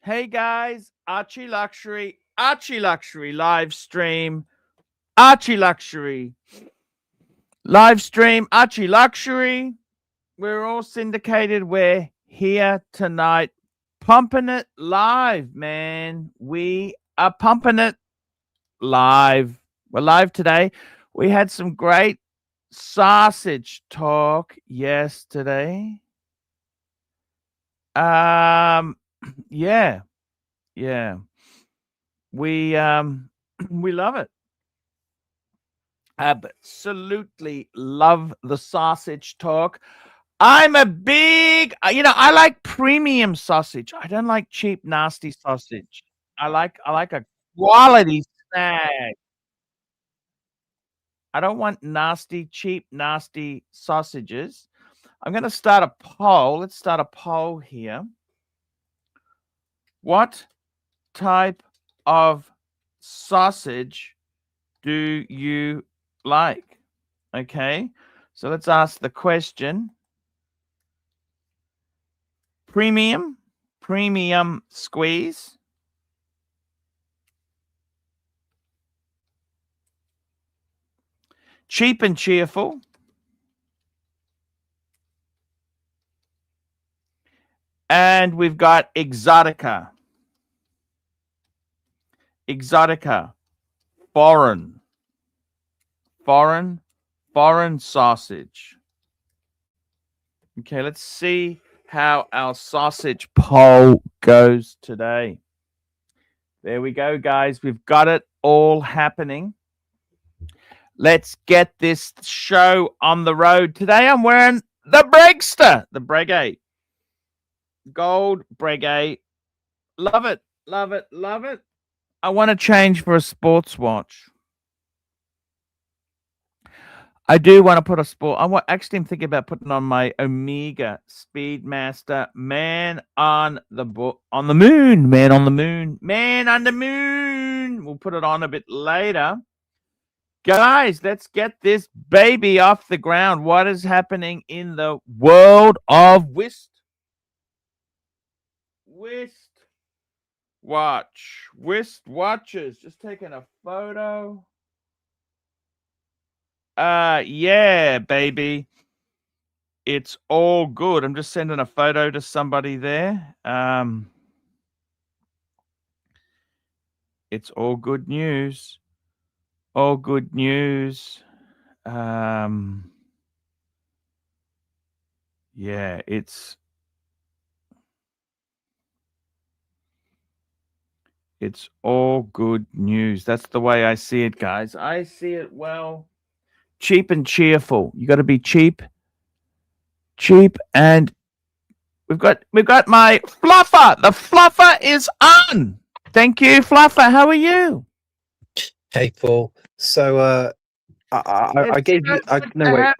Hey guys, ArchieLuxury live stream, ArchieLuxury live stream, ArchieLuxury. We're all syndicated. We're here tonight, pumping it live, man. We are pumping it live. We're live today. We had some great sausage talk yesterday. Yeah. We we love it. Absolutely love the sausage talk. I'm a big, I like premium sausage. I don't like cheap, nasty sausage. I like a quality snack. I don't want nasty, cheap, nasty sausages. I'm going to start a poll. Let's start a poll here. What type of sausage do you like? Okay, so let's ask the question. Premium squeeze, cheap and cheerful, and we've got exotica, foreign sausage. Okay, let's see how our sausage poll goes today. There we go, guys. We've got it all happening. Let's get this show on the road. Today I'm wearing the Bregster, the Breguet. Gold Breguet. Love it, love it, love it. I want to change for a sports watch. I do want to put a sport. Actually, I'm thinking about putting on my Omega Speedmaster. Man on the moon. Man on the moon. Man on the moon. We'll put it on a bit later. Guys, let's get this baby off the ground. What is happening in the world of whist watches? Just taking a photo. Yeah, baby. It's all good. I'm just sending a photo to somebody there. It's all good news. All good news. Yeah, it's all good news. That's the way I see it, guys. I see it well. Cheap and cheerful. You got to be cheap, and we've got my fluffer. The fluffer is on. Thank you, fluffer. How are you? Hey, Paul. So, I gave you. I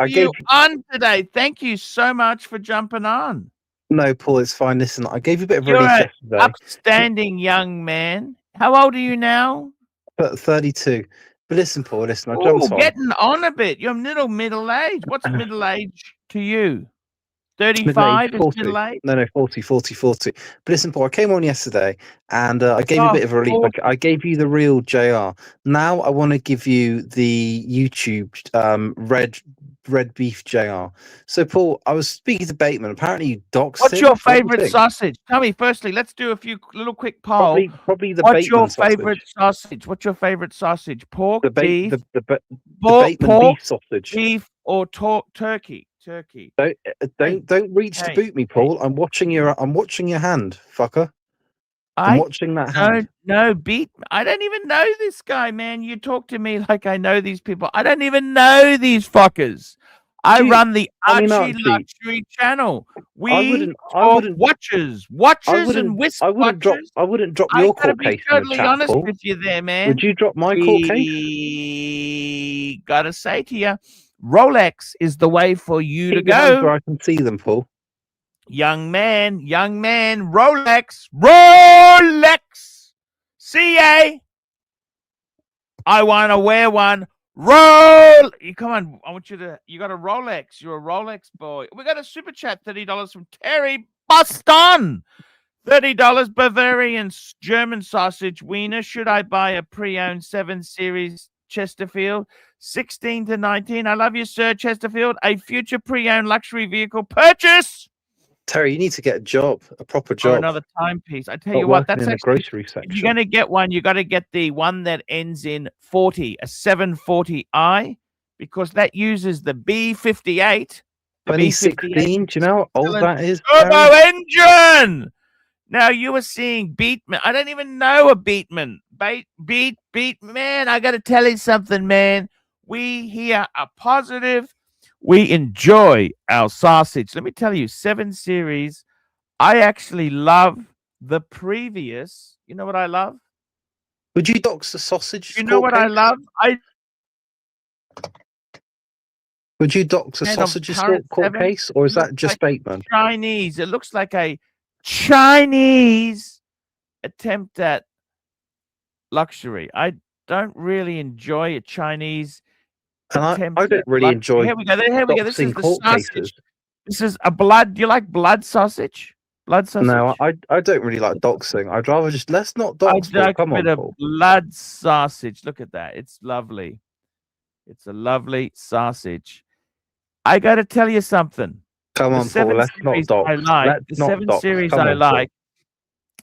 gave you on today. Thank you so much for jumping on. No, Paul, it's fine. Listen, I gave you a bit of You're relief an yesterday. upstanding young man. How old are you now? 32. But listen, Paul, listen, I jumped on. Getting on a bit. You're middle age. What's middle age to you? 35 is middle age? No, 40. But listen, Paul, I came on yesterday and I gave you a bit of relief. I gave you the real JR. Now I want to give you the YouTube red beef JR. So, Paul, I was speaking to Bateman. Apparently, you doxed What's him. your favorite sausage? Tell me, firstly, let's do a few little quick poll. Probably the What's Bateman your favorite sausage? What's your favorite sausage? Pork, beef? The Bateman beef sausage. Beef or turkey? Turkey. Don't reach to boot me, Paul. I'm watching your hand, fucker. I'm watching that hand. No, beat. I don't even know this guy, man. You talk to me like I know these people. I don't even know these fuckers. I run the ArchieLuxury channel. We talk watches and whisk watches. I wouldn't drop your court case in the chat, Paul. I gotta be totally honest with you there, man. Would you drop my court case? Gotta say to you, Rolex is the way for you to go. Where I can see them, Paul. Young man, Rolex. CA. I want to wear one. Come on. You got a Rolex. You're a Rolex boy. We got a super chat, $30 from Terry Boston. $30 Bavarian German sausage wiener. Should I buy a pre-owned 7 Series Chesterfield? 16 to 19. I love you, sir, Chesterfield. A future pre-owned luxury vehicle purchase. Terry, you need to get a job, a proper Or job. another timepiece. I tell Not you what, working that's in the actually, grocery if you're section. going to get one, you got to get the one that ends in 40, a 740i, because that uses the B58. The 2016. Do you know how old that is? turbo Terry? engine. Now you were seeing Beatman. I don't even know a Beatman. Beat man. I got to tell you something, man. We here are positive. We enjoy our sausage. Let me tell you, 7 Series. I actually love the previous. You know what I love? Would you dox the sausage? You know what I love? Would you dox a Of sausage current court 7, case, or is looks that just like Bateman? Chinese. It looks like a Chinese attempt at luxury. I don't really enjoy a Chinese And attempt I at don't really luxury. enjoy Here we go. Here we go. This is doxing the court sausage. cases. This is a blood. Do you like blood sausage? Blood sausage? No, I don't really like doxing. I'd rather just let's not I dox, Paul. like a Come bit on, of Paul. blood sausage. Look at that. It's lovely. It's a lovely sausage. I got to tell you something. Come on, Paul. Let's not dox. The 7 Series I like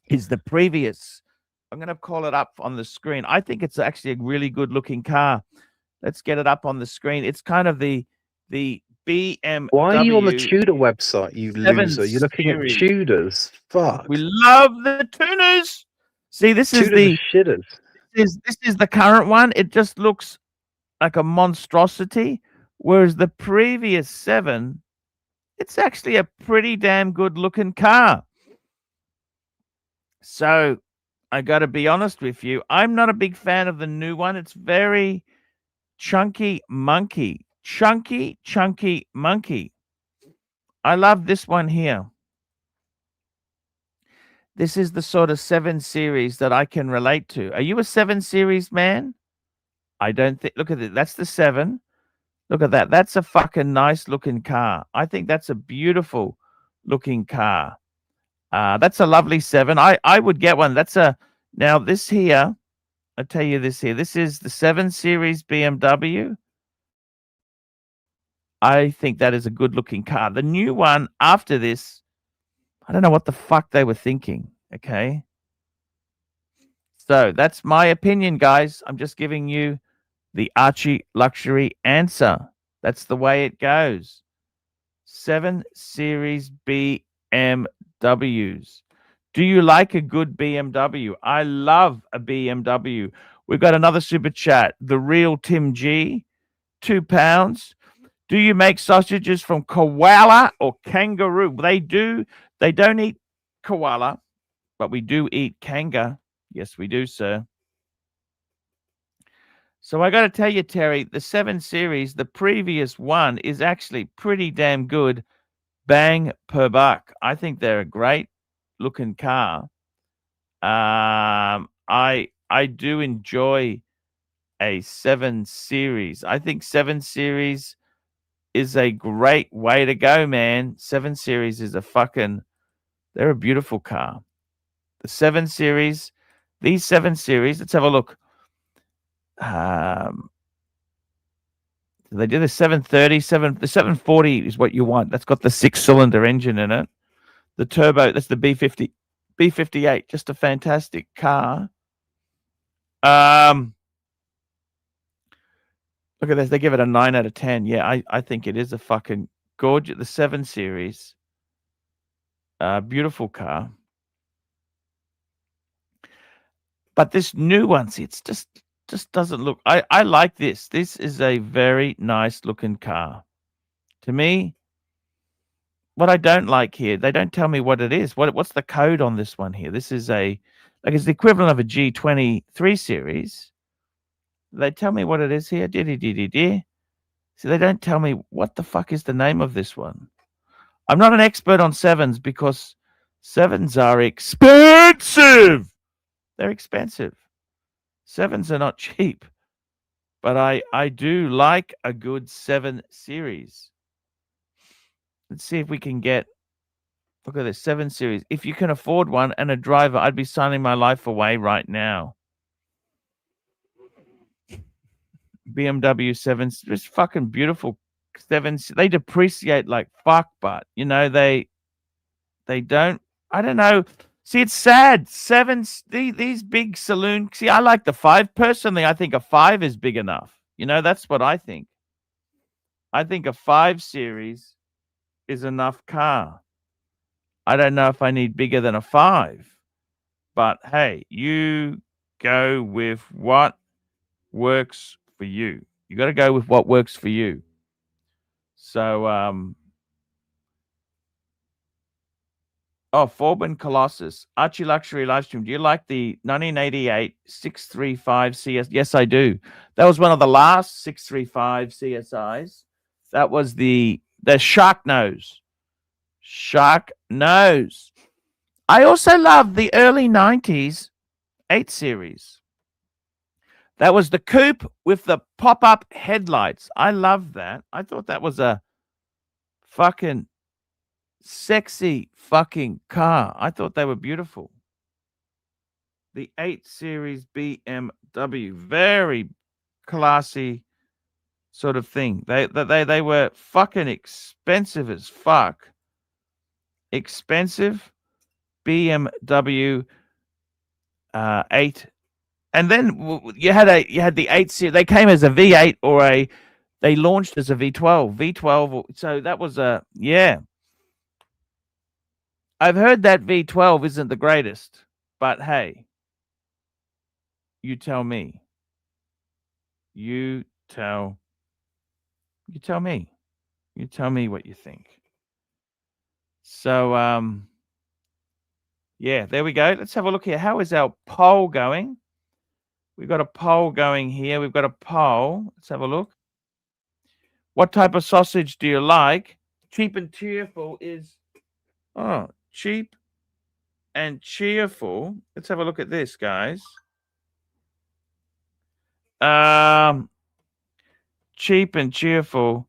is the previous. I'm going to call it up on the screen. I think it's actually a really good looking car. Let's get it up on the screen. It's kind of the BMW. Why are you on the Tudor website, you loser? You're looking at Tudors. Fuck. We love the tuners. See, this is Tudors are shitters. This is the current one. It just looks like a monstrosity, whereas the previous 7, it's actually a pretty damn good looking car. So I got to be honest with you. I'm not a big fan of the new one. It's very chunky monkey. Chunky monkey. I love this one here. This is the sort of 7 Series that I can relate to. Are you a 7 Series man? I don't think. Look at it. That's the 7. Look at that. That's a fucking nice looking car. I think that's a beautiful looking car. That's a lovely 7. I would get one. Now this here, I'll tell you this here. This is the 7 Series BMW. I think that is a good looking car. The new one after this, I don't know what the fuck they were thinking. Okay. So that's my opinion, guys. I'm just giving you the ArchieLuxury answer. That's the way it goes. 7 Series BMWs. Do you like a good BMW? I love a BMW. We've got another super chat. The real Tim G, £2. Do you make sausages from koala or kangaroo? They do. They don't eat koala, but we do eat kanga. Yes, we do, sir. So I got to tell you, Terry, the 7 Series, the previous one, is actually pretty damn good. Bang per buck. I think they're a great looking car. I do enjoy a 7 Series. I think 7 Series is a great way to go, man. 7 Series is they're a beautiful car. The 7 Series, these 7 Series, let's have a look. They did the 730, the 740 is what you want. That's got the 6-cylinder engine in it. The turbo, that's the B58, just a fantastic car. Look at this. They give it a 9 out of 10. Yeah, I think it is a fucking gorgeous. The 7 Series. Beautiful car. But this new one, see, it's just doesn't look. I like this. This is a very nice looking car. To me, what I don't like here, they don't tell me what it is. What's the code on this one here? This is it's the equivalent of a G23 series. They tell me what it is here. So they don't tell me what the fuck is the name of this one. I'm not an expert on 7s because 7s are expensive. They're expensive. 7s are not cheap. But I do like a good 7 Series. Let's see if we can get Look at this 7 Series. If you can afford one and a driver, I'd be signing my life away right now. BMW 7, just fucking beautiful 7. They depreciate like fuck, but you know they don't. I don't know. See, it's sad. 7s, these big saloon. See, I like the 5 personally. I think a 5 is big enough. You know, that's what I think. I think a 5 Series is enough car. I don't know if I need bigger than a 5, but hey, you go with what works for you. You got to go with what works for you. So, Forbin Colossus, ArchieLuxury Livestream. Do you like the 1988 635 CS? Yes, I do. That was one of the last 635 CSIs. That was the Shark Nose. Shark Nose. I also love the early 90s 8 Series. That was the coupe with the pop-up headlights. I love that. I thought that was a fucking sexy fucking car. I thought they were beautiful. The 8 Series BMW, very classy sort of thing. They were fucking expensive as fuck. Expensive BMW 8. And then you had the 8 Series. They came as a V8 or they launched as a V12. V12. So that was yeah. I've heard that V12 isn't the greatest, but hey, you tell me. You tell me. You tell me what you think. So, yeah, there we go. Let's have a look here. How is our poll going? We've got a poll going here. We've got a poll. Let's have a look. What type of sausage do you like? Cheap and cheerful is... Oh, cheap and cheerful. Let's have a look at this, guys. Cheap and cheerful.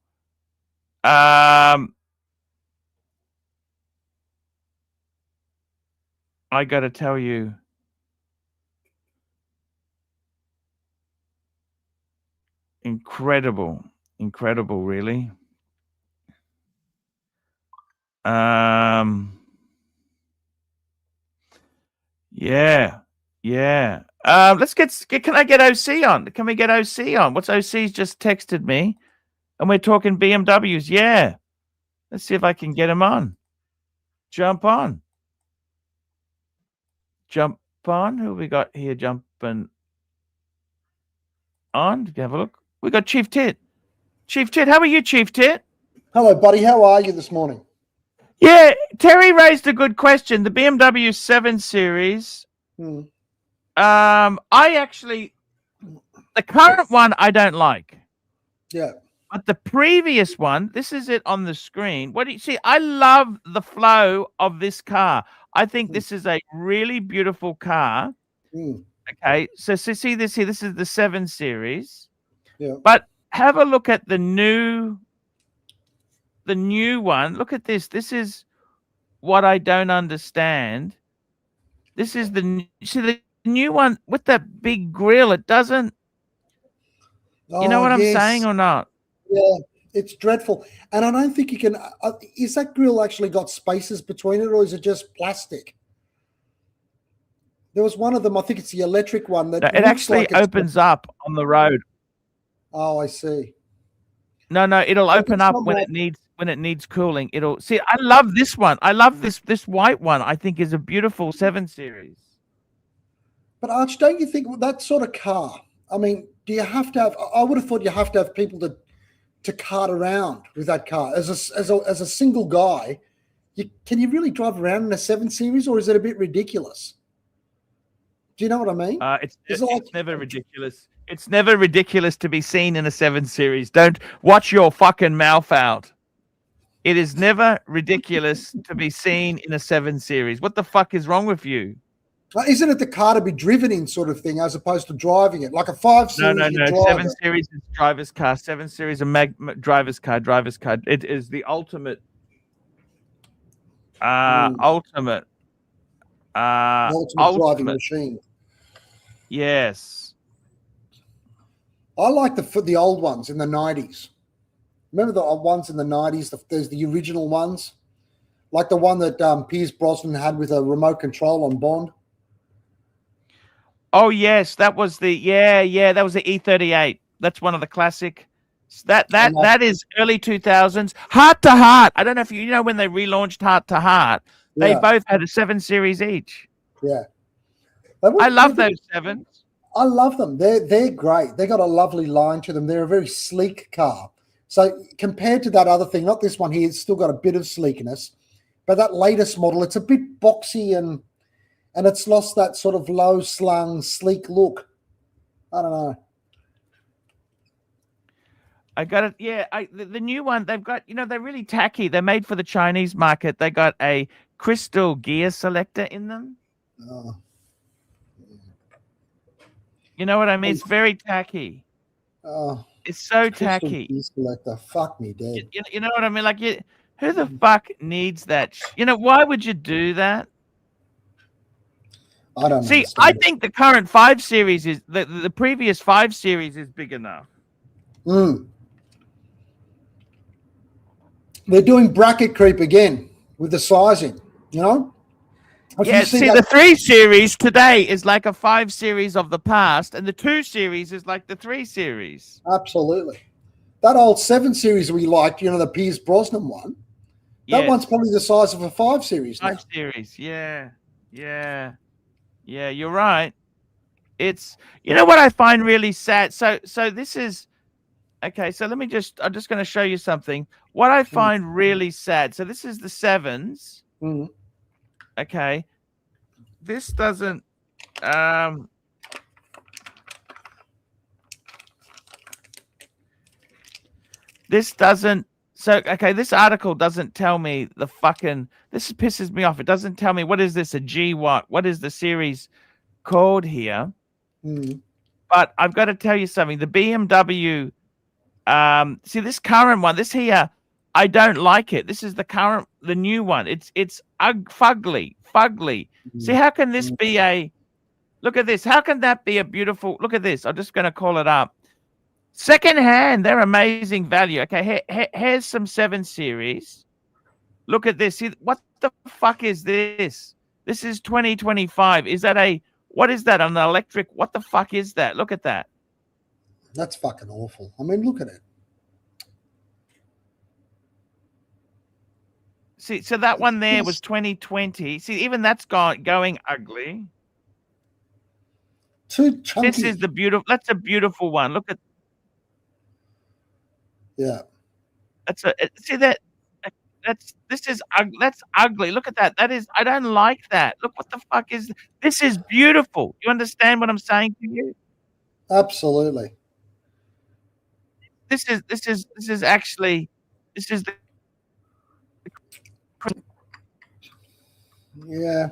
I got to tell you, incredible, really. Yeah. Let's can I get OC on? Can we get OC on? What's OC's just texted me, and we're talking BMWs. Yeah. Let's see if I can get him on. Jump on. Who we got here jumping on? Did you have a look? We got Chief Tit. Chief Tit, how are you, Chief Tit? Hello, buddy. How are you this morning? Yeah, Terry raised a good question. The BMW 7 Series. I actually, the current one I don't like. Yeah. But the previous one, this is it on the screen. What do you see? I love the flow of this car. I think this is a really beautiful car. Okay, so see this here. This is the 7 Series. Yeah. But have a look at the new one. Look at this. This is what I don't understand. This is the new one with that big grill. It doesn't. You know what I'm saying or not? Yeah, it's dreadful. And I don't think you can. Is that grill actually got spaces between it, or is it just plastic? There was one of them. I think it's the electric one that it actually opens up on the road. Oh, I see. No, it'll open up when it needs cooling. It'll see. I love this one. I love this white one. I think is a beautiful 7 Series. But Arch, don't you think that sort of car? I mean, do you have to have? I would have thought you have to have people to cart around with that car. As a single guy, can you really drive around in a 7 Series, or is it a bit ridiculous? Do you know what I mean? It's never ridiculous. It's never ridiculous to be seen in a 7 Series. Don't watch your fucking mouth out. It is never ridiculous to be seen in a 7 Series. What the fuck is wrong with you? Isn't it the car to be driven in sort of thing, as opposed to driving it? Like a 5 Series? No. 7 Series is driver's car. 7 Series is driver's car. It is the ultimate Ultimate. The ultimate driving machine. Yes. I like the old ones in the 90s. Remember the ones in the 90s? There's the original ones, like the one that Pierce Brosnan had with a remote control on Bond. Oh yes, that was the that was the E38. That's one of the classic. That is early 2000s. Heart to Heart. I don't know if you know when they relaunched Heart to Heart. They both had a 7 series each. Yeah, I love those 7s. I love them. They're great. They got a lovely line to them. They're a very sleek car. So compared to that other thing, not this one here, it's still got a bit of sleekness, but that latest model, it's a bit boxy and it's lost that sort of low slung, sleek look. I don't know. I got it. Yeah, the new one, they've got, they're really tacky. They're made for the Chinese market. They got a crystal gear selector in them. Oh. You know what I mean? It's very tacky. Oh. It's so tacky. Selector. Fuck me dead. You know what I mean? Like, who the fuck needs that? Why would you do that? I don't see. I think the current 5 series is the previous 5 series is big enough. They're doing bracket creep again with the sizing. Yeah, see, the 3 series today is like a 5 series of the past, and the 2 series is like the 3 series. Absolutely. That old 7 series we liked, the Pierce Brosnan one, that one's probably the size of a 5 series now. 5 series, yeah, you're right. It's, what I find really sad. So this is, okay, so I'm just going to show you something. What I find really sad, so this is the 7s. Okay, this doesn't so okay, this article doesn't tell me the fucking, this pisses me off. It doesn't tell me what is this, a G what is the series called here. But I've got to tell you something, the BMW see this current one, this here, I don't like it. This is the new one. It's fugly. See, how can this be a, look at this. How can that be a beautiful, look at this. I'm just going to call it up. Secondhand, they're amazing value. Okay, here's some 7 series. Look at this. See, what the fuck is this? This is 2025. Is that what is that, an electric? What the fuck is that? Look at that. That's fucking awful. I mean, look at it. See, so that one there was 2020. See, even that's going ugly. Too chunky. This is the beautiful. That's a beautiful one. Look at. Yeah. See that. That's ugly. Look at that. That is. I don't like that. Look, what the fuck is this? Is beautiful. You understand what I'm saying to you? Absolutely. This is actually. This is the. Yeah.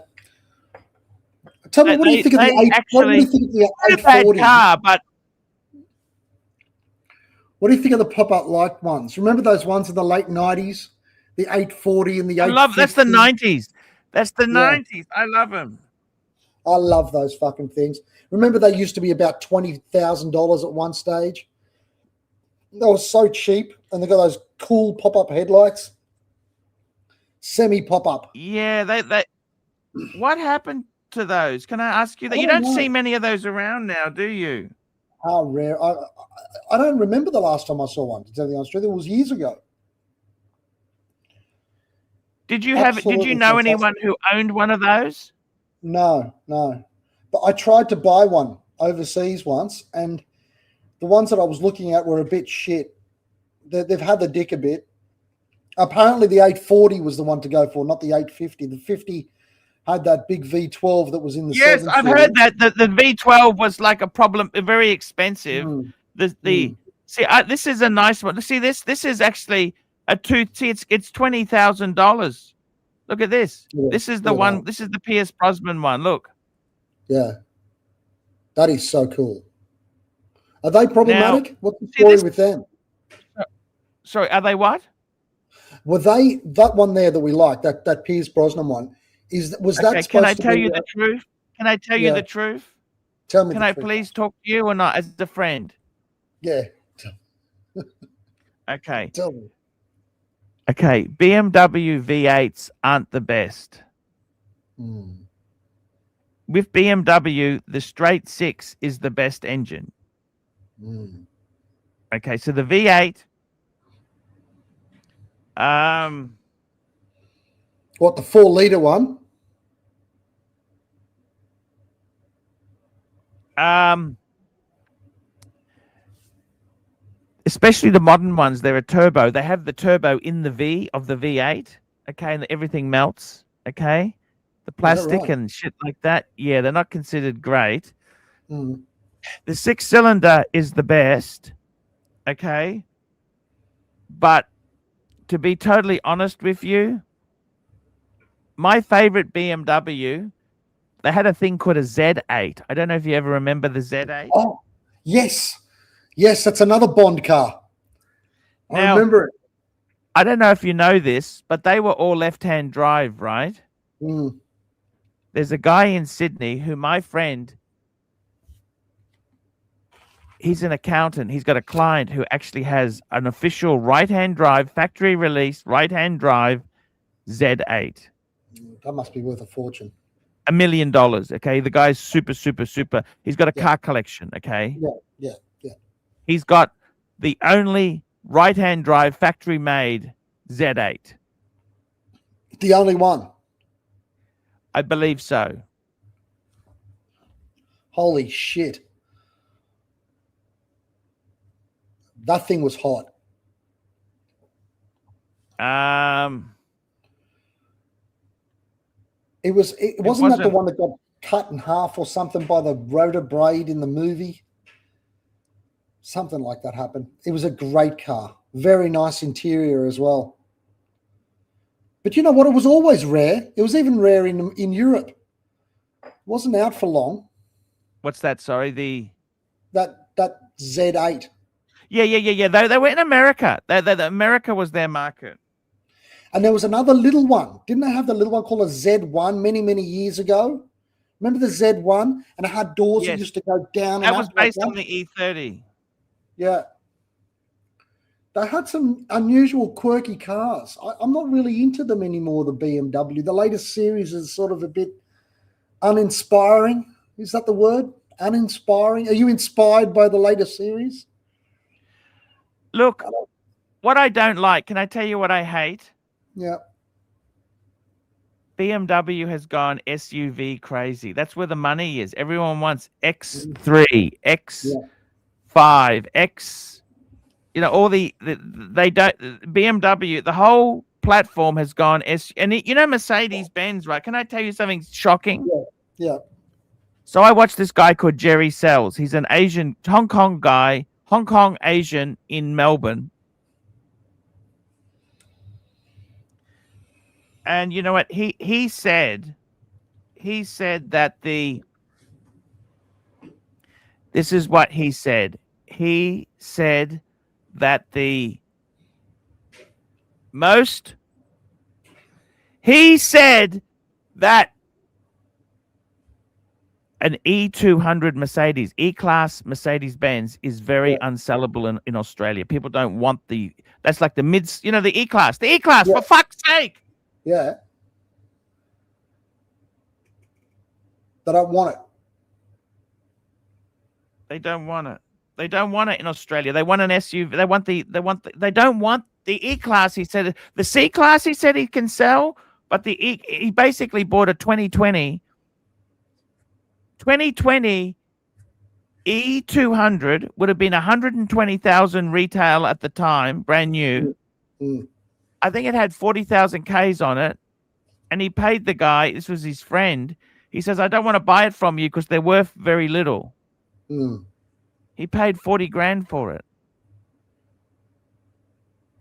Tell me, what do you think of the 840? Car, but what do you think of the pop-up light ones? Remember those ones in the late 90s? The 840 and the 850? That's the 90s. That's the 90s. I love them. I love those fucking things. Remember they used to be about $20,000 at one stage? They were so cheap, and they got those cool pop-up headlights. Semi pop-up. Yeah, they what happened to those? Can I ask you that? You don't see many of those around now, do you? How rare. I don't remember the last time I saw one, to tell you the honest truth. It was years ago. Did you know anyone who owned one of those? No. But I tried to buy one overseas once, and the ones that I was looking at were a bit shit. They've had the dick a bit. Apparently the 840 was the one to go for, not the 850. The 50 had that big V12 that was in the 740. Yes, I've heard that the V12 was like a problem, very expensive. See, this is a nice one. See, this is actually a it's $20,000. Look at this. Yeah, this is the one. This is the Pierce Brosnan one. Look. Yeah, that is so cool. Are they problematic? What's the story with them? Sorry, are they what? Were they that one there that we like, that Pierce Brosnan one? Was that Okay, supposed can I to tell be? you the truth? Can I tell you Yeah. the truth? Tell me. Can the I truth. please talk to you or not as a friend? Yeah. Okay. Tell me. Okay. BMW V8s aren't the best. Hmm. With BMW, the straight six is the best engine. Hmm. Okay, so the V8, What, the 4-liter one? especially the modern ones, they're a turbo. They have the turbo in the V of the V8. Okay, and everything melts. Okay, the plastic right? and shit like that. Yeah, they're not considered great. Hmm. The 6-cylinder is the best. Okay, but to be totally honest with you, my favorite BMW, they had a thing called a Z8. I don't know if you ever remember the Z8. Oh, yes. Yes, that's another Bond car. I Now, remember it. I don't know if you know this, but they were all left-hand drive, right? Hmm. There's a guy in Sydney who my friend, he's an accountant. He's got a client who actually has an official right-hand drive, factory release, right-hand drive Z8. That must be worth a fortune. $1 million. Okay. The guy's super, super, super. He's got a car collection. Okay. Yeah. He's got the only right-hand drive factory made Z8. The only one. I believe so. Holy shit. That thing was hot. It wasn't that the one that got cut in half or something by the rotor blade in the movie? Something like that happened. It was a great car. Very nice interior as well. But you know what? It was always rare. It was even rare in Europe. It wasn't out for long. What's that? Sorry, that Z8. Yeah. They were in America. America was their market. And there was another little one. Didn't they have the little one called a Z1 many, many years ago? Remember the Z1? And it had doors that used to go down. That was based on the E30. Yeah. They had some unusual, quirky cars. I'm not really into them anymore, the BMW. The latest series is sort of a bit uninspiring. Is that the word? Uninspiring? Are you inspired by the latest series? Look, what I don't like, can I tell you what I hate? Yeah. BMW has gone SUV crazy. That's where the money is. Everyone wants X3, X5, X. You know, all they don't. BMW, the whole platform has gone and you know Mercedes-Benz, right? Can I tell you something shocking? Yeah. So I watched this guy called Jerry Sells. He's an Asian, Hong Kong guy, Hong Kong Asian in Melbourne. And you know what? He said that this is what he said. He said that an E200 Mercedes, E-Class Mercedes-Benz is very unsellable in Australia. People don't want that's like the mids, you know, the E-Class, for fuck's sake. Yeah. They don't want it. They don't want it. They don't want it in Australia. They want an SUV. They don't want the E-Class. He said the C-Class, he said he can sell, but he basically bought a 2020 E200 would have been 120,000 retail at the time, brand new. I think it had 40,000 Ks on it. And he paid the guy, this was his friend. He says, I don't want to buy it from you because they're worth very little. He paid 40 grand for it.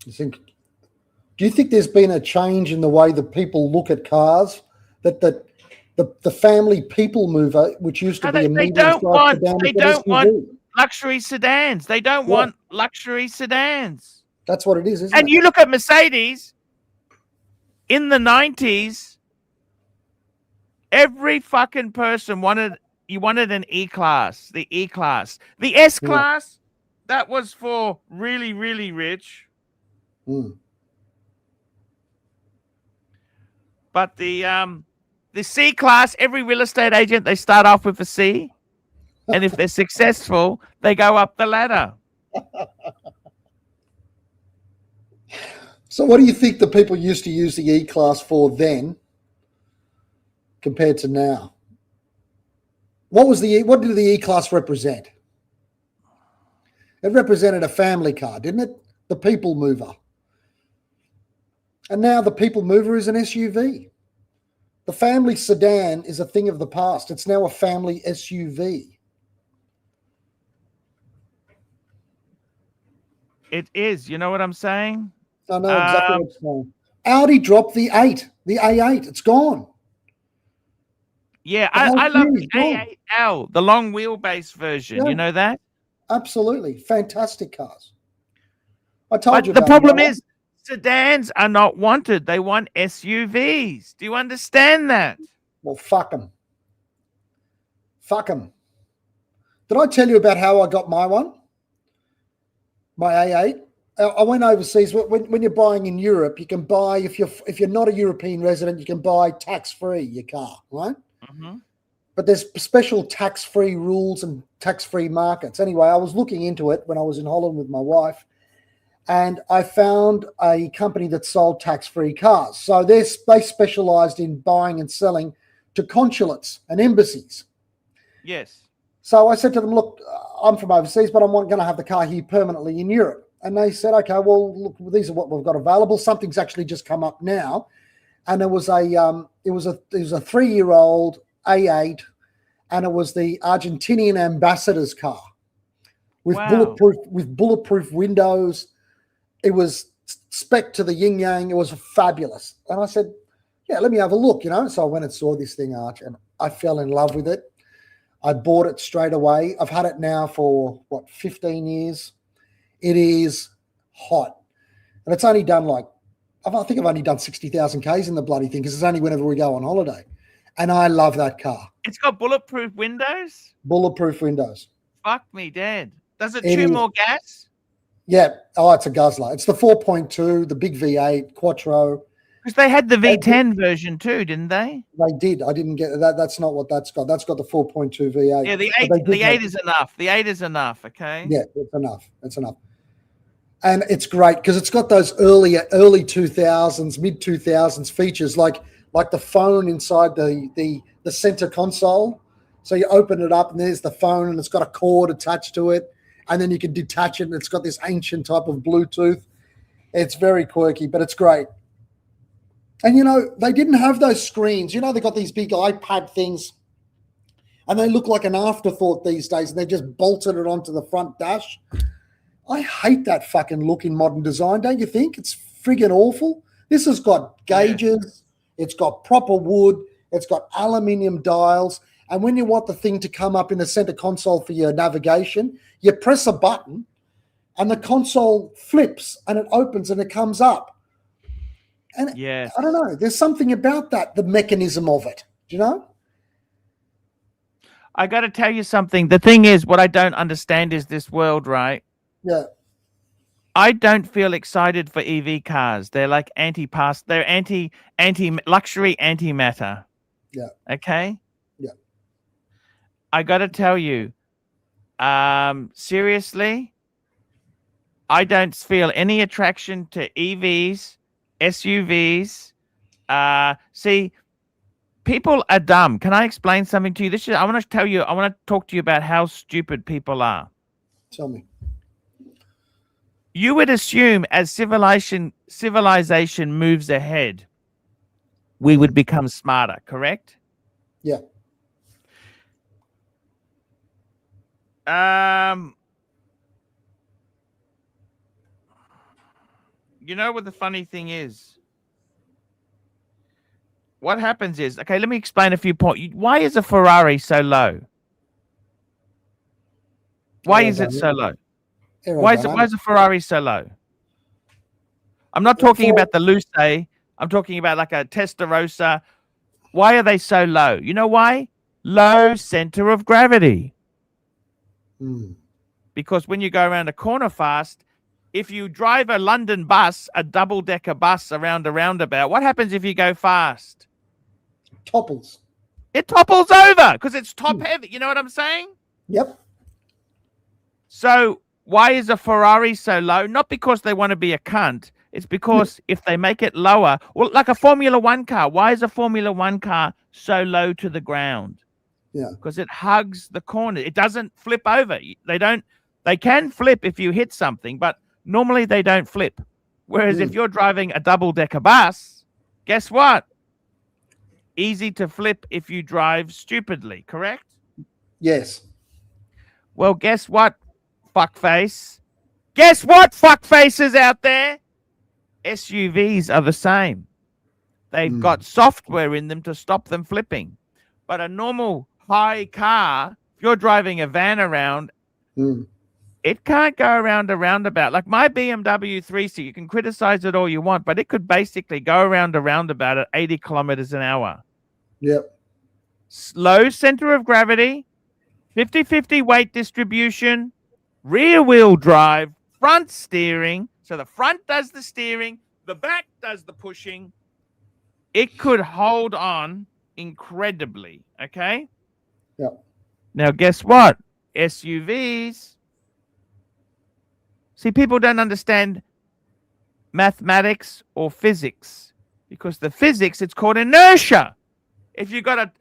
Do you think there's been a change in the way that people look at cars? That the family people mover, which used to be a medium-sized sedan, they don't want luxury sedans. They don't want luxury sedans. That's what it is, isn't it? And you look at Mercedes. In the 90s, every fucking person wanted an E-Class, the E-Class. The S-Class, that was for really, really rich. But the C-Class, every real estate agent, they start off with a C. And if they're successful, they go up the ladder. So what do you think the people used to use the E-Class for then compared to now? What did the E-Class represent? It represented a family car, didn't it? The people mover. And now the people mover is an SUV. The family sedan is a thing of the past. It's now a family SUV. It is. You know what I'm saying? I know exactly what you're saying. Audi dropped the A8. It's gone. Yeah, I love the A8L, the long wheelbase version. Yeah. You know that? Absolutely. Fantastic cars. I told you the problem is sedans are not wanted. They want SUVs. Do you understand that? Well, fuck them. Fuck them. Did I tell you about how I got my one? My A8? I went overseas. When you're buying in Europe, you can buy, if you're not a European resident, you can buy tax-free your car, right? Mm-hmm. But there's special tax-free rules and tax-free markets. Anyway, I was looking into it when I was in Holland with my wife, and I found a company that sold tax-free cars. So they specialized in buying and selling to consulates and embassies. Yes. So I said to them, look, I'm from overseas, but I'm going to have the car here permanently in Europe. And they said, okay, well, look, these are what we've got available. Something's actually just come up now. And it was a 3-year-old A8, and it was the Argentinian ambassador's car with bulletproof windows. It was spec to the yin yang. It was fabulous. And I said, yeah, let me have a look, So I went and saw this thing, Arch, and I fell in love with it. I bought it straight away. I've had it now for 15 years. It is hot. And it's only done I think I've only done 60,000 Ks in the bloody thing because it's only whenever we go on holiday. And I love that car. It's got bulletproof windows? Bulletproof windows. Fuck me dead. Does it chew more gas? Yeah. Oh, it's a guzzler. It's the 4.2, the big V8, Quattro. Because they had the V10 version too, didn't they? They did. I didn't get that. That's not what that's got. That's got the 4.2 V8. Yeah, the 8 is enough. The 8 is enough, okay? Yeah, it's enough. It's enough. And it's great because it's got those early 2000s, mid 2000s features like the phone inside the center console. So you open it up and there's the phone and it's got a cord attached to it, and then you can detach it and it's got this ancient type of Bluetooth. It's very quirky, but it's great. And they didn't have those screens. They got these big iPad things, and they look like an afterthought these days, and they just bolted it onto the front dash. I hate that fucking look in modern design, don't you think? It's friggin' awful. This has got gauges. Yeah. It's got proper wood. It's got aluminium dials. And when you want the thing to come up in the center console for your navigation, you press a button and the console flips and it opens and it comes up. And I don't know. There's something about that, the mechanism of it. Do you know? I got to tell you something. The thing is, what I don't understand is this world, right? Yeah. I don't feel excited for EV cars. They're like they're anti-luxury, anti-matter. Yeah. Okay? Yeah. I got to tell you, seriously, I don't feel any attraction to EVs, SUVs. See, people are dumb. Can I explain something to you? I want to talk to you about how stupid people are. Tell me. You would assume as civilization moves ahead, we would become smarter, correct? Yeah. You know what the funny thing is? What happens is, okay, let me explain a few points. Why is a Ferrari so low? Why is it so low? Why is a Ferrari so low? I'm not talking about the Luce, I'm talking about like a Testarossa. Why are they so low? You know why? Low center of gravity. Because when you go around a corner fast, if you drive a London bus, a double-decker bus around a roundabout, what happens if you go fast? Topples. It topples over because it's top heavy. You know what I'm saying? Yep. So why is a Ferrari so low? Not because they want to be a cunt. It's because if they make it lower, well, like a Formula One car, why is a Formula One car so low to the ground? Yeah. Because it hugs the corner. It doesn't flip over. They can flip if you hit something, but normally they don't flip. Whereas if you're driving a double-decker bus, guess what? Easy to flip if you drive stupidly, correct? Yes. Well, guess what, fuckface? Guess what, fuckfaces out there? SUVs are the same. They've got software in them to stop them flipping. But a normal high car, if you're driving a van around, it can't go around a roundabout. Like my BMW 3 Series, you can criticize it all you want, but it could basically go around a roundabout at 80 kilometers an hour. Yep. Low center of gravity, 50-50 weight distribution, rear wheel drive, front steering. So the front does the steering, the back does the pushing. It could hold on incredibly, okay? Yep. Now, guess what? SUVs. See, people don't understand mathematics or physics because the physics, it's called inertia. If you've got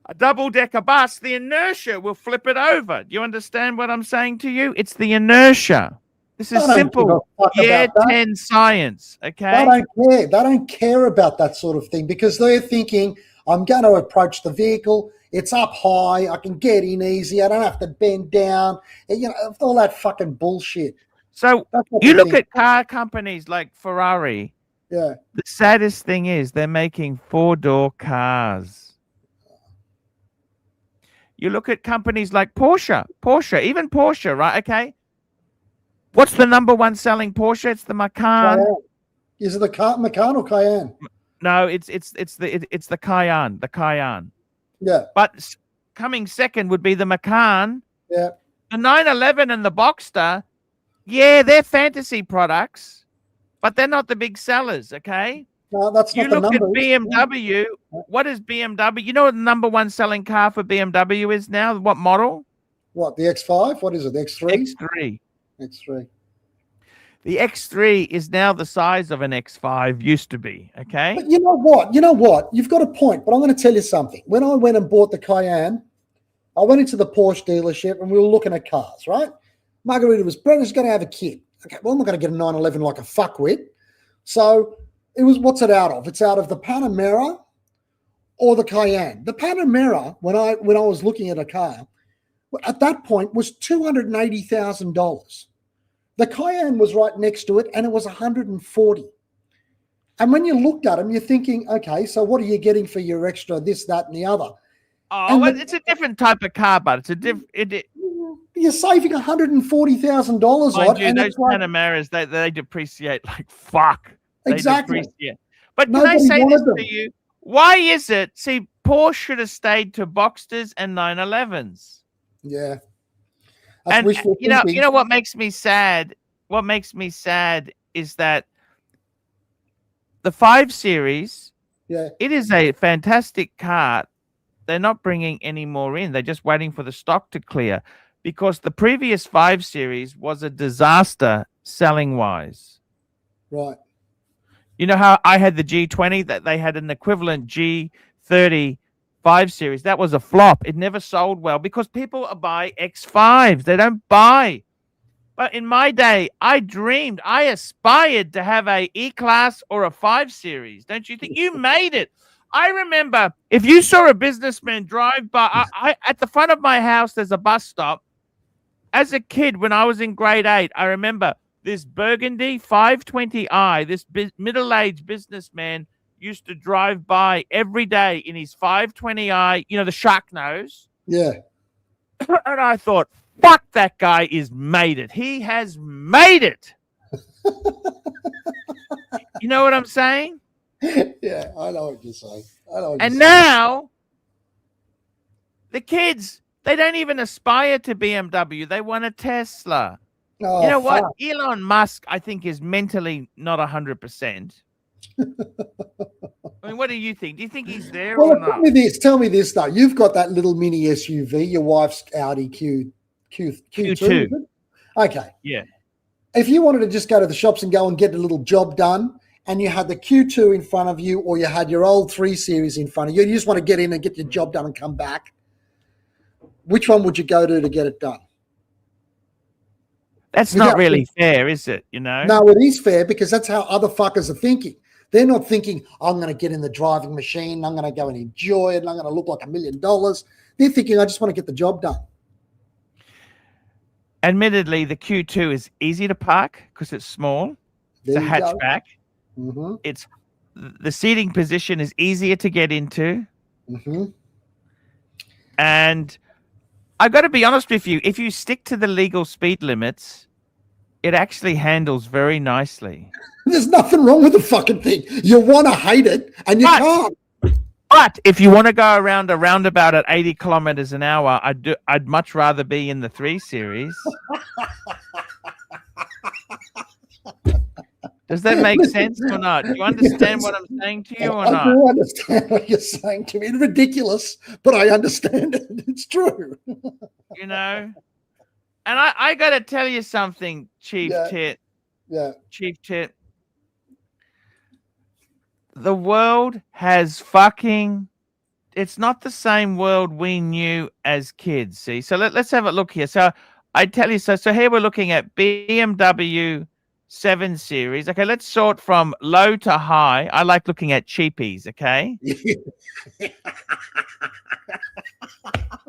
a double-decker bus, the inertia will flip it over. Do you understand what I'm saying to you? It's the inertia. This is simple. Year 10 science, okay? They don't care. They don't care about that sort of thing because they're thinking, I'm going to approach the vehicle. It's up high. I can get in easy. I don't have to bend down. You know, all that fucking bullshit. So you look at car companies like Ferrari. Yeah. The saddest thing is they're making 4-door cars. You look at companies like Porsche, even Porsche, right? Okay. What's the number one selling Porsche? It's the Macan. Cayenne. Is it the Macan or Cayenne? No, it's the Cayenne, the Cayenne. Yeah. But coming second would be the Macan. Yeah. The 911 and the Boxster, yeah, they're fantasy products, but they're not the big sellers, okay? No, that's not the numbers. You look at BMW. What is BMW? You know what the number one selling car for BMW is now? What model? What, the X5? What is it, the X3? X3. X3. The X3 is now the size of an X5 used to be, okay? But you know what? You've got a point, but I'm going to tell you something. When I went and bought the Cayenne, I went into the Porsche dealership and we were looking at cars, right? Margarita was, Brendan's going to have a kid. Okay, well, I'm not going to get a 911 like a fuckwit. So it was, what's it out of? It's out of the Panamera or the Cayenne. The Panamera, when I was looking at a car, at that point was $280,000. The Cayenne was right next to it, and it was $140,000. And when you looked at them, you're thinking, okay, so what are you getting for your extra this, that, and the other? Oh, well, it's a different type of car, but it's a different. You're saving $140,000 on. And those Panameras, they depreciate like fuck. Exactly. But can I say this to you? Why is it? See, Porsche should have stayed to Boxsters and 911s. Yeah. And you know what makes me sad? What makes me sad is that the 5 Series, it is a fantastic car. They're not bringing any more in. They're just waiting for the stock to clear because the previous 5 Series was a disaster selling wise. Right. You know how I had the G20, that they had an equivalent G30 5 Series. That was a flop. It never sold well because people buy X5s. They don't buy. But in my day, I aspired to have a E-Class or a 5 Series. Don't you think? You made it. I remember if you saw a businessman drive by, at the front of my house, there's a bus stop. As a kid, when I was in grade 8, I remember this burgundy 520i, this middle-aged businessman used to drive by every day in his 520i, you know, the shark nose. Yeah. And I thought, fuck, that guy is made it. He has made it. You know what I'm saying? Yeah, I know what you're saying. I know what And you're saying. now the kids, they don't even aspire to BMW. They want a Tesla. Oh, You know what? fuck. Elon Musk, I think, is mentally not 100%. I mean, what do you think? Do you think he's there Well, or tell not? me this. Tell me this though. You've got that little mini SUV. Your wife's Audi Q2. Q2. Is it? Okay. Yeah. If you wanted to just go to the shops and go and get a little job done, and you had the Q2 in front of you, or you had your old 3 Series in front of you, you just want to get in and get your job done and come back, which one would you go to get it done? That's not really fair, is it? You know? No, it is fair because that's how other fuckers are thinking. They're not thinking, I'm going to get in the driving machine, I'm going to go and enjoy it, and I'm going to look like $1 million. They're thinking, I just want to get the job done. Admittedly, the Q2 is easy to park because it's small. It's a hatchback. Mm-hmm. It's the seating position is easier to get into. Mm-hmm. And I got to be honest with you, if you stick to the legal speed limits, it actually handles very nicely. There's nothing wrong with the fucking thing. You want to hate it, and you can't. But if you want to go around a roundabout at 80 kilometers an hour, I'd much rather be in the 3 Series. Does that make sense or not? Do you understand what I'm saying to you or not? I do understand what you're saying to me. It's ridiculous, but I understand it. It's true. You know? And I got to tell you something, Chief Tit. Yeah. Chief Tit. The world has fucking... It's not the same world we knew as kids, see? So let's have a look here. So I tell you, so here we're looking at BMW 7 Series. Okay, let's sort from low to high. I like looking at cheapies, okay?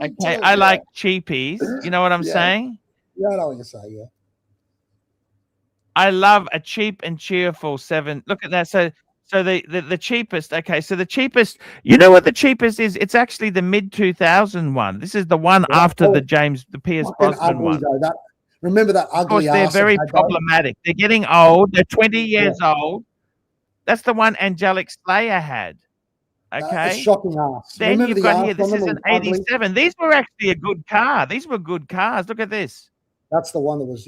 Okay, I like cheapies. You know what I'm saying? Yeah, I know what you're saying, yeah. I love a cheap and cheerful 7. Look at that. So the cheapest, okay, so the cheapest, you know what the cheapest is? It's actually the mid-2000 one. This is the one after the Pierce Brosnan one. Though, remember that ugly Of course, they're very problematic. They're getting old. They're 20 years old. That's the one Angelic Slayer had. Okay. Shocking ass. Then remember you've got here, this is an 87. These were actually a good car. These were good cars. Look at this. That's the one that was,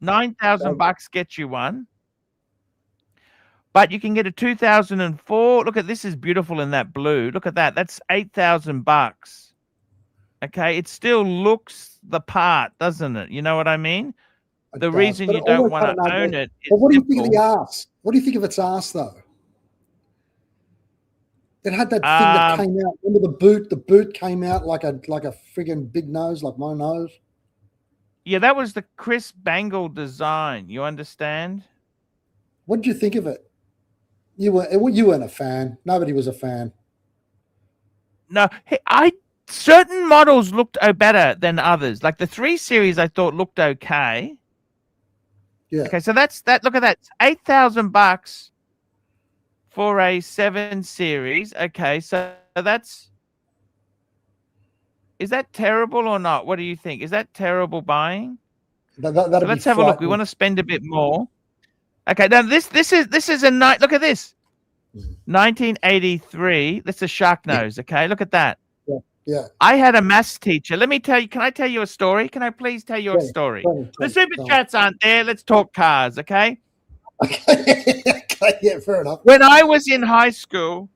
$9,000 gets you one. But you can get a 2004. Look at this, is beautiful in that blue. Look at that. That's $8,000. Okay, it still looks the part, doesn't it? You know what I mean? The reason you don't want to own it. But what do you think of the ass? What do you think of its ass, though? It had that thing that came out. Remember the boot? The boot came out like a friggin' big nose, like my nose. Yeah, that was the Chris Bangle design. You understand? What did you think of it? You weren't a fan. Nobody was a fan. No, certain models looked better than others. Like the 3 Series, I thought looked okay. Yeah. Okay, so that's that. Look at that, $8,000 for a 7 Series. Okay, so is that terrible or not? What do you think? Is that terrible buying? So let's have a look. We want to spend a bit more. Okay, now this is a night. Look at this, 1983. That's a shark nose. Okay, look at that. Yeah. I had a maths teacher. Let me tell you. Can I tell you a story? Can I please tell you a story? The super chats aren't there. Let's talk cars. Okay. Okay. Yeah, fair enough. When I was in high school,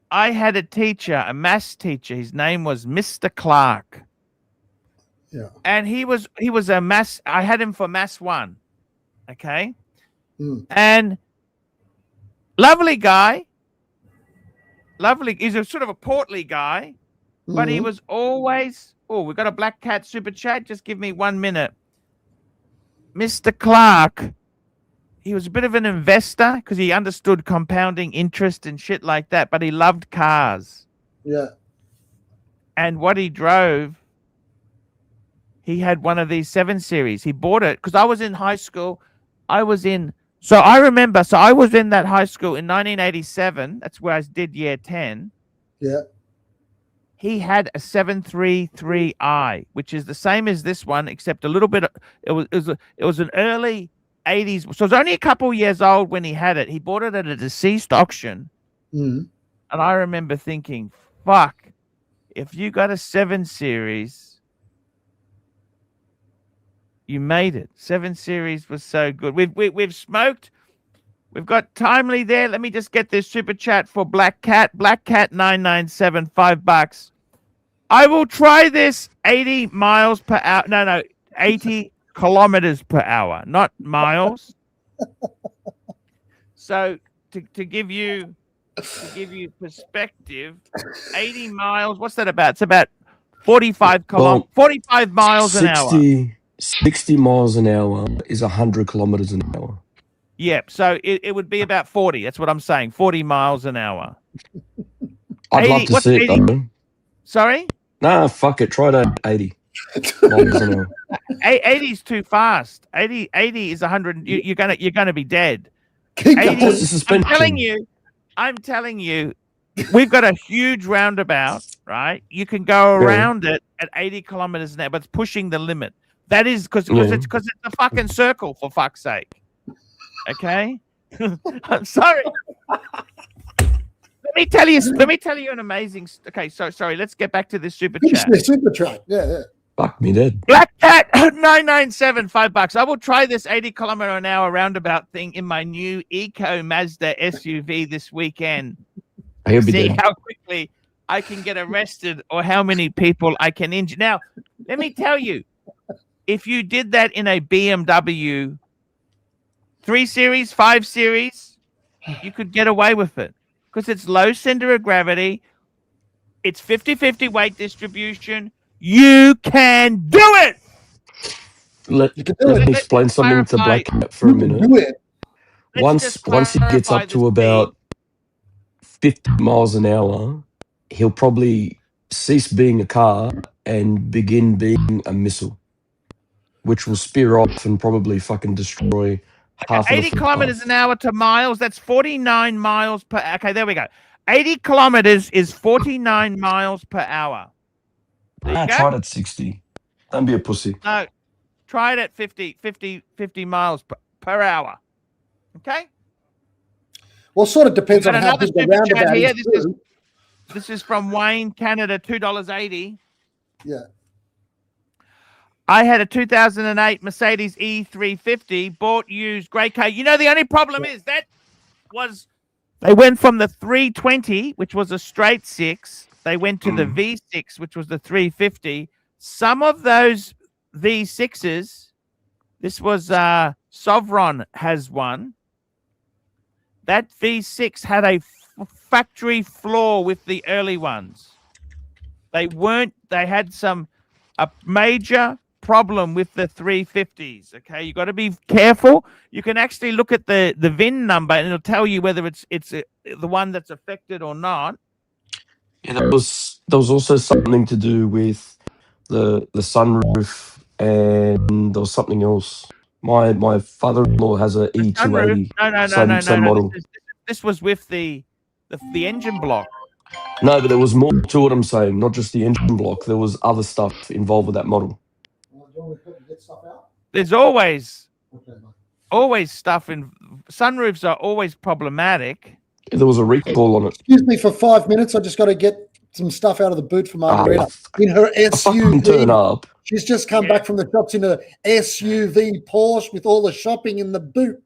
I had a teacher, a maths teacher. His name was Mr. Clark. Yeah. And he was a maths. I had him for maths 1. Okay. And lovely guy. He's a sort of a portly guy, but he was always. Oh, we got a Black Cat super chat. Just give me 1 minute. Mr. Clark, he was a bit of an investor because he understood compounding interest and shit like that, but he loved cars. Yeah. And what he drove, he had one of these 7 Series. He bought it because I was in high school. So I remember, I was in that high school in 1987. That's where I did year 10. Yeah. He had a 733i, which is the same as this one, except a little bit. It was an early 80s. So it was only a couple years old when he had it. He bought it at a deceased auction Mm. And I remember thinking, fuck, if you got a 7 Series, you made it. 7 Series was so good. We've smoked. We've got Timely there. Let me just get this super chat for Black Cat. Black Cat 997, $5. I will try this 80 miles per hour. No, 80 kilometers per hour, not miles. So to give you perspective, 80 miles, what's that about? It's about 45 miles an hour. 60 miles an hour is 100 kilometers an hour. Yep. So it would be about 40. That's what I'm saying. 40 miles an hour. I'd 80 love to what's see it 80? though. Sorry? Nah, fuck it. Try that 80 miles an hour. 80 is too fast. 80 is 100. You're gonna be dead. Keep 80, going. What's the suspension? I'm telling you, we've got a huge roundabout, right? You can go around it at 80 kilometers an hour, but it's pushing the limit. That is because it's a fucking circle, for fuck's sake. Okay? I'm sorry. Let me tell you an amazing. Okay, so sorry. Let's get back to this super chat. Super chat. Yeah. Fuck me dead. Black Cat 997, $5. I will try this 80 kilometer an hour roundabout thing in my new Eco Mazda SUV this weekend. He'll be See dead. how quickly I can get arrested or how many people I can injure. Now, let me tell you, if you did that in a BMW 3 Series, 5 Series, you could get away with it because it's low center of gravity. It's 50-50 weight distribution. You can do it. Let You can do me it. explain something to Black Cat for a You can minute. do it. Once he gets up to about 50 miles an hour, he'll probably cease being a car and begin being a missile, which will spear off and probably fucking destroy half of 80 the kilometers footpath. an hour to miles. That's 49 miles per. Okay, there we go. 80 kilometers is 49 miles per hour. There you go. Try it at 60. Don't be a pussy. No, try it at 50 miles per hour. Okay. Well, sort of depends We've got on how another big the super chat roundabout here. is. This is from Wayne, Canada, $2.80. Yeah. I had a 2008 Mercedes E350, bought used, great car. You know, the only problem is that was they went from the 320, which was a straight 6. They went to the V6, which was the 350. Some of those V6s, this was Sovron has one. That V6 had a factory flaw with the early ones. They had a major problem with the 350s. Okay, you got to be careful. You can actually look at the VIN number and it'll tell you whether it's the one that's affected or not. Yeah, there was also something to do with the sunroof, and there was something else. My father-in-law has a E280. No. Same model. This was with the engine block. No, but there was more to it. I'm saying, not just the engine block. There was other stuff involved with that model. There's always stuff in sunroofs are always problematic. There was a recall on it. Excuse me for 5 minutes. I just got to get some stuff out of the boot for Margarita in her SUV. Turn up. She's just come back from the shops in a SUV Porsche with all the shopping in the boot.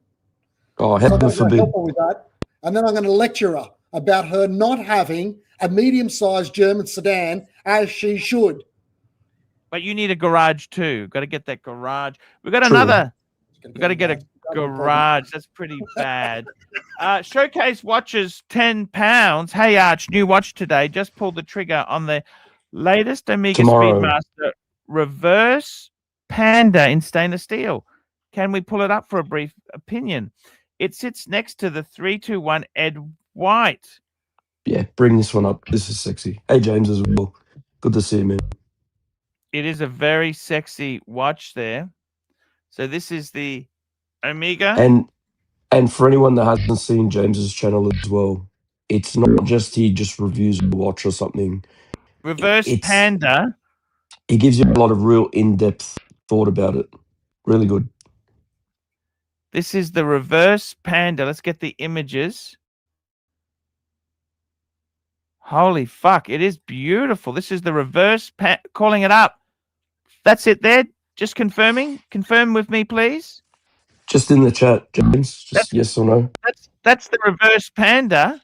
Oh, heaven forbid. Help her with that. And then I'm going to lecture her about her not having a medium-sized German sedan as she should. But you need a garage too. Got to get that garage. We got another. We got to get a garage. That's pretty bad. Showcase watches, £10. Hey Arch, new watch today. Just pulled the trigger on the latest Omega Speedmaster Reverse Panda in stainless steel. Can we pull it up for a brief opinion? It sits next to the 321 Ed White. Yeah, bring this one up. This is sexy. Hey James as well. Good to see you, man. It is a very sexy watch there. So this is the Omega. And for anyone that hasn't seen James's channel as well, it's not just he just reviews a watch or something. Reverse Panda. He gives you a lot of real in-depth thought about it. Really good. This is the Reverse Panda. Let's get the images. Holy fuck! It is beautiful. This is the reverse. Calling it up. That's it. There. Just confirming. Confirm with me, please. Just in the chat, James. Just yes or no. That's the reverse panda.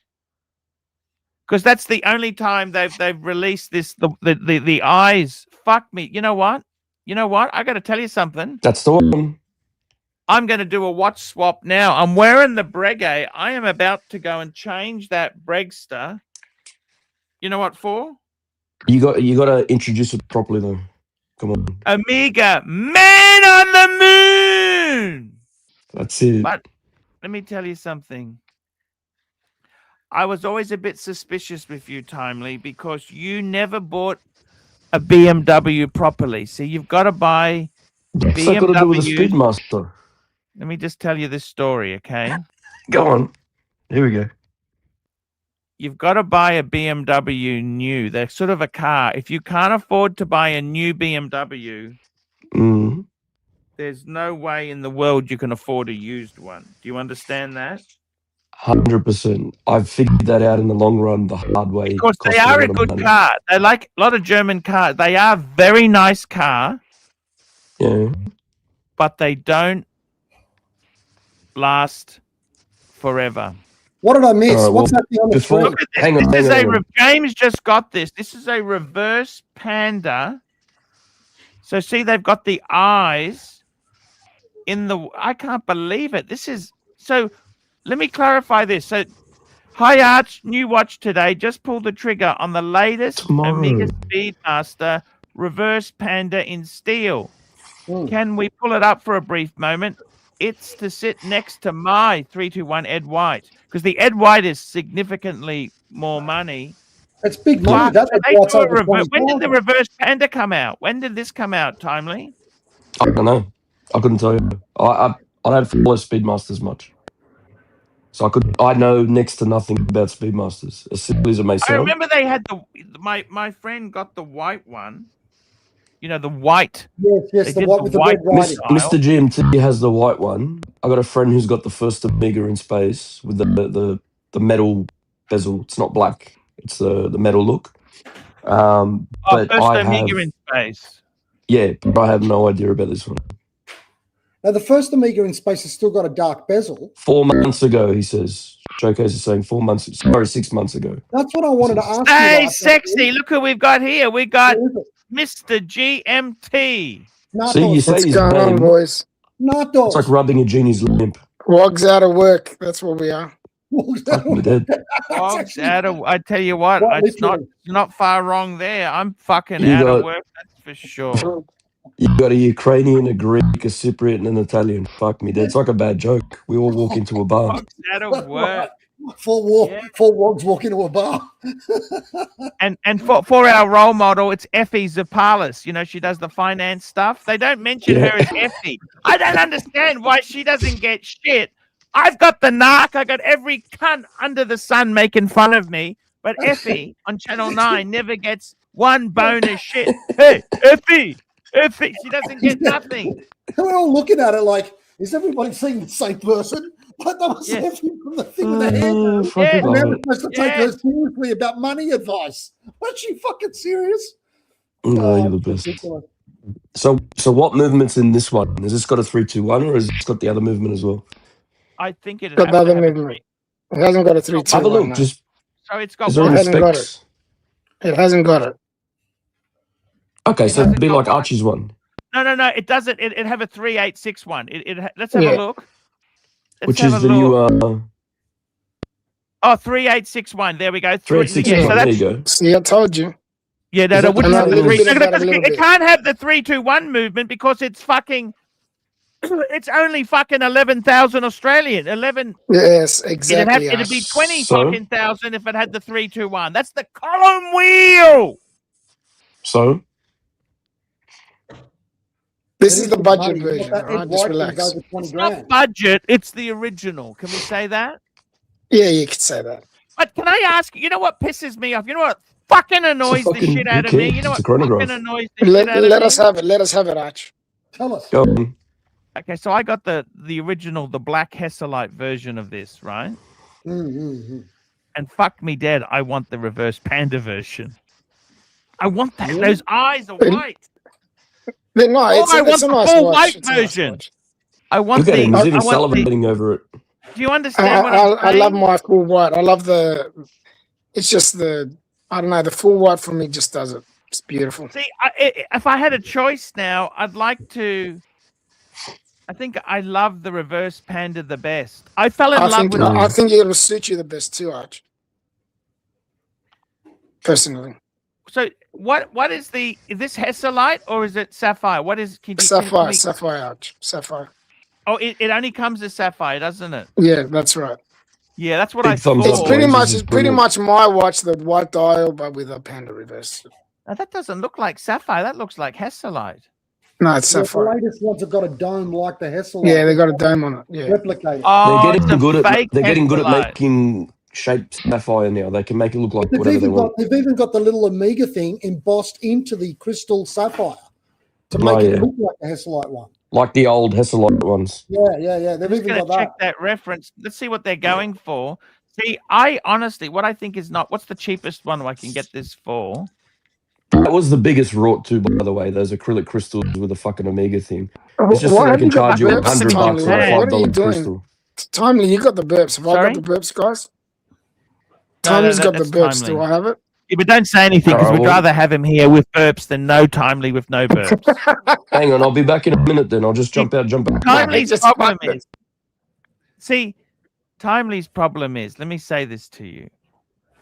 Because that's the only time they've released this. The eyes. Fuck me. You know what? I got to tell you something. That's the one. I'm going to do a watch swap now. I'm wearing the Breguet. I am about to go and change that Bregster. You know what for? You got to introduce it properly though. Come on. Amiga, man on the moon. That's it. But let me tell you something. I was always a bit suspicious with you, Timely, because you never bought a BMW properly. See, you've got to buy What's that got to do with the Speedmaster? Let me just tell you this story, okay? Go on. Here we go. You've got to buy a BMW new. They're sort of a car. If you can't afford to buy a new BMW, there's no way in the world you can afford a used one. Do you understand that? 100%. I've figured that out in the long run the hard way. Because they are a good car. They like a lot of German cars. They are very nice car. Yeah. But they don't last forever. What did I miss? What's happening on the screen? Look at this. Hang on. James just got this. This is a reverse panda. So see, they've got the eyes in the. I can't believe it. This is so. Let me clarify this. So, hi Arch, new watch today. Just pulled the trigger on the latest Amiga Speedmaster reverse panda in steel. Can we pull it up for a brief moment? It's to sit next to my 321 Ed White, because the Ed White is significantly more money. It's big money. That's when did the reverse panda come out? When did this come out, Timely? I don't know. I couldn't tell you. I don't follow Speedmasters much, so I know next to nothing about Speedmasters. As simple as it may sound. I remember they had my friend got the white one. You know, the white. Yes, the white with the red writing. Mr. GMT has the white one. I got a friend who's got the first Amiga in space with the metal bezel. It's not black. It's the metal look. But first I Amiga have, in space. Yeah, but I have no idea about this one. Now, the first Amiga in space has still got a dark bezel. 4 months ago, he says. Showcase is saying 4 months. Sorry, 6 months ago. That's what I wanted to ask you. Hey, sexy! Look who we've got here. We got Mr. GMT. See, you say what's he's going on, boys? Natos. It's like rubbing a genie's lamp. Wogs out of work. That's what we are. Fuck me dead. Wogs out of. I tell you what, it's not far wrong there. I'm fucking out of work. That's for sure. You got a Ukrainian, a Greek, a Cypriot, and an Italian. Fuck me dead. It's like a bad joke. We all walk into a bar. Wogs out of work. Four wogs walk into a bar. and for our role model, it's Effie Zapalis. You know, she does the finance stuff. They don't mention her as Effie. I don't understand why she doesn't get shit. I've got the narc. I got every cunt under the sun making fun of me. But Effie on Channel 9 never gets one bonus shit. Hey, Effie, she doesn't get nothing. We're all looking at it like, is everybody seeing the same person? But that was Effie from the thing with the hair. And now we're supposed to take her seriously about money advice. Was she fucking serious? No, you're the best. So what movement's in this one? Has this got a 3-2-1 or has it got the other movement as well? I think it got the other movement. It hasn't got a 3-2-1. Have a look. Just so it's got. It hasn't got it. It hasn't got it. Okay, so it'd be like Archie's one. No, it doesn't. It have a 3-8-6-1. Let's have a look. Which is the new 3-8-6-1. There we go. 3-8-6-1. There you go. See, I told you. Yeah, no, it can't have the 3-2-1 movement because it's fucking. It's only fucking 11,000 Australian. 11. Yes, exactly. It'd be 20 fucking thousand if it had the 3-2-1. That's the column wheel. So. This is the budget version. Right? Just relax. It's not budget. It's the original. Can we say that? Yeah, you could say that. But can I ask you? You know what pisses me off? You know what fucking annoys the shit out of me? You know what fucking annoys the shit out of me? Let us have it. Let us have it, Arch. Tell us. Go on. Okay, so I got the original, the black Hesselite version of this, right? Mm-hmm. and fuck me dead, I want the reverse panda version. I want that. Those eyes are white. They're not. Oh, It's I a want the nice full watch. white It's a nice version. watch. I want Look at him. He's even I want the, salivating over it. do you understand what I'm I saying? love my full white. I love the. It's just the. I don't know. The full white for me just does it. It's beautiful. See, if I had a choice now, I'd like to. I think I love the reverse panda the best. I fell in love with. I think it'll suit you the best too, Arch. Personally. So what is the? Is this Hesselite or is it sapphire? What is? Sapphire, sapphire, Arch. Sapphire. Oh, it only comes as sapphire, doesn't it? Yeah, that's right. Yeah, that's what Big I thumbs thought. up, It's pretty much my watch, the white dial, but with a panda reverse. Now, that doesn't look like sapphire. That looks like Hesselite. No, it's The sapphire. latest ones have got a dome like the Hessel. Yeah, they got a dome on it. Yeah. Replicate it. Oh, They're getting good at fake Hesselite. making shaped sapphire now. They can make it look like They've whatever they want. even got the little Omega thing embossed into the crystal sapphire to make it look like a Hesselite one. Like the old Hesselite ones. Yeah. They've even got that. Check that reference. Let's see what they're going for. See, I honestly, what I think is not. What's the cheapest one I can get this for? That was the biggest rort too, by the way. Those acrylic crystals with the fucking Omega thing. It's just Why so they have can you got charge you the burps, $100 Timely? for a What are you $5 doing? crystal. Timely, you got the burps. Have I Sorry? got the burps, guys? No, Timely's got the that's burps. Timely. Do I have it? Yeah, but don't say anything because Alright, we'd well- rather have him here with burps than no Timely with no burps. Hang on, I'll be back in a minute then. I'll just jump back. Timely's just problem fucked it. is, see, Timely's problem is, let me say this to you.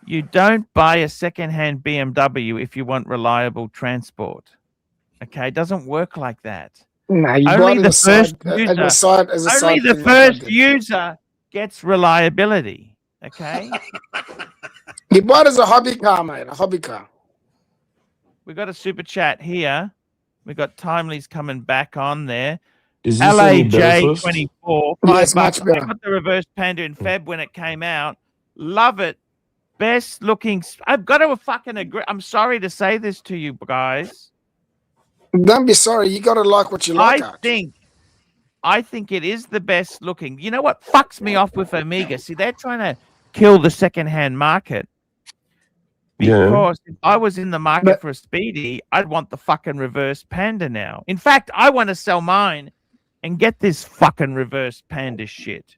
You don't buy a second-hand BMW if you want reliable transport. Okay, it doesn't work like that. No, you Only bought the it first as user. a side Only the thing, like I first did. user gets reliability. Okay, You bought it as a hobby car, mate. A hobby car. we got a super chat here. We got Timely's coming back on there. Is this any better first? LAJ24, Yeah, $5. it's much I better. got the reverse panda in Feb when it came out. Love it. Best looking. I've got to fucking agree. I'm sorry to say this to you guys. Don't be sorry. You got to like what you like, Arch. I think it is the best looking. You know what fucks me off with Omega? See, they're trying to kill the secondhand market. Because if I was in the market for a Speedy, I'd want the fucking reverse panda now. In fact, I want to sell mine and get this fucking reverse panda shit.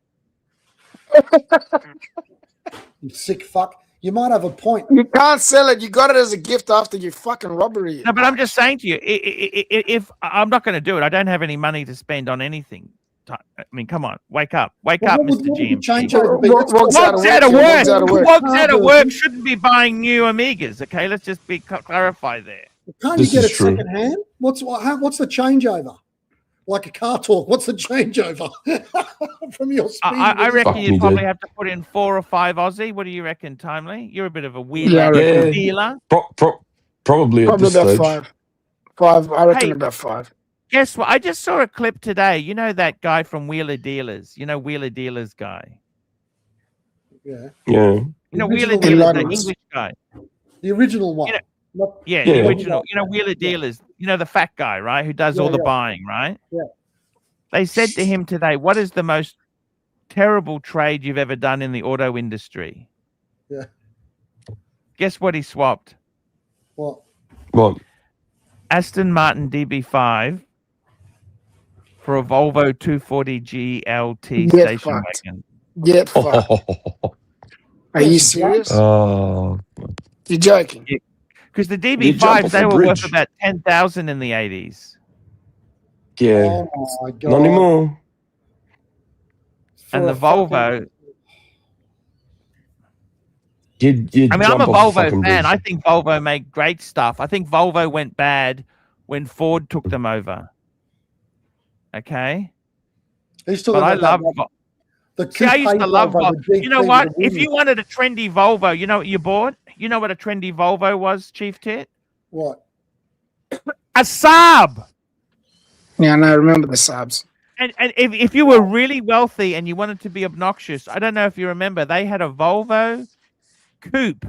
You sick fuck. You might have a point. You can't sell it. You got it as a gift after you fucking robbery. No, but I'm just saying to you, if I'm not going to do it, I don't have any money to spend on anything. I mean, come on, wake up, Mr. GM. Walks out of work shouldn't be buying new Omegas. Okay, let's just clarify there. Can't you get it second hand? What's the changeover? Like a car talk, what's the changeover from your speed? I reckon you'd probably have to put in 4 or 5 Aussie. What do you reckon, Timely? You're a bit of a weird dealer. Probably at this about stage. 5. I reckon about 5. Guess what? I just saw a clip today. You know that guy from Wheeler Dealers? You know Wheeler Dealers guy? Yeah. You know Wheeler Dealers, the English guy. The original one. The original. You know Wheeler Dealers. You know the fat guy, right? Who does all the buying, right? Yeah. They said to him today, "What is the most terrible trade you've ever done in the auto industry?" Yeah. Guess what he swapped? What? Aston Martin DB5 for a Volvo 240 GLT station wagon. Get fucked. Are you serious? Oh. You're joking. Because the DB5s, they were worth about 10,000 in the 80s. Yeah. Oh my God. Not anymore. And the Volvo. I mean, I'm a Volvo fan. I think Volvo make great stuff. I think Volvo went bad when Ford took them over. Okay? But I love I used to love Volvo. You know what? If you wanted a trendy Volvo, you know what you bought? You know what a trendy Volvo was, Chief Tit? What? A Saab. Yeah, I remember the Saabs. And if you were really wealthy and you wanted to be obnoxious, I don't know if you remember, they had a Volvo coupe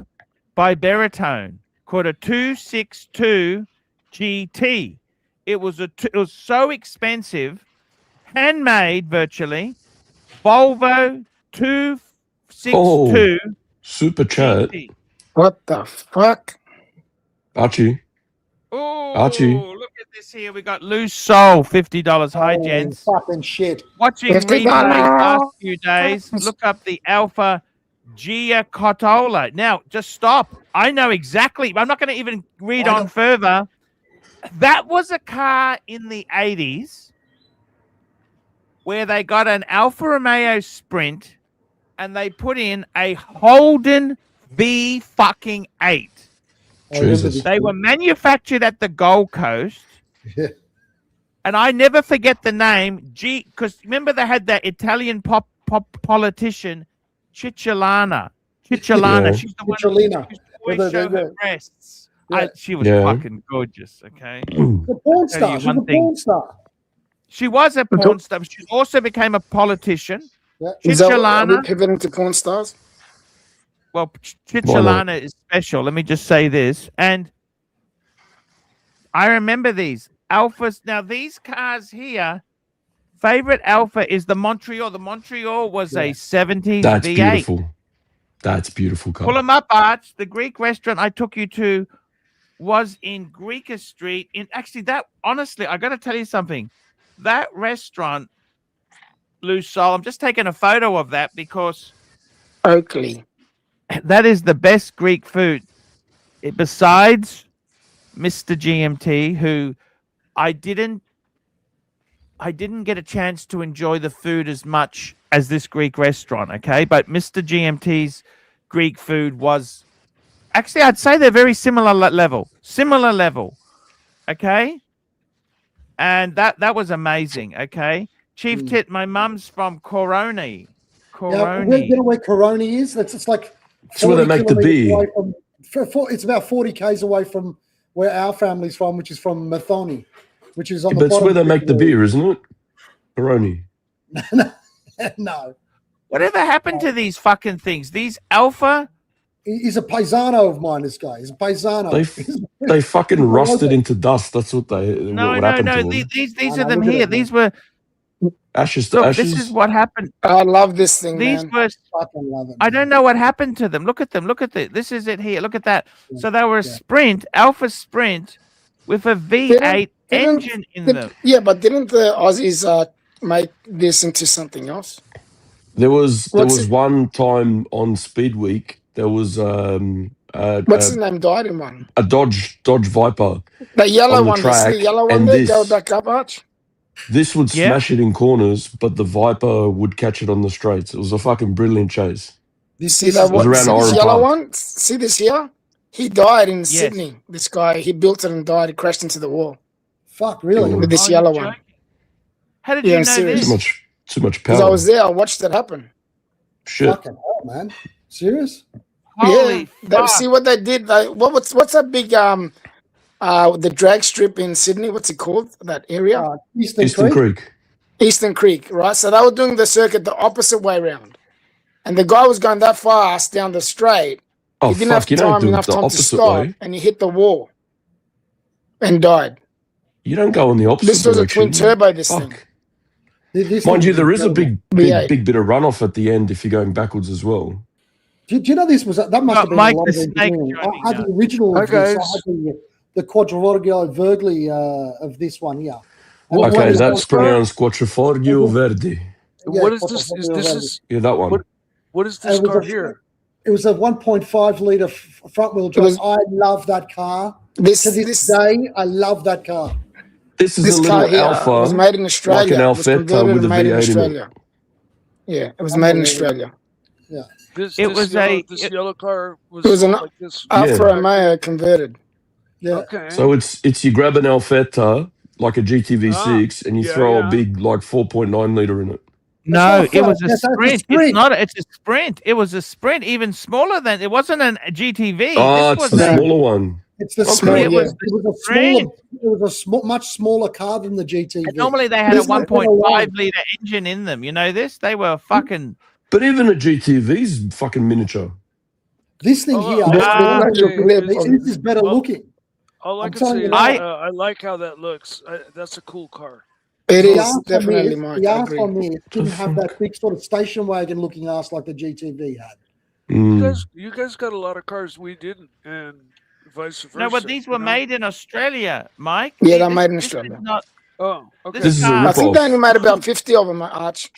by Baritone called a 262 GT. It was so expensive, handmade virtually. Volvo 262 Super chat. GT. What the fuck? Archie. Oh, Archie. look at this here. We got Loose Soul, $50. Hi, gents. Fucking shit. Watching $50. replays last few days. Look up the Alpha Giacotola. Now, just stop. I know exactly. I'm not going to even read on further. That was a car in the 80s where they got an Alfa Romeo Sprint and they put in a Holden V fucking 8. Jesus. They were manufactured at the Gold Coast. Yeah. And I never forget the name, because remember they had that Italian pop politician, Cicciolina. Yeah. She's the one Cicciolina. who used to always show her breasts. Yeah. She was Yeah. fucking gorgeous, okay? The porn Tell star. you She's one a thing. porn star. She was a porn star. She also became a politician. Yeah. Is that, are we Cicciolina. pivoting to porn stars? Well, Cicciolina is special. Let me just say this. And I remember these Alphas. Now, these cars here, favorite Alpha is the Montreal. The Montreal was a 70s That's V8. beautiful. That's beautiful car. Pull them up, Arch. The Greek restaurant I took you to was in Greeker Street. Actually, that, honestly, I got to tell you something. That restaurant, Blue Soul, I'm just taking a photo of that because Oakley. that is the best Greek food. Besides Mr. GMT, who I didn't get a chance to enjoy the food as much as this Greek restaurant, okay? But Mr. GMT's Greek food was actually, I'd say they're very similar level, okay? And that was amazing, okay? Chief Tit, my mum's from Coroni. Yeah, you know where Coroni is? It's like That's where they make the beer. It's about 40 k's away from where our family's from, which is from Mathoni, which is on the But it's bottom. where they make the beer, isn't it? Peroni. No. Whatever happened to these fucking things? These Alpha? He's a paisano of mine, this guy. He's a paisano. They fucking rusted into dust. That's what they. No. What happened to them. These are them here. These were ashes to look. ashes. This is what happened. I love this thing, These man. were. Fucking love it. I don't know what happened to them. Look at them. Look at this. This is it here. Look at that. So they were a Sprint, Alpha Sprint, with a V8 engine in them. Yeah, but didn't the Aussies make this into something else? There was one time on Speed Week. There was What's his name? Died in one. a Dodge Viper. The yellow on the one. track, The yellow one and there. this- Go back up, Arch. This would smash it in corners, but the Viper would catch it on the straights. It was a fucking brilliant chase. See that was one? around See this Oran yellow Park. one? See this here? He died in Sydney. This guy, he built it and died. He crashed into the wall. Fuck, really? With this yellow one. How did you know serious. this? Too much Because power. I was there. I watched it happen. Shit. Fucking hell, man. Serious? Holy fuck. See what they did? What's that big the drag strip in Sydney? What's it called? That area? Eastern Creek. Eastern Creek, right? So they were doing the circuit the opposite way around, and the guy was going that fast down the straight. Oh, he didn't have you don't do enough it the time to opposite stop, way. and he hit the wall and died. You don't go in the opposite This was direction. a twin turbo. This thing. Mind you, there is a big V8. bit of runoff at the end if you're going backwards as well. Do you know this was that must have been Mike a lot the of Snake engineering. joining I had now. the original of Okay. this. I had the Quadrifoglio Vergli of this one here. And Okay, when it that's was- pronounced Quattroforgio Verdi. yeah, What is this? Is Quadrifoglio this Verdi. is Yeah, that one. what is this It was car a- here? It was a 1.5 liter front wheel drive. I love that car. This To this day, I love that car. This is this a car little here Alpha. was made in Australia. like an It was Alfetta converted with and a made in V8 in it. Australia. Yeah, it was made in Australia. This yellow car was It was sold an like this. Alfa Romeo converted. Yeah. Okay. So it's you grab an Alfetta like a GTV6 and you throw a big like 4.9 liter in it. No, That's it not was a fast. That's a sprint. sprint. It's not. It's a sprint. It was a sprint, even smaller than. It wasn't a GTV. Oh, This it's was the a- smaller one. It's the Okay, small. it was It was a sprint. smaller. It was a much smaller car than the GTV. And normally they had a This was 1.5 liter engine in them. You know this? They were fucking. But even a GTV's fucking miniature. This thing Oh, here, this is better looking. All I I'm can telling say you is now. I like how that looks. That's a cool car. It The is ass definitely on Mike. the I ass agree. on this didn't have that big sort of station wagon looking ass like the GTV had. You guys got a lot of cars we didn't, and vice versa. No, but these were made in Australia, Mike. Yeah, See, they're made in this is Australia. not. Oh, okay. This is a car- I think ripoff. they only made about 50 of them, Arch.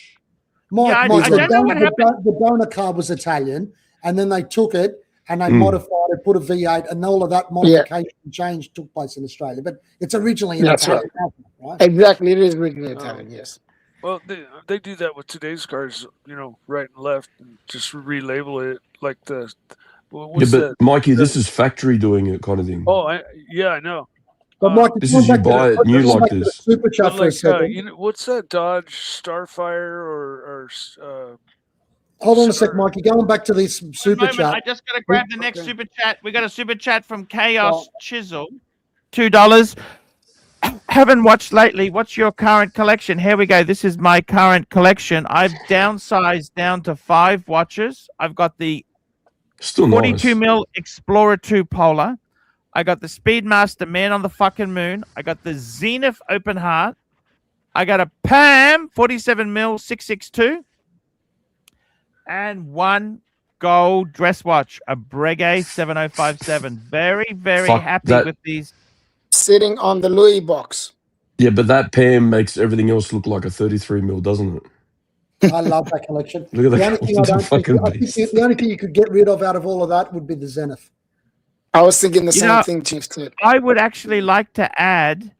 Mike, Yeah, I Mike, don't know what happened. the donor car was Italian, and then they took it and they Mm. modified it, put a V8, and all of that modification change took place in Australia. But it's originally an That's Italian, right? Exactly, it is originally Italian, yes. Well, they do that with today's cars, right and left, and just relabel it like the. What's but that? Mikey, this is factory doing it kind of thing. Oh, I know. But Mike, This is you buy it new like this. Super chat But for a like, second. what's that Dodge Starfire or Hold on a sec, Sir. Mikey. Going back to this super Moment, chat. I just got to grab the next Okay. super chat. We got a super chat from Chaos Chisel, $2. Haven't watched lately. What's your current collection? Here we go. This is my current collection. I've downsized down to 5 watches. I've got the Still 42 nice. mil Explorer 2 Polar. I got the Speedmaster Man on the fucking Moon. I got the Zenith Open Heart. I got a PAM 47 mil 662. And 1 gold dress watch, a Breguet 7057. Very, very Fuck, happy that- with these. Sitting on the Louis box. Yeah, but that PAM makes everything else look like a 33 mil, doesn't it? I love that collection. Look at The that. only thing I don't think, Fucking I think beast. the only thing you could get rid of out of all of that would be the Zenith. I was thinking the You same know- thing, Chief Ted. I would actually like to add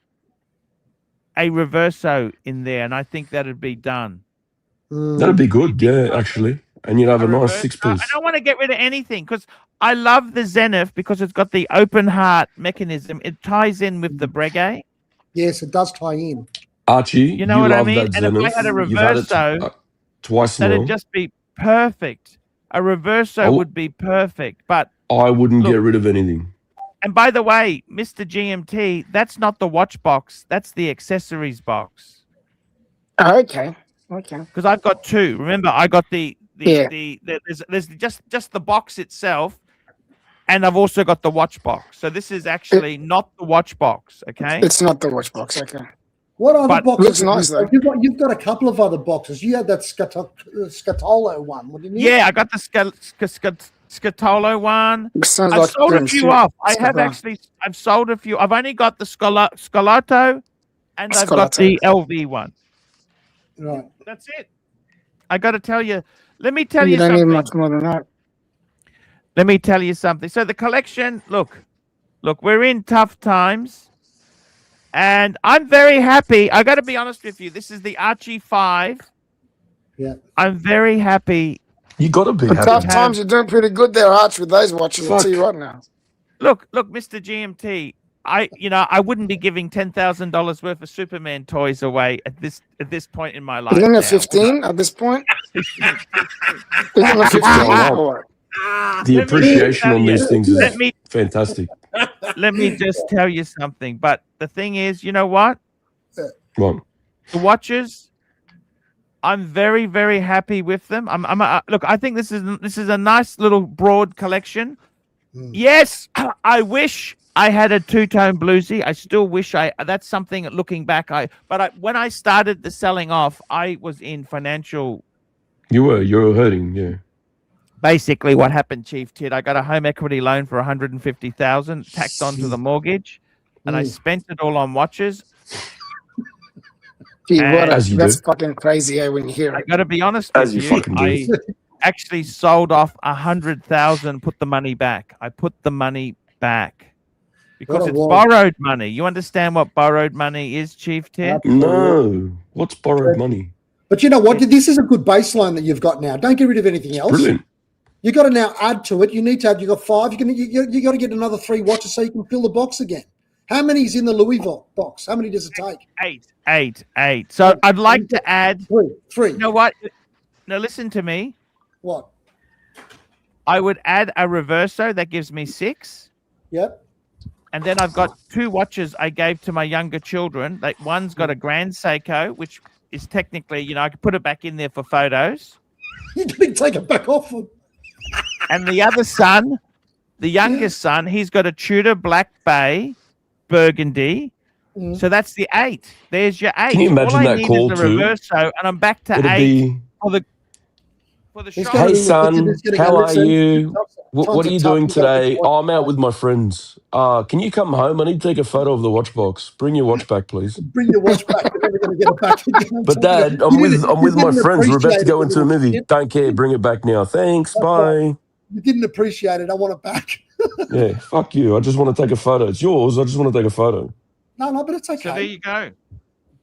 a Reverso in there, and I think that'd be done. That'd be good, yeah, actually. And you'd have a nice Reverso. 6-piece. I don't want to get rid of anything because I love the Zenith because it's got the open heart mechanism. It ties in with the Breguet. Yes, it does tie in. Archie, You know what I love mean? that And if I Zenith. had a You've had it Reverso, twice now. that'd just be perfect. A Reverso Oh. would be perfect. But I wouldn't Look. get rid of anything. and by the way, Mr. GMT, that's not the watch box. That's the accessories box. Oh, okay. Because I've got 2. Remember, I got there's just the box itself, and I've also got the watch box. So this is actually not the watch box. Okay. It's not the watch box, okay. What other But- boxes? Looks nice, though. You've got a couple of other boxes. You had that Scatolo one, wouldn't you? Yeah, I got the Scatolo one. It sounds I've like sold a Prince, few yeah. off. I've sold a few. I've only got the Scalato, and I've got Scalato. the LV one. Right. That's it. I got to tell you. Let me tell You you don't need something. much more than that. Let me tell you something. So the collection, look, we're in tough times, and I'm very happy. I got to be honest with you. This is the Archie 5. Yeah. I'm very happy. You got to be In tough happy. times, you're doing pretty good there, Arch, with those watches. I'll Fuck. tell you right now. Look, Mr. GMT. I wouldn't be giving $10,000 worth of Superman toys away at this point in my life. Isn't now. it 15 at this point? Isn't it 15? Wow. Or The Let me appreciation tell on you- these things Let is me fantastic. let me just tell you something. But the thing is, you know what? Right. The watches, I'm very, very happy with them. Look. I think this is a nice little broad collection. Yes, I wish I had a 2-tone bluesy. I still wish that's something looking back. When I started the selling off, I was in financial. You were hurting, yeah. Basically, what happened, Chief Tid? I got a home equity loan for $150,000 tacked onto the mortgage, and I spent it all on watches. gee, As you that's do. fucking crazy when you hear I it. got to be honest As with you you. fucking do. I actually sold off 100,000. Put the money back. I put the money back because What a it's wall. borrowed money. You understand what borrowed money is, Chief Tid? No. What's borrowed money? But you know what? This is a good baseline that you've got now. Don't get rid of anything else. Brilliant. You got to now add to it. You need to add. You got 5. You got to get another 3 watches so you can fill the box again. How many is in the Louisville box? How many does it take? 8. So I'd like to add. 3. You know what? Now listen to me. What? I would add a Reverso. That gives me 6. Yep. And then I've got 2 watches I gave to my younger children. Like one's got a Grand Seiko, which is technically, I could put it back in there for photos. You didn't take it back off. And the other son, the youngest son, he's got a Tudor Black Bay Burgundy. So that's the 8. There's your 8. Can you imagine All I that need call is the too? Reverso, and I'm back to It'd 8. be for the He's shop. gonna Hey be in the kitchen, son, he's gonna how go, are "Listen, you? What times are are you tough, doing you gotta today? watch Oh, I'm out it. with my friends. Can you come home? I need to take a photo of the watch box. Bring your watch back, please. Bring your watch back. You're never going to get it back again. But Dad, I'm with my friends. We're about to go into a movie. Don't care. Bring it back now. Thanks. That's right. Bye. You didn't appreciate it. I want it back. Yeah, fuck you. I just want to take a photo. It's yours. I just want to take a photo. No, but it's okay. So there you go.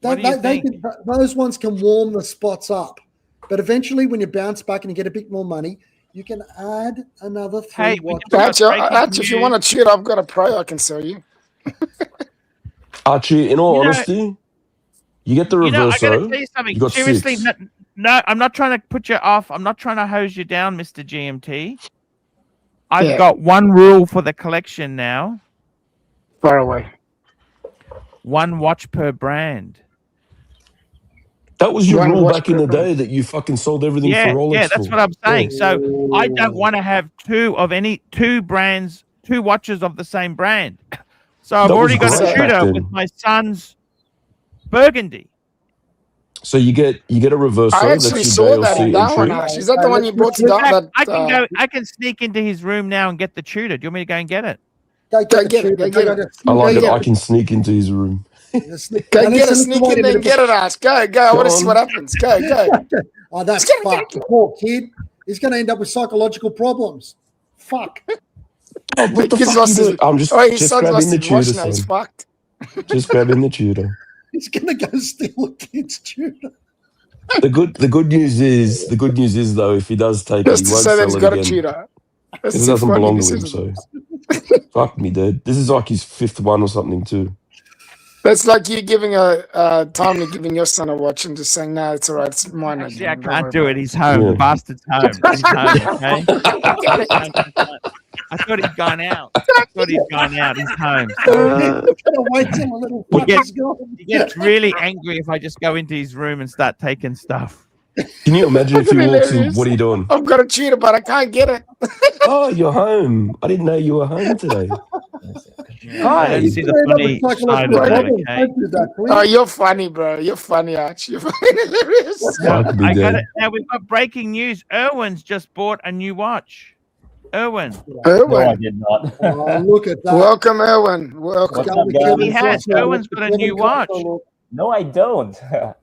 They can, those ones can warm the spots up. But eventually, when you bounce back and you get a bit more money, you can add another 3 watches. Archie, if you want to cheat, I've got a pro I can sell you. Archie, in all honesty, you get the Reverso. I got to tell you something. You got Seriously, 6. no, I'm not trying to put you off. I'm not trying to hose you down, Mr. GMT. I've got one rule for the collection now. Far away. 1 watch per brand. That was your rule back in the day that you fucking sold everything for Rolex. Yeah, that's what I'm saying. So I don't want to have 2 brands, 2 watches of the same brand. So I've already got a Tudor with my son's Burgundy. So you get a Reverso. I actually saw that in that one. Is that the one you brought to that? I can sneak into his room now and get the Tudor. Do you want me to go and get it? Go get it. I like it. I can sneak into his room. Go get it. Sneak in there and get it, Ash. Go. I want to see what happens. Go. Oh, that's fucked. The poor kid. He's going to end up with psychological problems. Fuck. What the fuck is it? I'm just grabbing the Tudor, son. He's fucked. Just grabbing the Tudor. He's going to go steal a kid's Tudor. The good news is though, if he does take it, he won't sell it again. Because it doesn't belong to him. So fuck me, dude. This is like his 5th one or something too. That's like you giving Tommy giving your son a watch and just saying, "No, it's all right. It's mine." Actually, I can't do it. He's home. The bastard's home. He's home. Okay. I thought he'd gone out. He's home. Wait till a little he gets really angry if I just go into his room and start taking stuff. Can you imagine if he walks in? What are you doing? I've got a Tudor, but I can't get it. Oh, you're home. I didn't know you were home today. Hi. You see the funny side of it, okay? Oh, you're funny, bro. You're funny, Archie. You're fucking hilarious. I got it. Now we've got breaking news. Erwin's just bought a new watch. Erwin. No, I did not. Oh, look at that. Welcome, Erwin. Welcome. He has. Erwin's got a new watch. No, I don't.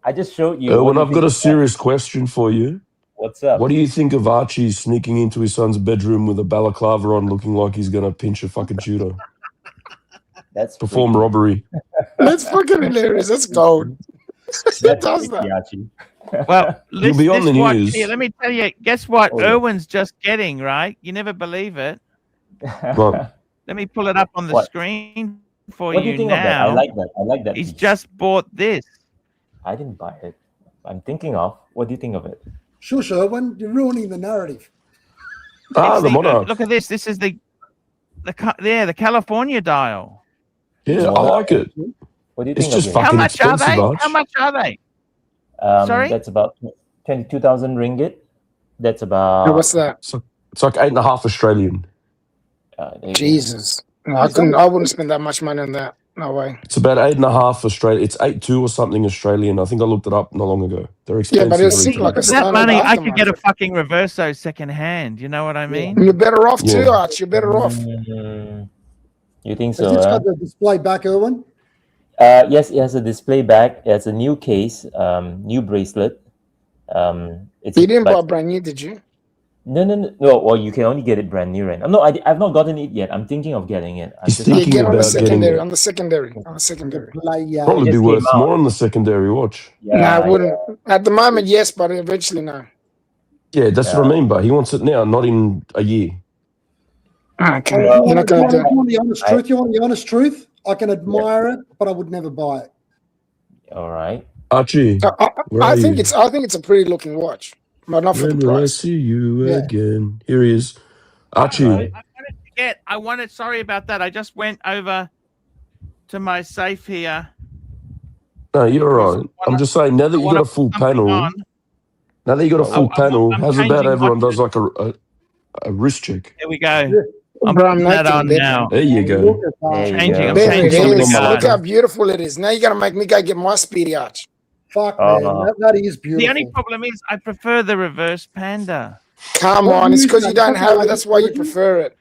I just showed you. Erwin, I've got a serious question for you. What's up? What do you think of Archie sneaking into his son's bedroom with a balaclava on, looking like he's going to pinch a fucking Tudor? That's perform robbery. That's fucking hilarious. That's gold. That does that. Archie. Well, you'll be on the news. Here, let me tell you. Guess what? Erwin's just getting, right? You never believe it. What? Let me pull it up on the screen for what do you think now. of that? I like that. He's just bought this. I didn't buy it. I'm thinking of. What do you think of it? Shush, Erwin, you're ruining the narrative. The Monarch. Look at this. This is the California dial. Yeah, I like it. What do you it's think? Just fucking How much are they? Arch. How much are they? Sorry, that's about 22,000 ringgit. That's about. What's that? It's like 8.5 Australian. Jesus, no, I wouldn't spend that much money on that. No way. It's about 8.5 Australian. It's 8.2 or something Australian. I think I looked it up not long ago. They're expensive. Yeah, but it seems like that money, I could get a fucking Reverso second hand. You know what I mean? You're better off too, Arch. You're better off. You think so? Has this got the display back, Erwin? Yes, it has a display back. It has a new case, new bracelet. You didn't buy brand new, did you? No. Well, you can only get it brand new, right? No, I've not gotten it yet. I'm thinking of getting it. Get on the secondary. On the secondary. Probably be worth more on the secondary watch. Yeah, no, I wouldn't. At the moment, yes, but eventually, no. Yeah, that's what I mean. But he wants it now, not in a year. Okay, well, you're not going to do it. You want the honest truth? You want the honest truth? I can admire it, but I would never buy it. All right, Archie. I think it's a pretty looking watch, but not for the price. I see you again. Here he is, Archie. I wanted. Sorry about that. I just went over to my safe here. No, you're all right. I'm just saying. Now that you got a full panel. Now that you got a full panel, how's about everyone does like a wrist check? There we go. I'm putting that on now. There you go. I'm changing. Look how beautiful it is. Now you got to make me go get my speedy Arch. Fuck, man, that is beautiful. The only problem is I prefer the reverse Panda. Come What on, it's is because that? you don't Is that have the it. That's why you latest version? prefer it.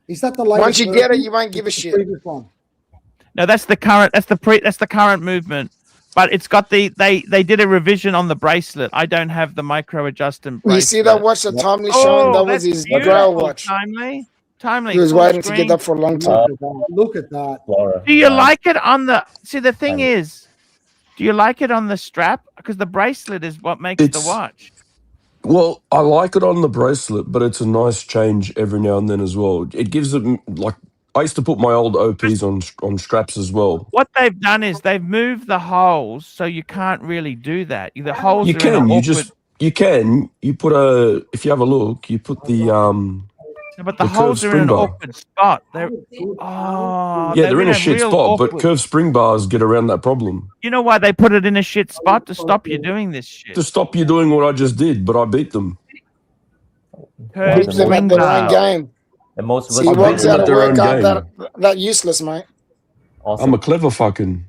Is that the latest? Once you get it, version? you won't give a It's the shit. previous one. No, that's the current. That's the current movement. But it's got they did a revision on the bracelet. I don't have the micro adjustment bracelet. You see that watch that Timely showing? Oh, That was that's his beautiful, grail watch. Timely. He was full waiting to screen. get that for a long time. Look at that. Look at that. Flora. Do you like it on the? See, the thing Timely. is, do you like it on the strap? Because the bracelet is what makes the watch. Well, I like it on the bracelet, but it's a nice change every now and then as well. It gives it, like, I used to put my old OPs on straps as well. What they've done is they've moved the holes, so you can't really do that. The holes You are in an can, awkward. you put if you have a look, you put the But the the holes curved are in spring an bar. awkward spot. They're They're in a shit real spot, awkward. but curved spring bars get around that problem. You know why they put it in a shit spot? To stop you doing this shit. To stop you doing what I just did, but I beat them. Curved Keeps them at spring their bar. own game. The most See, he versatile. works out at a their own workout game. that useless, mate. Awesome. I'm a clever fucking.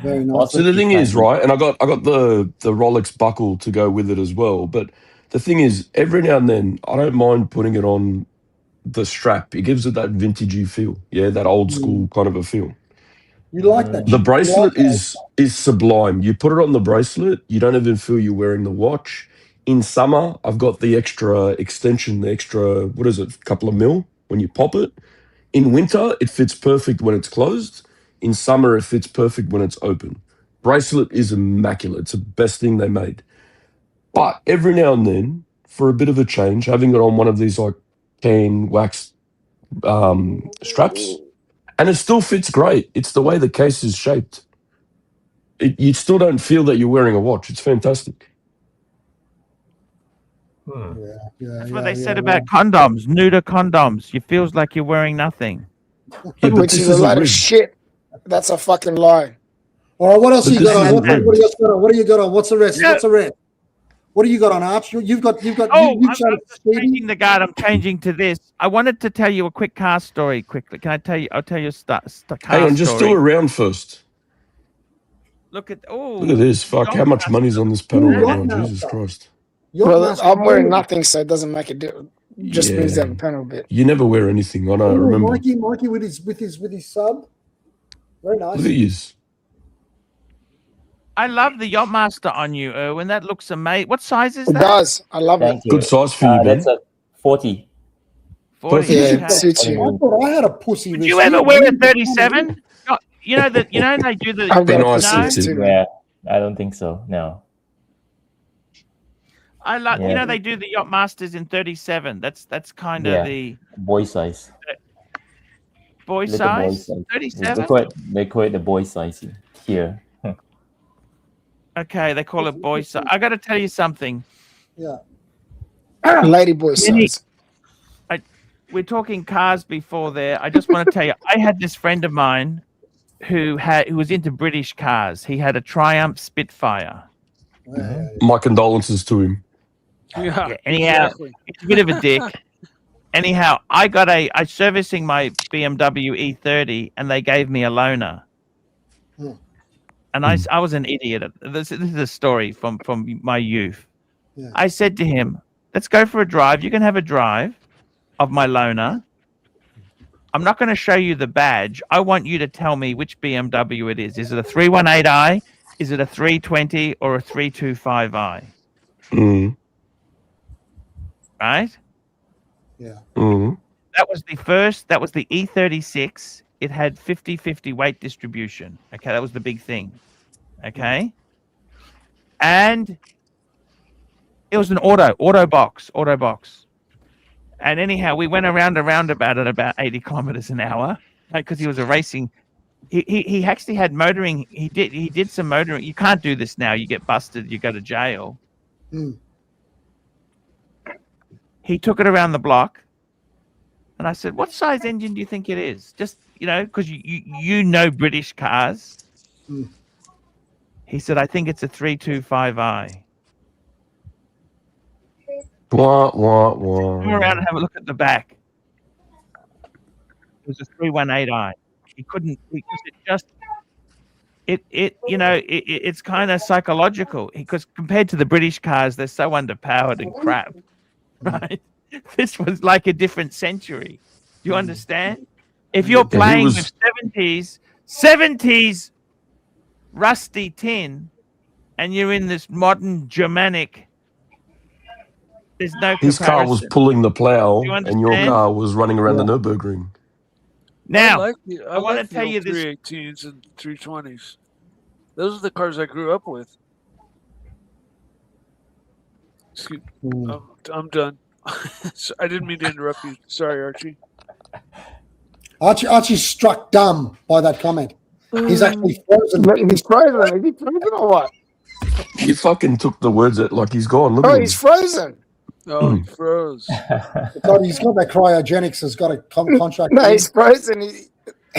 Very nice. So the thing is, right, and I got the Rolex buckle to go with it as well. But the thing is, every now and then, I don't mind putting it on the strap. It gives it that vintagey feel, that old school kind of a feel. You like that? The You bracelet like that? is sublime. You put it on the bracelet, you don't even feel you're wearing the watch. In summer, I've got the extra extension, the extra, what is it, couple of mil when you pop it. In winter, it fits perfect when it's closed. In summer, it fits perfect when it's open. Bracelet is immaculate. It's the best thing they made. But every now and then, for a bit of a change, having it on one of these like tan wax straps, and it still fits great. It's the way the case is shaped. You still don't feel that you're wearing a watch. It's fantastic. That's what they said about condoms. Neuter condoms. It feels like you're wearing nothing. Yeah, but Which this is a isn't load of ribbed. shit. That's a fucking lie. All right, what else But you this got on? isn't ribbed. What do you got on? What do you got on? What's the rest? Yeah. What's the rest? What do you got on, Arch? You've got. Oh, you've I'm shown just changing the guard. I'm changing to this. I wanted to tell you a quick car story quickly. Can I tell you? I'll tell you a car Hang on, just do story. a round first. Look at Look at this. Fuck, how much money's on this panel right now? Jesus Christ. Well, I'm wearing nothing, so it doesn't make a difference. Just moves Yeah. down the panel a bit. You never wear anything. I know. Remember. Mikey with his sub. Very nice. Look at you. I love the Yachtmaster on you, Erwin. That looks amazing. What size is It that? does. I love Thank it. you. Good size for you, man. That's a 40. 40. Yeah, Okay. it suits you. I thought I had a pussy. Would wrist. you ever wear a 37? You know that. You know they do the. I've Be got a nice pussy to wrist you. too, man. Yeah, I don't think so. No. I like. You Yeah. know they do the Yachtmasters in 37. That's kind of Yeah. the Boy size. boy Little boy size. size. 37. They call it the boy size here. Okay, they call it boy size. I got to tell you something. Yeah. Lady boy size. We're talking cars before there. I just want to tell you, I had this friend of mine who was into British cars. He had a Triumph Spitfire. My condolences to him. Yeah. Anyhow, Exactly. he's a bit of a dick. Anyhow, I servicing my BMW E30 and they gave me a loaner. And I was an idiot. This is a story from my youth. Yeah. I said to him, let's go for a drive. You can have a drive of my loaner. I'm not going to show you the badge. I want you to tell me which BMW it is. Is it a 318i? Is it a 320 or a 325i? Mm. Right? Yeah. Mm. That was the E36. It had 50-50 weight distribution. Okay, that was the big thing. Okay? And it was an auto box. And anyhow, we went around a roundabout at about 80 kilometers an hour because he was a racing. He actually had motoring. He did some motoring. You can't do this now. You get busted. You go to jail. He took it around the block. And I said, what size engine do you think it is? Just, because you know British cars. He said, I think it's a 325i. Wah, wah, Come wah. around and have a look at the back. It was a 318i. He couldn't, because it's kind of psychological because compared to the British cars, they're so underpowered and crap, right? This was like a different century. Do you understand? If you're Yeah, he playing was- with 70s rusty tin, and you're in this modern Germanic, there's no His car was comparison. pulling the plow, You and your understand? car was running around the Nürburgring. Now, I wanna like the tell you old this- 318s and 320s. Those are the cars I grew up with. Excuse, I'm done. I didn't mean to interrupt you. Sorry, Archie. Archie's struck dumb by that comment. He's actually frozen. He's frozen. Is he frozen or what? You fucking took the words out like he's gone. Look Oh, at him. he's frozen. Oh, he froze. He's got that cryogenics. Has got a contract. No, he's frozen.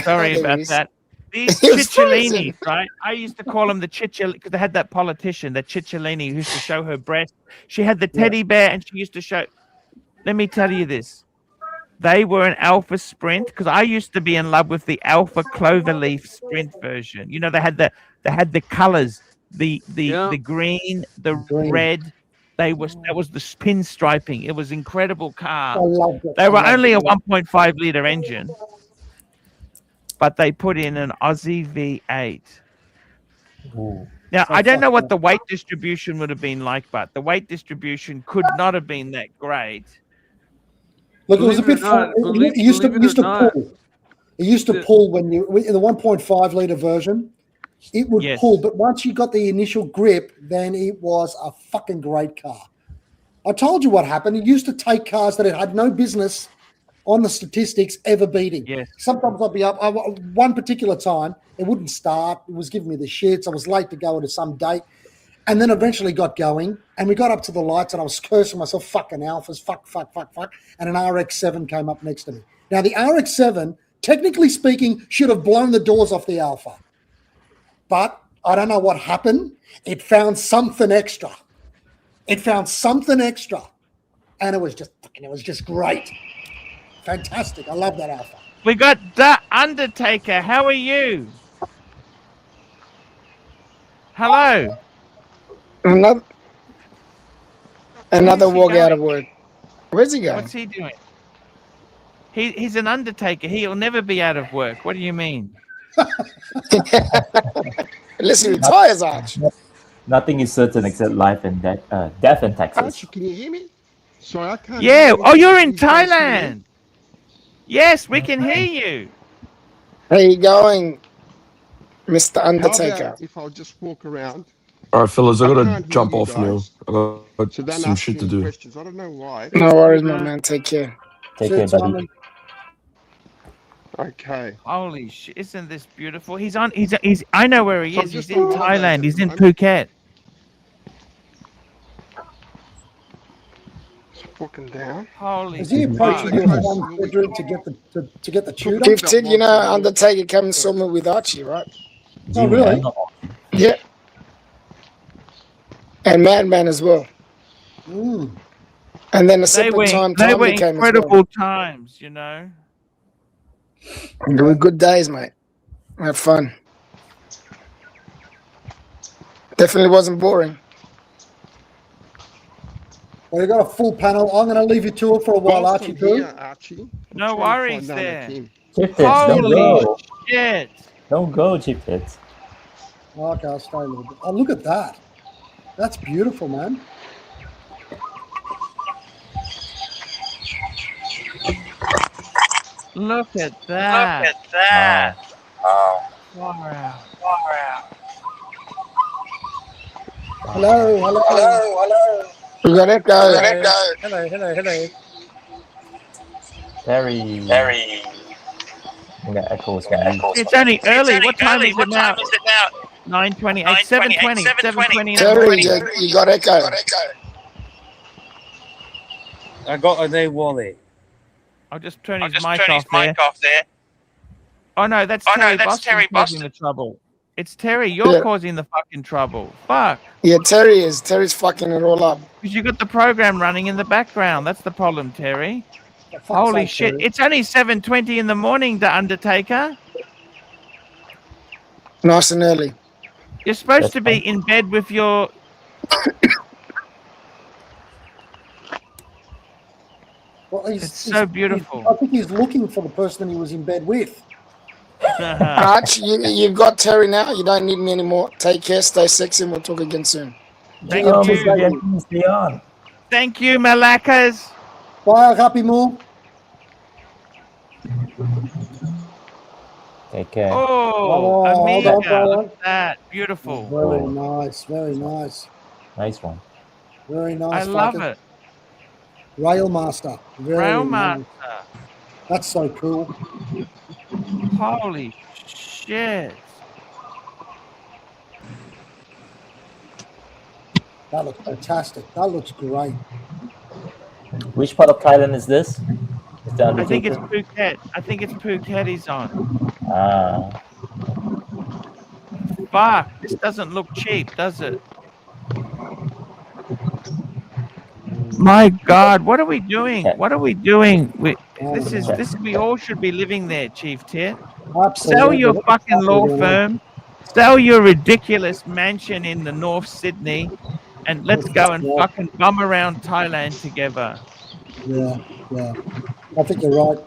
Sorry There about he is. that. These He was Cicciolini, right? I used to call them the Cicciolini because they had that politician, that Cicciolini, who used to show her breast. She had the teddy bear, and she used to show. Let me tell you this: they were an Alpha Sprint because I used to be in love with the Alpha Cloverleaf Sprint version. You know, they had the colors, the green, the red. That was the pinstriping. It was incredible car. I love it. They were only a 1.5 liter engine, but they put in an Aussie V8. Ooh. Now, I don't know what the weight distribution would have been like, but the weight distribution could not have been that great. Look, it was a bit. It used to pull. It used to pull when you in the 1.5 liter version. It would pull, but once you got the initial grip, then it was a fucking great car. I told you what happened. It used to take cars that it had no business on the statistics ever beating. Yes. Sometimes I'd be up. One particular time, it wouldn't start. It was giving me the shits. I was late to go into some date. And then eventually got going. And we got up to the lights and I was cursing myself, fucking alphas, fuck. And an RX-7 came up next to me. Now, the RX-7, technically speaking, should have blown the doors off the Alpha. But I don't know what happened. It found something extra. And it was just great. Fantastic. I love that Alpha. We got The Undertaker. How are you? Hello. Another walk out of work. Where's he going? What's he doing? He's an Undertaker. He'll never be out of work. What do you mean? Unless he retires, Arch. Nothing is certain except life and death and taxes. Archie, can you hear me? Sorry, I can't. Yeah. hear Oh, you're in you guys hear me? Thailand. Yes, we can hear you. How you going, Mr. How Undertaker? about if I'll just walk around? All right, fellas, I I got can't to hear jump you off now. guys. I got So don't some ask shit me to any do. questions. I don't know why. No worries, my man. Take care. Take care, buddy. Okay. Holy shit! Isn't this beautiful? He's on. He's. I know where he So I'm is. He's just in on holidays Thailand. at He's the in moment. Phuket. Just walking down. Holy Is he fuck. approaching your Right. one bedroom to get the tutor? Gifted, you know, Undertaker came and saw me with Archie, right? Oh, really? Yeah. And Madman as well. Mm. And then a They separate were. time, They were Tommy came as well. incredible times. You know. They were good days, mate. I had fun. Definitely wasn't boring. Well, you got a full panel. I'm going to leave you to it for a while, Whilst Archie. I'm Too. here, Archie. I'm No trying to worries find Nana there. Kim. Chip Tits, don't Holy go. shit! Don't go, Chip Tits. Okay, I'll stay a little bit. Oh, look at that. That's beautiful, man. Look at that! Look at that! Wow! Hello. We got it, guys. Hello. Terry. I got echoes from you. It's only early. What time is it now? 9:28. 7:20. 7:20. Terry, you got echo. I got a new wallet. I'll just turn his mic off there. Oh no, that's Terry Boston causing the trouble. It's Terry. You're causing the fucking trouble. Fuck. Yeah, Terry is. Terry's fucking it all up. Because you got the program running in the background. That's the problem, Terry. Holy shit! It's only 7:20 in the morning, The Undertaker. Nice and early. You're supposed That's to be in bed with your. Well, It's so beautiful. I think he's looking for the person he was in bed with. Arch, you've got Terry now. You don't need me anymore. Take care. Stay sexy. And we'll talk again soon. Thank Yeah, you. Congratulations, Leon. Thank you, Malakas. Bye, Happy Moore. Take care. Oh, Well Amiga, done, brother. look at that. Beautiful. Very Oh. nice. Very nice. Nice one. Very nice. I love Fucker. it. Railmaster. Very Railmaster. nice. That's so cool. Holy shit. That looks fantastic. That looks great. Which part of Thailand is this? Is the I think it's Undertaker? Phuket. I think it's Phuket he's on. Ah, Fuck. This doesn't look cheap, does it? My God, what are we doing? Cat. What are we doing? Oh, This we all should be living there, Chief Tit. absolutely. Sell your What the fucking fuck are law we doing? firm. Sell your ridiculous mansion in the North Sydney, and let's go and fucking bum around Thailand together. Yeah, yeah. I think you're right.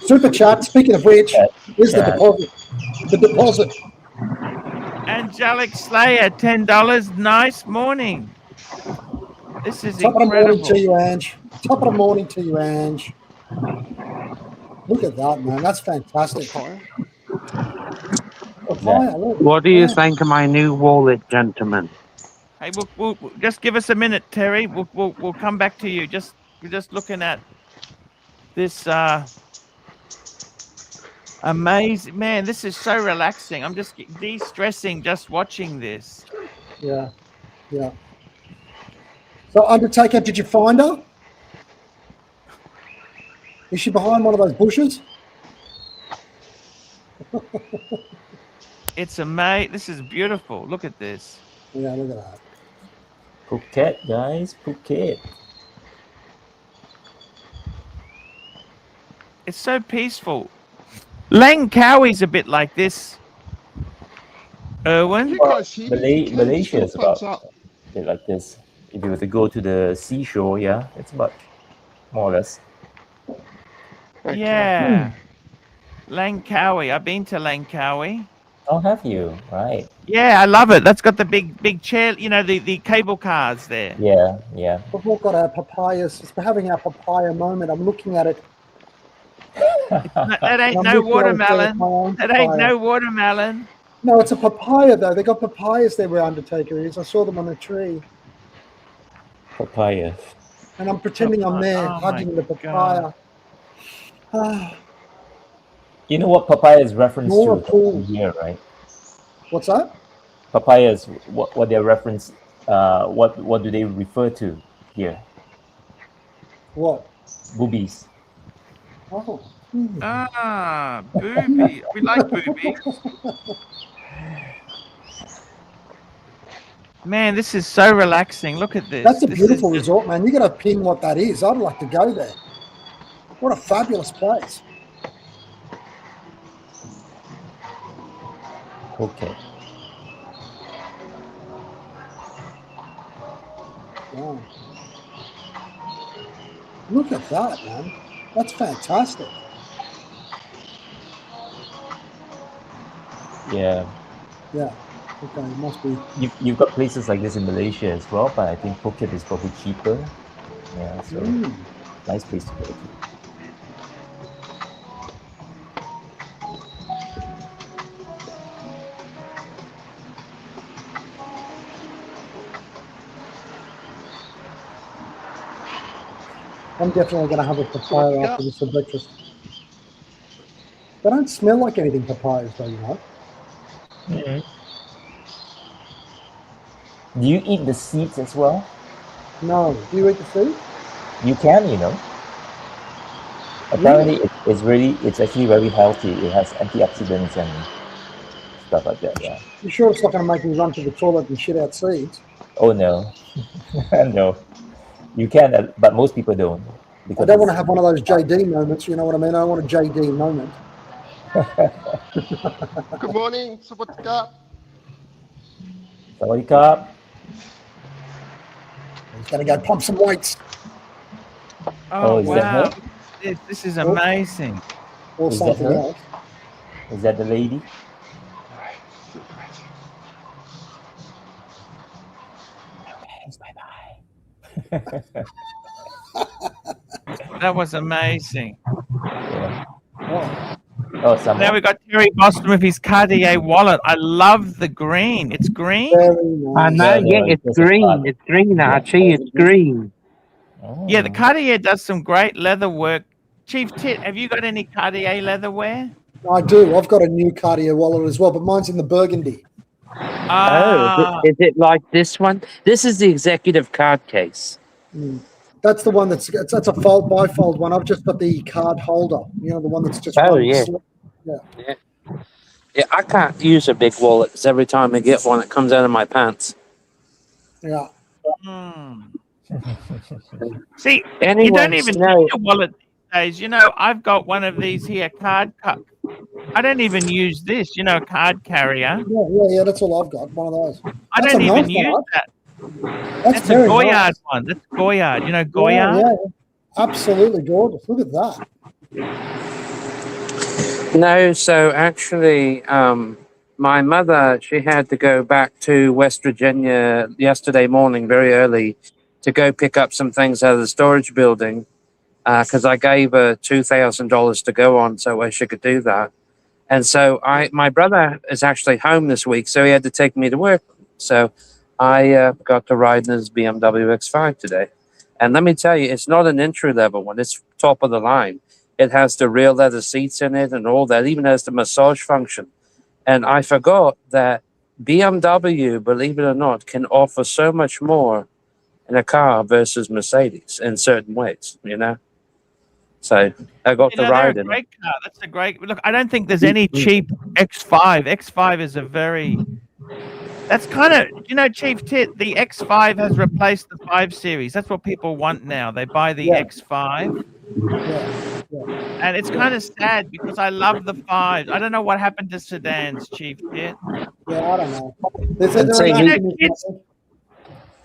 Super chat. Speaking of which, here's the Chat. deposit. The deposit. Angelic Slayer, $10. Nice morning. This is Top of the morning incredible. to you, Ange. Top of the morning to you, Ange. Look at that, man. That's fantastic. Papaya. Papaya, look. What do you Yeah. think of my new wallet, gentlemen? Hey, we'll just give us a minute, Terry. We'll come back to you. We're just looking at this amazing, man. This is so relaxing. I'm just de-stressing just watching this. Yeah, yeah. So, Undertaker, did you find her? Is she behind one of those bushes? It's amazing. This is beautiful. Look at this. Yeah, look at that. Phuket, guys. Phuket. It's so peaceful. Langkawi's a bit like this. Erwin? You guys see me? Malaysia is Thumbs about up. a bit like this. If you were to go to the seashore, yeah, it's about more or less. Okay. Yeah. Langkawi. I've been to Langkawi. Oh, have you? Right. Yeah, I love it. That's got the big chair, you know, the cable cars there. Yeah, yeah. We've all got our papayas. We're having our papaya moment. I'm looking at it. That ain't I'm no looking at it watermelon. with my own That ain't papaya. no watermelon. No, it's a papaya, though. They got papayas there where Undertaker is. I saw them on a tree. Papaya. And I'm pretending I'm there, Oh, hugging my the papaya. Ah, You know what papaya is reference More to cool. here, right? what's that? Papaya is what they're reference. What do they refer to here? What? Boobies. Oh. Ah, booby. We like boobies. Man, this is so relaxing. Look at this. That's a This beautiful is resort, man. You got to pin what that is. I'd like to go there. What a fabulous place. Okay. Wow. Look at that, man. That's fantastic. Yeah. Yeah. Okay, it must be. You've got places like this in Malaysia as well, but I think Phuket is probably cheaper. Yeah, so nice place to go to. I'm definitely going to have a papaya after this for breakfast. They don't smell like anything papayas, though, you know. Do you eat the seeds as well? No. Do you eat the seed? You can, you know. Apparently, it's actually very healthy. It has antioxidants and stuff like that. Yeah. You sure it's not going to make me run to the toilet and shit out seeds? Oh no, no. You can, but most people don't. I don't want to have one of those JD moments. You know what I mean? I want a JD moment. Good morning, Sawadika. Sawadika. He's going to go pump some weights. Oh, is that wow. her? This is amazing. Or Is that something her? else. Is that the lady? Bye bye. That was amazing. Yeah. Oh, Oh, some Now more? we got Terry Boston with his Cartier wallet. I love the green. It's green. very I nice. know, yeah, it's it's just a green. card. It's green, Archie. It's green. Yeah, the Oh. Cartier does some great leather work. Chief Tit, have you got any Cartier leatherware? I do. I've got a new Cartier wallet as well, but mine's in the burgundy. Ah, Is it like this one? This is the executive card case. That's the one that's a fold bifold one. I've just got the card holder. You know, the one that's just Oh, one. yeah. slot. Yeah, I can't use a big wallet because every time I get one, it comes out of my pants. Yeah. see, Anyway, you don't even no. need a wallet these days. You know, I've got one of these here, card cup. I don't even use this, you know, a card carrier. Yeah. That's all I've got. One of those. I That's don't a even nice use one. that. That's That's a very Goyard nice. one. That's Goyard. You know Goyard? Yeah. Absolutely gorgeous. Look at that. No, so actually, my mother, she had to go back to West Virginia yesterday morning, very early, to go pick up some things out of the storage building, because I gave her $2,000 to go on so she could do that. And so my brother is actually home this week, so he had to take me to work. So I got to ride in his BMW X5 today. And let me tell you, it's not an entry-level one. It's top of the line. It has the real leather seats in it and all that. It even has the massage function. And I forgot that BMW, believe it or not, can offer so much more in a car versus Mercedes in certain ways, you know? So I got to They're ride a in it. great car. That's a great look. I don't think there's any cheap X5. X5 is a very that's kind of, you know, Chief Tit, the X5 has replaced the 5 Series. That's what people want now. They buy the X5. And it's kind of sad because I love the 5s. I don't know what happened to sedans, Chief Tit. Yeah, I don't know.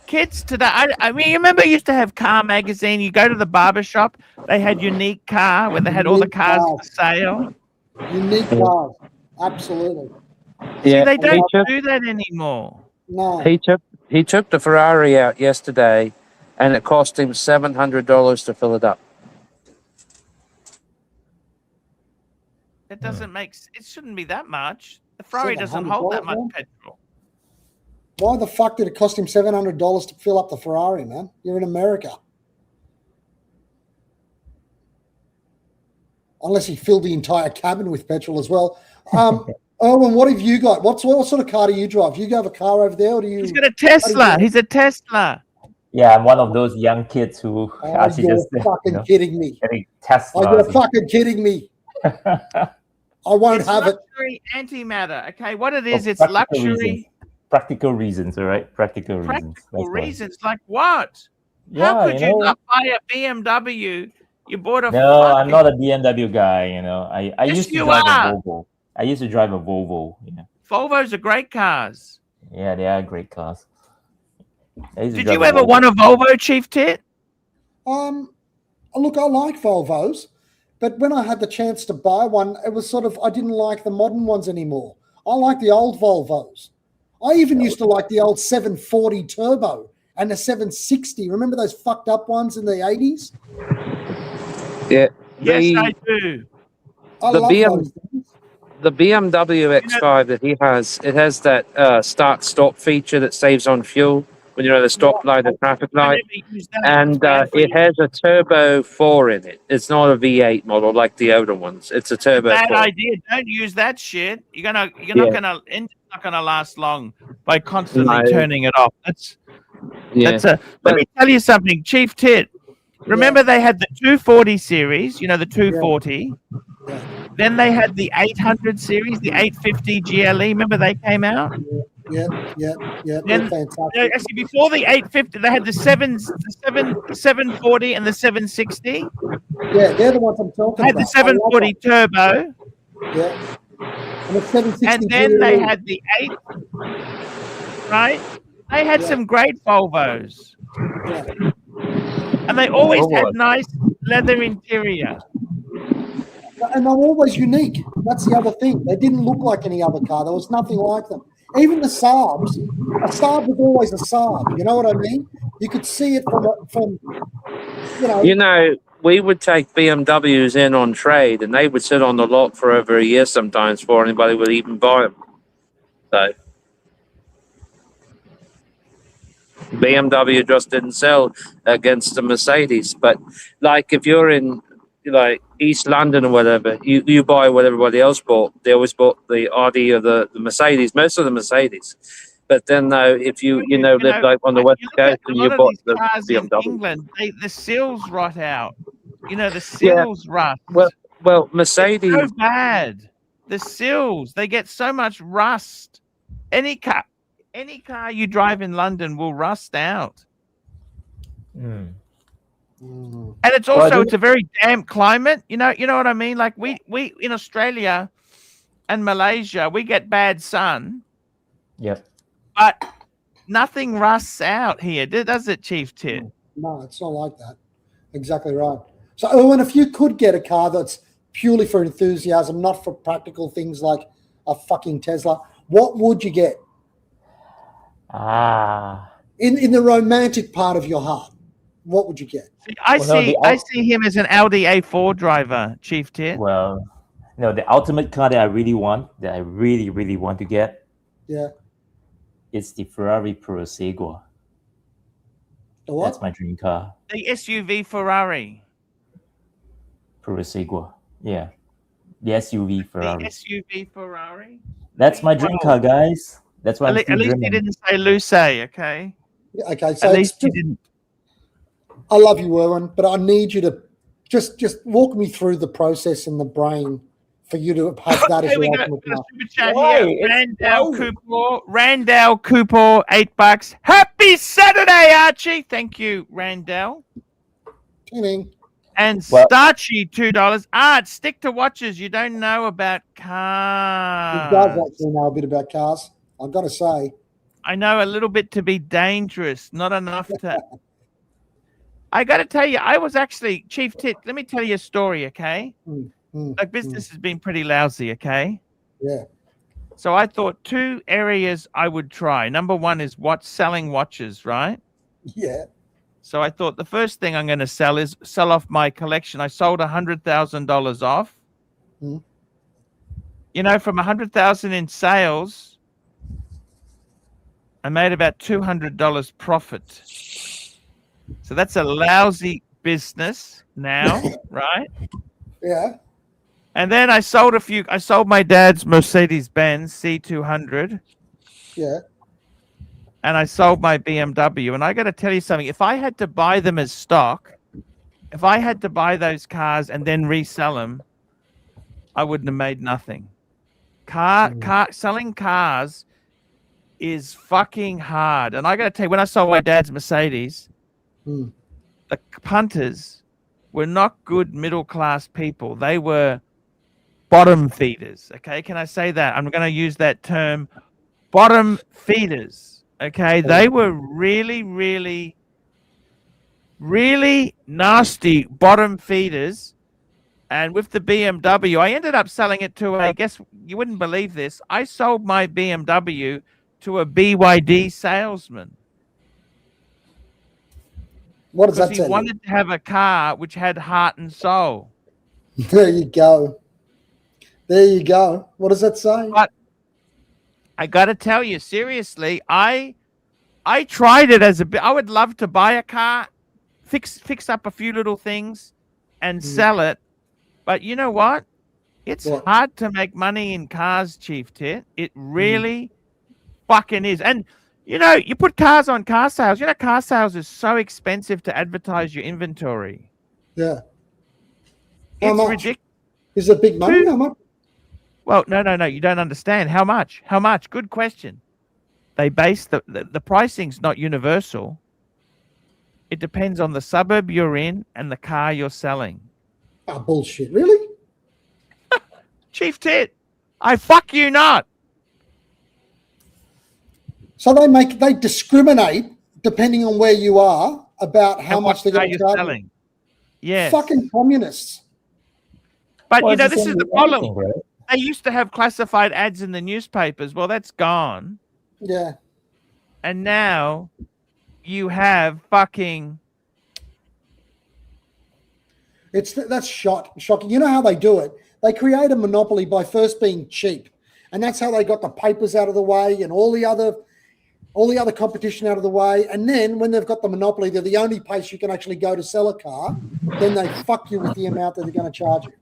Kids today, I mean, you remember you used to have Car Magazine. You go to the barber shop, they had Unique Car where they had all the cars for sale. Unique cars. Absolutely. See, they don't do that anymore. No. He took the Ferrari out yesterday, and it cost him $700 to fill it up. It doesn't make. It shouldn't be that much. The Ferrari doesn't hold that much petrol. Why the fuck did it cost him $700 to fill up the Ferrari, man? You're in America. Unless he filled the entire cabin with petrol as well. Erwin, what have you got? What sort of car do you drive? Do you have a car over there, or do you? He's got a Tesla. He's a Tesla. Yeah, I'm one of those young kids who actually you're just fucking kidding me. getting Teslas. You're fucking kidding me. I won't have it. Luxury antimatter. Okay, what it is, For it's practical luxury. reasons. Practical reasons, all right? Practical reasons. Practical That's why. reasons, like what? Yeah, How could you you know. not buy a BMW? You bought a No, I'm fucking- not a BMW guy. You know, I Yes, used to you drive are. a Volvo. I used to drive a Volvo. Yeah, Volvos are great cars. yeah, they are great cars. Did you ever want a Volvo, Chief Tit? Look, I like Volvos, but when I had the chance to buy one, it was sort of, I didn't like the modern ones anymore. I like the old Volvos. I even used to like the old 740 Turbo and the 760. Remember those fucked up ones in the 80s? Yeah. Yes, I do. I love those things. The BMW X5 that he has, it has that start-stop feature that saves on fuel when you're at a stoplight or traffic light. And it has a Turbo 4 in it. It's not a V8 model like the older ones. It's a Turbo Bad 4. idea. Don't use that shit. You're not engine's not gonna last long by constantly No. turning it off. Yeah. Let me tell you something, Chief Tit. Remember they had the 240 series, you know, the 240. Then they had the 800 series, the 850 GLE. Remember they came out? Yeah. Then, They're fantastic. actually, before the 850, they had the 740 and the 760. Yeah, they're the ones I'm talking They had about. the 740 Turbo. Yeah. And a 760 And then they GLE. had the 8, right? They had Yeah. some great Volvos. Yeah. And they always Volvo. had nice leather interior. And they're always unique. That's the other thing. They didn't look like any other car. There was nothing like them. Even the Saabs, a Saab was always a Saab. You know what I mean? You could see it from You know, we would take BMWs in on trade, and they would sit on the lot for over a year sometimes before anybody would even buy them. So BMW just didn't sell against the Mercedes. But like if you're in like East London or whatever, you buy what everybody else bought. They always bought the Audi or the Mercedes, most of the Mercedes. But then though, if you live like on the West You look Coast at a and lot you of bought these the cars in BMW. England, the sills rot out. You know, the sills rust. Well, It's Mercedes. so bad. The sills, they get so much rust. Any car you drive in London will rust out. Mm. And it's also it's a very damp climate. You know what I mean? Like we in Australia and Malaysia, we get bad sun. Yep. But nothing rusts out here, does it, Chief Tit? No, it's not like that. Exactly right. So, Owen, if you could get a car that's purely for enthusiasm, not for practical things like a fucking Tesla, what would you get? In the romantic part of your heart, what would you get? I see him as an Audi A4 driver, Chief Tit. Well, no, the ultimate car that I really want, that I really, really want to get, Yeah. it's the Ferrari Prosegua. The what? That's my dream car. The SUV Ferrari. Prosegua. Yeah. The SUV Ferrari. The SUV Ferrari. That's my dream car, guys. That's why I'm still at least dreaming. he didn't say Luce, okay? Yeah, okay, so at least he didn't. I love you, Erwin, but I need you to just walk me through the process in the brain for you to have that as your ultimate car. Super chat here. Randall Cooper, $8. Happy Saturday, Archie. Thank you, Randall. Tuning. And Starchy, $2. Art, stick to watches. You don't know about cars. He does actually know a bit about cars, I've got to say. I know a little bit to be dangerous, not enough to. I got to tell you, I was actually, Chief Tit, let me tell you a story, okay? Like business has been pretty lousy, okay? Yeah. So I thought 2 areas I would try. Number 1 is selling watches, right? Yeah. So I thought the first thing I'm going to sell is sell off my collection. I sold $100,000 off. You know, from $100,000 in sales, I made about $200 profit. So that's a lousy business now, right? Yeah. And then I sold I sold my dad's Mercedes-Benz C200. Yeah. And I sold my BMW. And I got to tell you something. If I had to buy them as stock, if I had to buy those cars and then resell them, I wouldn't have made nothing. Selling cars is fucking hard. And I got to tell you, when I sold my dad's Mercedes, the punters were not good middle-class people. They were bottom feeders. Okay, can I say that? I'm going to use that term, bottom feeders. Okay, they were really, really, really nasty bottom feeders. And with the BMW, I ended up selling it to I guess you wouldn't believe this. I sold my BMW to a BYD salesman. What does that Because tell he you? wanted to have a car which had heart and soul. There you go. There you go. What does that say? But I got to tell you, seriously, I tried it as I would love to buy a car, fix up a few little things and sell it. But you know what? It's hard to make money in cars, Chief Tit. It really fucking is. And you know, you put cars on car sales. You know, car sales is so expensive to advertise your inventory. Yeah. It's ridiculous. Is it big money? How much? Well, no. You don't understand. How much? How much? Good question. They base the pricing's not universal. It depends on the suburb you're in and the car you're selling. Oh, bullshit. Really? Chief Tit, I fuck you not. So they discriminate depending on where you are about how much they're going to charge you. Yes. Fucking communists. But Well, you know, it's the this same is the with problem. anything, right? They used to have classified ads in the newspapers. Well, that's gone. Yeah. And now you have fucking. That's shocking. You know how they do it? They create a monopoly by first being cheap, and that's how they got the papers out of the way and all the other competition out of the way. And then when they've got the monopoly, they're the only place you can actually go to sell a car. Then they fuck you with the amount that they're going to charge you.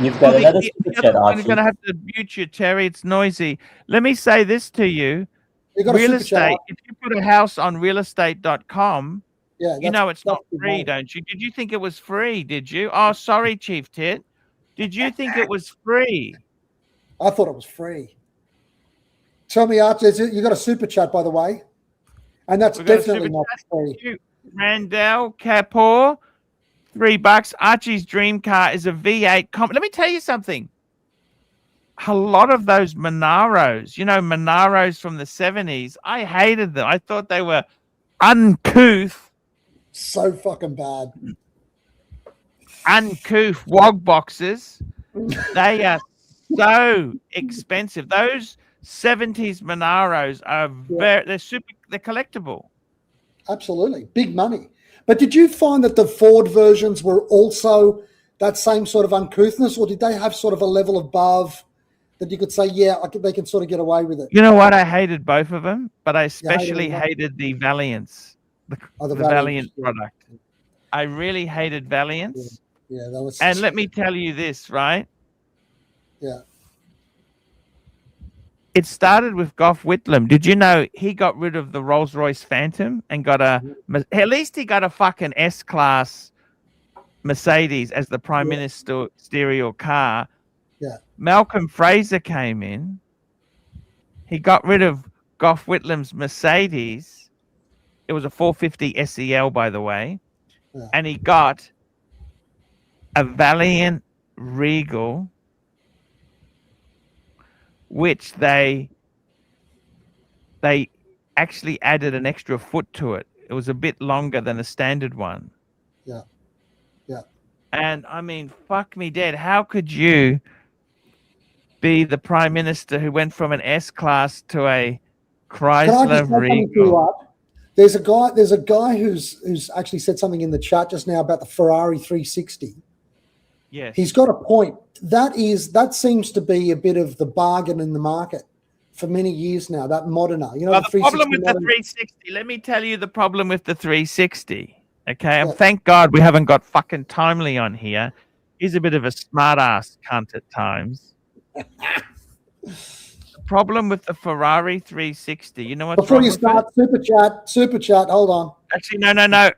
You've got another super chat, Archie. You're going to have to mute you, Terry. It's noisy. Let me say this to you. You got Real a super chat, estate, if you put a house on realestate.com, yeah, you know it's not good free, money. don't you? Did you think it was free, did you? Oh, sorry, Chief Tit. Did you think it was free? I thought it was free. Tell me, Archie, you got a super chat, by the way, and that's definitely not free. Randall Kapoor, $3. Archie's dream car is a V8. Let me tell you something. A lot of those Monaros, you know, Monaros from the 70s, I hated them. I thought they were uncouth. So fucking bad. Uncouth wog boxes. They are so expensive. Those 70s Monaros are they're collectible. Absolutely. Big money. But did you find that the Ford versions were also that same sort of uncouthness, or did they have sort of a level above that you could say, yeah, they can sort of get away with it? You know what? I hated both of them, but I especially hated the Valiants, the Valiant product. I really hated Valiants. Yeah, that was. And let me tell you this, right? Yeah. It started with Gough Whitlam. Did you know he got rid of the Rolls-Royce Phantom and got at least he got a fucking S-Class Mercedes as the prime ministerial car. Yeah. Malcolm Fraser came in. He got rid of Gough Whitlam's Mercedes. It was a 450 SEL, by the way. Yeah. And he got a Valiant Regal, which they actually added an extra foot to it. It was a bit longer than a standard one. Yeah. Yeah. And I mean, fuck me dead. How could you be the prime minister who went from an S-Class to a Chrysler Regal? There's a guy who's actually said something in the chat just now about the Ferrari 360. Yes. He's got a point. That seems to be a bit of the bargain in the market for many years now, that Modena. You know, well, the problem with the 360, let me tell you the problem with the 360. Okay, and thank God we haven't got fucking Timely on here. He's a bit of a smart-ass cunt at times. The problem with the Ferrari 360, you know what's Before wrong you with start, it? super chat, hold on. Actually, no.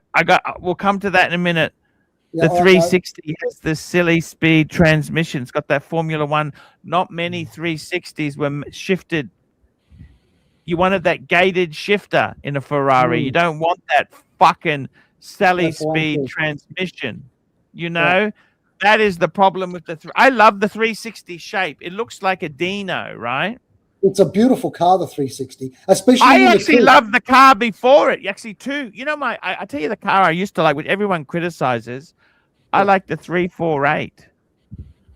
We'll come to that in a minute. Yeah, the 360 has the silly speed transmission. It's got that Formula One. Not many 360s were shifted. You wanted that gated shifter in a Ferrari. You don't want that fucking silly speed transmission. You know, that is the problem with the. I love the 360 shape. It looks like a Dino, right? It's a beautiful car, the 360. Especially I actually love the car before it. Actually, too. You know, I tell you the car I used to like, which everyone criticizes. I like the 348.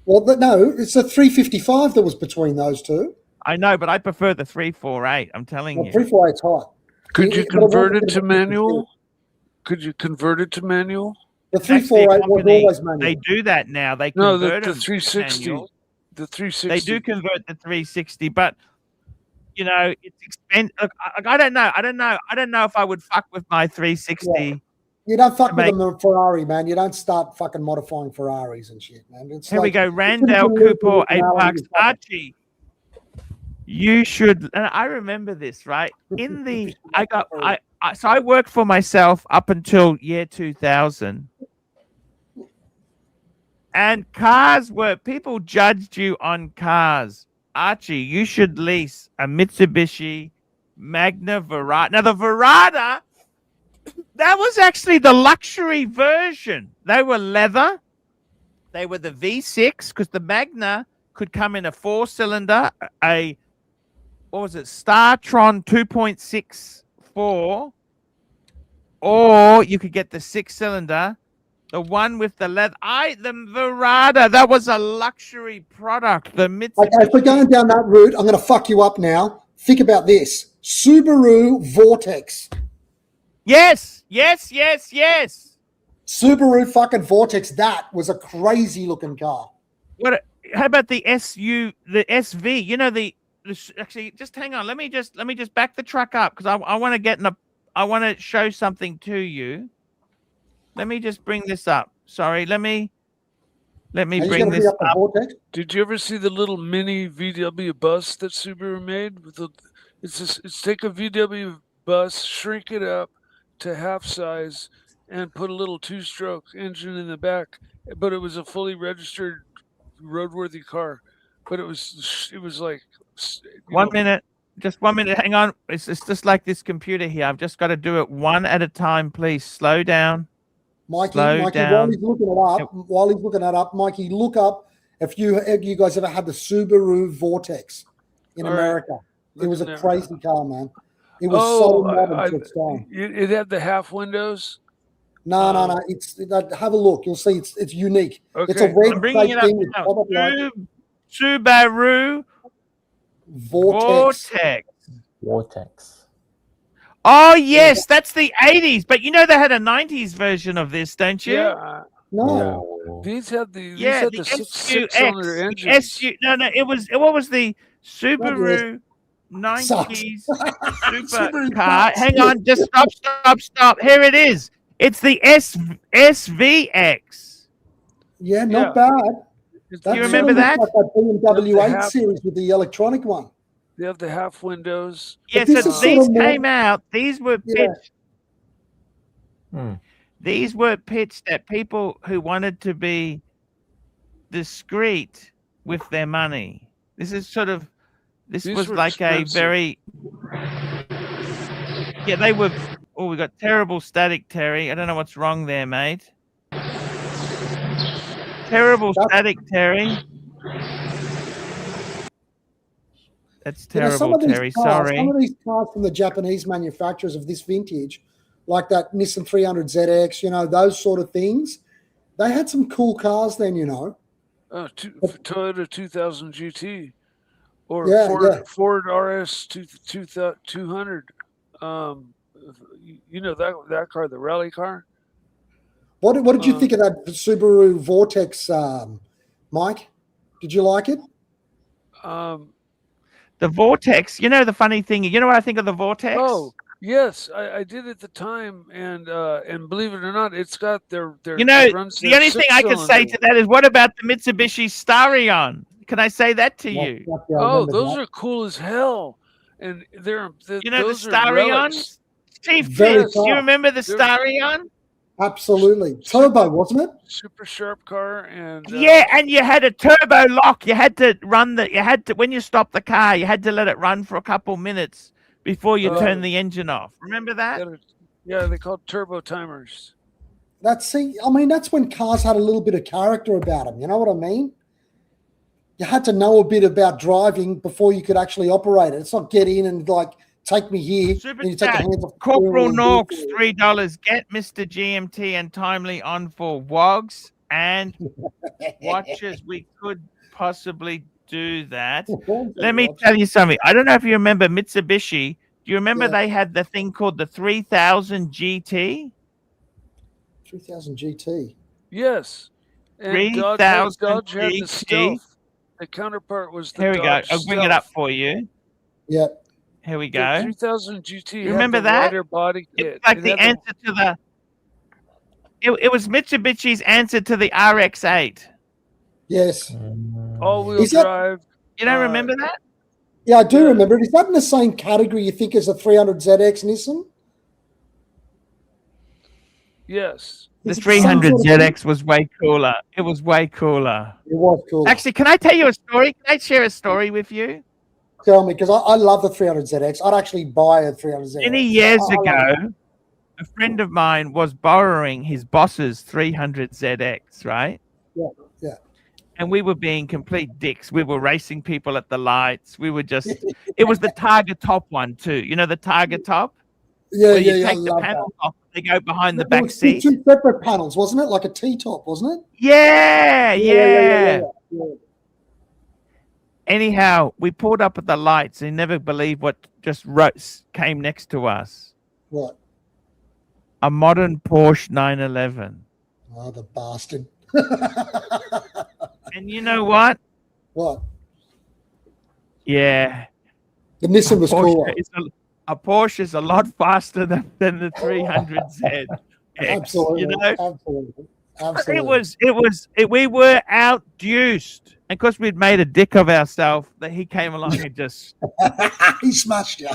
Well, no, it's a 355 that was between those two. I know, but I prefer the 348. I'm telling you. 348's hot. Could you convert it to manual? Could you convert it to manual? The 348 was always manual. They do that now. They no, convert the 360. The 360. They do convert the 360, but you know it's expensive. I don't know. I don't know if I would fuck with my 360. Yeah. You don't fuck with a Ferrari, man. You don't start fucking modifying Ferraris and shit, man. It's Here we go. Randall Cooper, $8. Archie, you should. And I remember this, right? In the, so I worked for myself up until year 2000. And people judged you on cars. Archie, you should lease a Mitsubishi Magna Verada. Now, the Verada, that was actually the luxury version. They were leather. They were the V6 because the Magna could come in a 4-cylinder, what was it, Startron 2.64, or you could get the 6-cylinder, the one with the leather. The Verada, that was a luxury product. The Mitsubishi. Okay, if we're going down that route, I'm going to fuck you up now. Think about this: Subaru Vortex. Yes. Subaru fucking Vortex. That was a crazy looking car. How about the SV? You know actually, just hang on. Let me just back the truck up because I want to I want to show something to you. Let me just bring this up. Sorry, let me bring this up. Did you ever see the little mini VW bus that Subaru made? It's take a VW bus, shrink it up to half size, and put a little 2-stroke engine in the back. But it was a fully registered roadworthy car. But it was like 1 minute. Just 1 minute. Hang on. It's just like this computer here. I've just got to do it one at a time, please. Slow down. Mikey, while he's looking it up, Mikey, look up if you guys ever had the Subaru Vortex in America. It was a crazy car, man. It was so modern to its time. It had the half windows. No. Have a look. You'll see it's unique. Okay. It's a red I'm bringing it thing up with now. Subaru Vortex. Oh yes, that's the 80s. But you know they had a 90s version of this, don't you? Yeah. No. These had the 6-cylinder engines. It was what was the Subaru 90s supercar? Hang on, just stop. Here it is. It's the SVX. Yeah, not bad. Do you remember that? Like that BMW 8 series with the electronic one. They have the half windows. Yeah, so these came out. These were pitched. These were pitched at people who wanted to be discreet with their money. This was like expensive. A very. Yeah, they were. Oh, we got terrible static, Terry. I don't know what's wrong there, mate. Terrible static, Terry. That's terrible, Terry. Sorry. Some of these cars from the Japanese manufacturers of this vintage, like that Nissan 300ZX, those sort of things, they had some cool cars then, Toyota 2000 GT or Ford RS 200. That car, the rally car. What did you think of that Subaru Vortex, Mike? Did you like it? The Vortex, the funny thing, you know what I think of the Vortex? Oh, yes, I did at the time, and believe it or not, it's got their the only thing I can say to that is, what about the Mitsubishi Starion? Can I say that to you? Oh, those are cool as hell, and the Starions? Chief Fizz, do you remember the Starion? Absolutely. Turbo, wasn't it? Super sharp car. And and you had a turbo lock. You had to when you stopped the car, you had to let it run for a couple minutes before you turn the engine off. Remember that? Yeah, they called turbo timers. That's when cars had a little bit of character about them. You know what I mean? You had to know a bit about driving before you could actually operate it. It's not get in and take me here. Super and you take the hands off Corporal Norks, $3. Get Mr. GMT and Timely on for WOGs and watches. We could possibly do that. Let me tell you something. I don't know if you remember Mitsubishi. Do you remember they had the thing called the 3000 GT? 3000 GT. Yes. And Dodge had the Stealth. The counterpart was the Here we Dodge go. I'll bring it up for you. Yep. Here we go. The 3000 GT. You remember that? Body kit. It's like the answer to the. It was Mitsubishi's answer to the RX-8. Yes. All-wheel drive. You don't remember that? Yeah, I do remember it. Is that in the same category you think as the 300ZX Nissan? Yes. The 300ZX was way cooler. It was way cooler. It was cool. Actually, can I tell you a story? Can I share a story with you? Tell me, because I love the 300ZX. I'd actually buy a 300ZX. Many years ago, a friend of mine was borrowing his boss's 300ZX, right? Yeah. and we were being complete dicks. We were racing people at the lights. We were just. It was the Targa top one too. You know the Targa top. Yeah, Where you yeah, I take the love panels that. off, they go behind the There back was two seat. separate panels, wasn't it? Like a T-top, wasn't it? Yeah, yeah. Yeah. Anyhow, we pulled up at the lights and never believed what just came next to us. What? A modern Porsche 911. Oh, the bastard. And you know what? What? Yeah. The Nissan was cooler. A Porsche is a lot faster than the 300Z. Absolutely. You know? Absolutely. We were outduced. And because we'd made a dick of ourselves, that he came along and just he smashed you.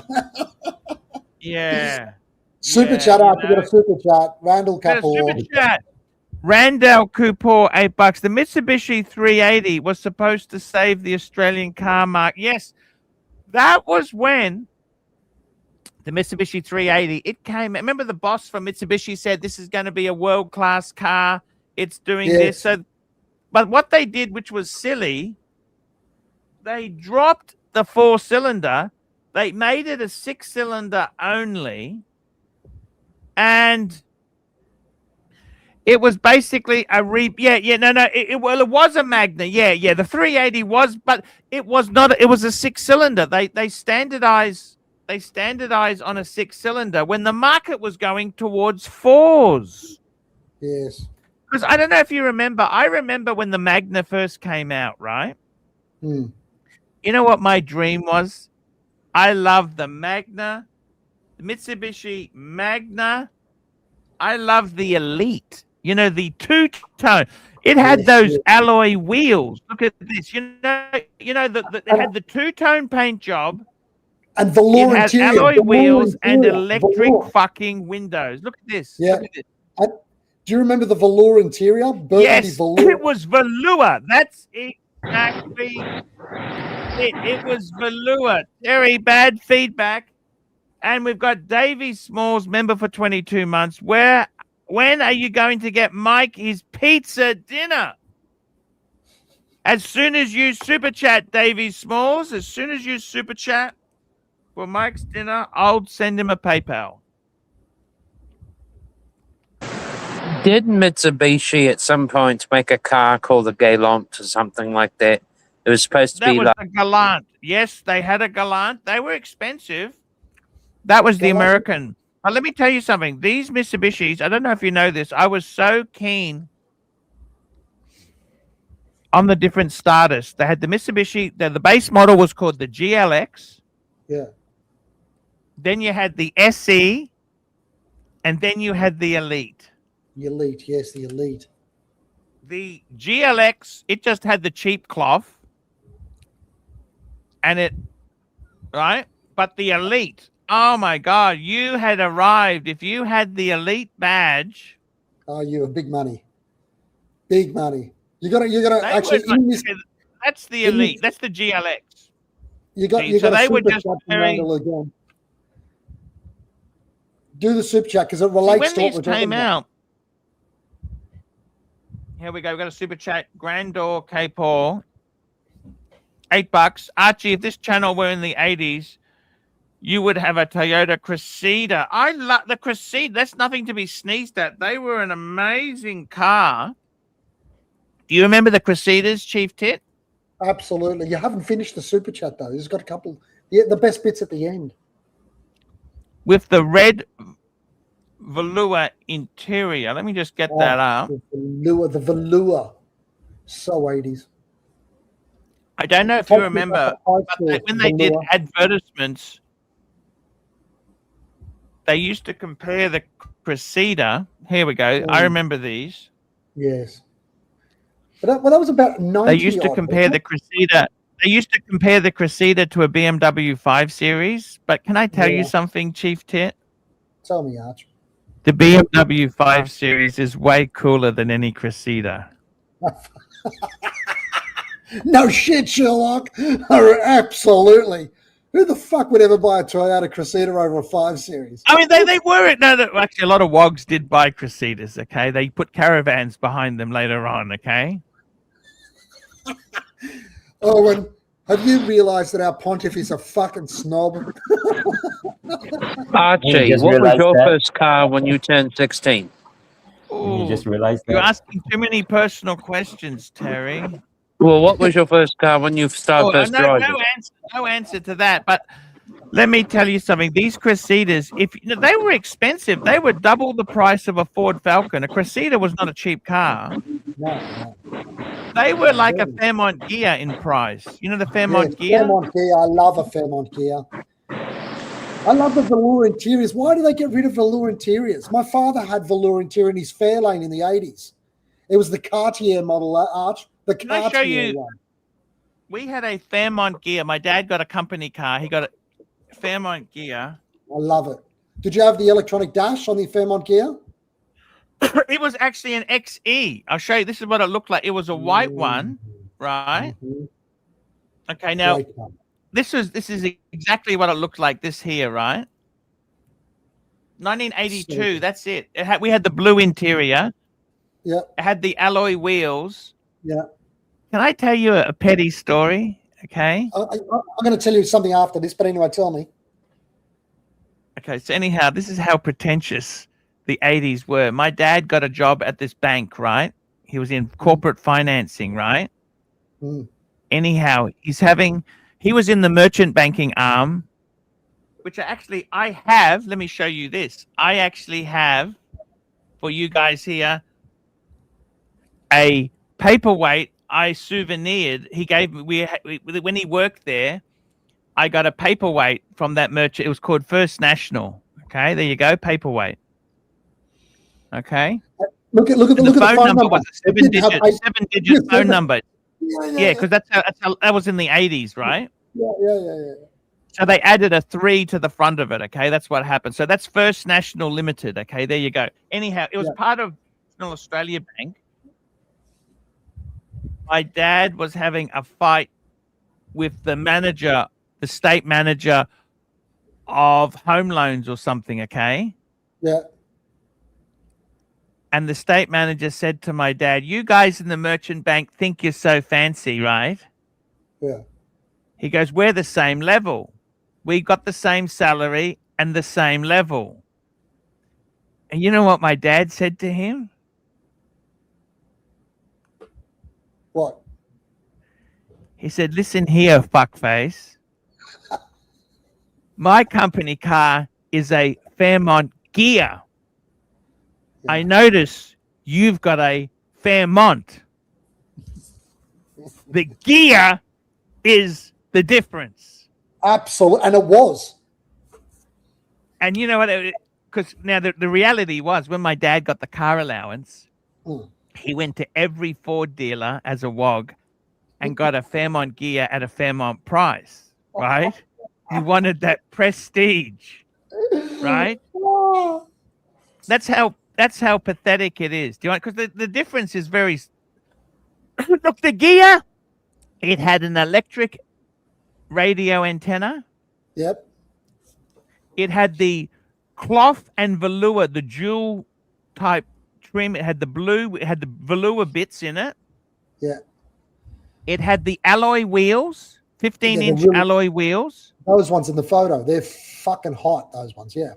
Yeah. Super chat out. You got a super chat. Randall Couple. Super chat. Randall Coupor, $8. The Mitsubishi 380 was supposed to save the Australian car market. Yes, that was when the Mitsubishi 380, it came. Remember the boss from Mitsubishi said this is going to be a world-class car. It's doing this. So, but what they did, which was silly, they dropped the 4-cylinder. They made it a 6-cylinder only. And it was basically a it was a Magna. Yeah. The 380 was, but it was not. It was a 6-cylinder. They standardized on a 6-cylinder when the market was going towards 4s. Yes. Because I don't know if you remember. I remember when the Magna first came out, right? You know what my dream was? I loved the Magna, the Mitsubishi Magna. I love the Elite. You know, the two-tone. It had those alloy wheels. Look at this. You know, it had the two-tone paint job. And velour it has interior. Alloy wheels and electric fucking windows. Look at this. Yeah. Look at this. Do you remember the velour interior? Yes, velour. It was velour. That's exactly it. It was velour. Very bad feedback. And we've got Davey Smalls, member for 22 months. When are you going to get Mike his pizza dinner? As soon as you super chat, Davey Smalls, as soon as you super chat for Mike's dinner, I'll send him a PayPal. Did Mitsubishi at some point make a car called the Galant or something like that? It was supposed to be like a Galant. Yes, they had a Galant. They were expensive. That was the American. But let me tell you something. These Mitsubishis, I don't know if you know this, I was so keen on the different starters. They had the Mitsubishi, the base model was called the GLX. Yeah. Then you had the SE, and then you had the Elite. The Elite, yes, the Elite. The GLX, it just had the cheap cloth. And right? But the Elite, oh my God, you had arrived. If you had the Elite badge. Oh, you were big money. Big money. You gotta actually that's the Elite. That's the GLX. You got they were just again. Do the super chat because it relates to what we're talking about. Here we go. We've got a super chat. Grandor K Paul. $8. Archie, if this channel were in the 80s, you would have a Toyota Cressida. I love the Cressida. That's nothing to be sneezed at. They were an amazing car. Do you remember the Cressidas, Chief Tit? Absolutely. You haven't finished the super chat though. There's got a couple. Yeah, the best bits at the end. With the red velour interior. Let me just get that up. The velour. So 80s. I don't know if you remember, but when they did advertisements, they used to compare the Cressida. Here we go. I remember these. Yes. But that was about 90. They used to compare the Cressida. They used to compare the Cressida to a BMW 5 Series. But can I tell you something, Chief Tit? Tell me, Arch. The BMW 5 Series is way cooler than any Cressida. No shit, Sherlock. Absolutely. Who the fuck would ever buy a Toyota Cressida over a 5 Series? I mean, they were it. No, actually, a lot of wogs did buy Cressidas. Okay, they put caravans behind them later on. Okay. Owen, have you realised that our pontiff is a fucking snob? Archie, just what was realized your that. first car when you turned 16? You just Ooh, realized you're that. asking too many personal questions, Terry. Well, what was your first car when you started Oh, first driving? no answer to that. But let me tell you something. These Cressidas, they were expensive, they were double the price of a Ford Falcon. A Cressida was not a cheap car. No. They were like a Fairmont Gear in price. You know the Fairmont Gear? Fairmont Gear. I love a Fairmont Gear. I love the velour interiors. Why do they get rid of velour interiors? My father had velour interior in his Fairlane in the 80s. It was the Cartier model, Arch. The Can I show Cartier you? one. We had a Fairmont Gear. My dad got a company car. He got a Fairmont Gear. I love it. Did you have the electronic dash on the Fairmont Gear? It was actually an XE. I'll show you. This is what it looked like. It was a white one, right? Mm-hmm. Okay, now Great car. this is exactly what it looked like. This here, right? 1982. That's it. We had the blue interior. Yeah. It had the alloy wheels. Yeah. Can I tell you a petty story? Okay. I'm going to tell you something after this, but anyway, tell me. Okay. So anyhow, this is how pretentious the 80s were. My dad got a job at this bank, right? He was in corporate financing, right? Mm. Anyhow, he was in the merchant banking arm, which I have. Let me show you this. I actually have for you guys here a paperweight I souvenired. He gave me, when he worked there, I got a paperweight from that merchant. It was called First National. Okay, there you go, paperweight. Okay. Look at the phone number. Was a seven-digit phone number. Yeah, because that's how that was in the 80s, right? Yeah. So they added a 3 to the front of it. Okay, that's what happened. So that's First National Limited. Okay, there you go. Anyhow, it was part of National Australia Bank. My dad was having a fight with the state manager of home loans or something. Okay. Yeah. And the state manager said to my dad, "You guys in the merchant bank think you're so fancy, right?" Yeah. He goes, "We're the same level. We got the same salary and the same level." And you know what my dad said to him? What? He said, "Listen here, fuckface. My company car is a Fairmont Gear. I notice you've got a Fairmont. The gear is the difference." Absolutely. And it was. And you know what? Because now the reality was when my dad got the car allowance, he went to every Ford dealer as a WOG and got a Fairmont Gear at a Fairmont price, right? He wanted that prestige, right? That's how pathetic it is. Do you want? Because the difference is very. Look, the Gear, it had an electric radio antenna. Yep. It had the cloth and velour, the dual type trim. It had the blue. It had the velour bits in it. Yeah. It had the alloy wheels, 15-inch alloy wheels. Those ones in the photo, they're fucking hot. Those ones, yeah.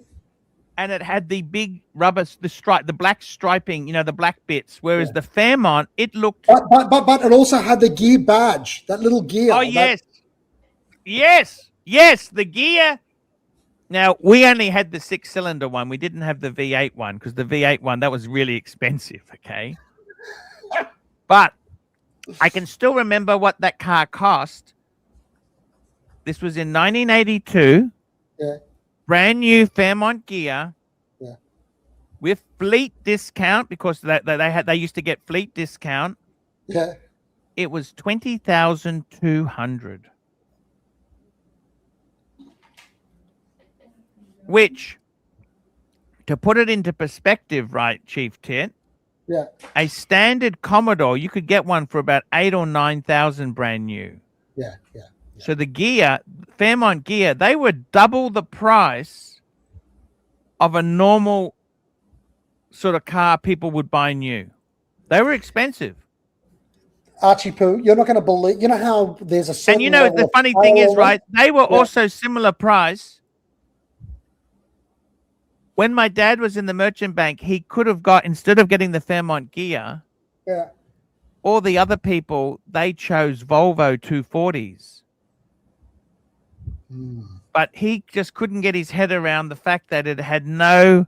And it had the big rubber, the black striping, the black bits. Whereas the Fairmont, it looked. But it also had the gear badge, that little gear. Oh yes, the Gear. Now we only had the 6-cylinder one. We didn't have the V8 one because the V8 one that was really expensive. Okay, but I can still remember what that car cost. This was in 1982. Yeah. Brand new Fairmont Gear. Yeah. With fleet discount because they used to get fleet discount. Yeah. It was 20,200. Which, to put it into perspective, right, Chief Tint? Yeah. A standard Commodore, you could get one for about 8,000 or 9,000 brand new. Yeah. So the Gear, Fairmont Gear, they were double the price of a normal sort of car people would buy new. They were expensive. Archie Poo, you're not going to believe. You know how there's a certain. And you know level the of funny thing is, power right? They were Yeah. also similar price. When my dad was in the merchant bank, he could have got, instead of getting the Fairmont gear, Yeah. all the other people, they chose Volvo 240s. But he just couldn't get his head around the fact that it had nothing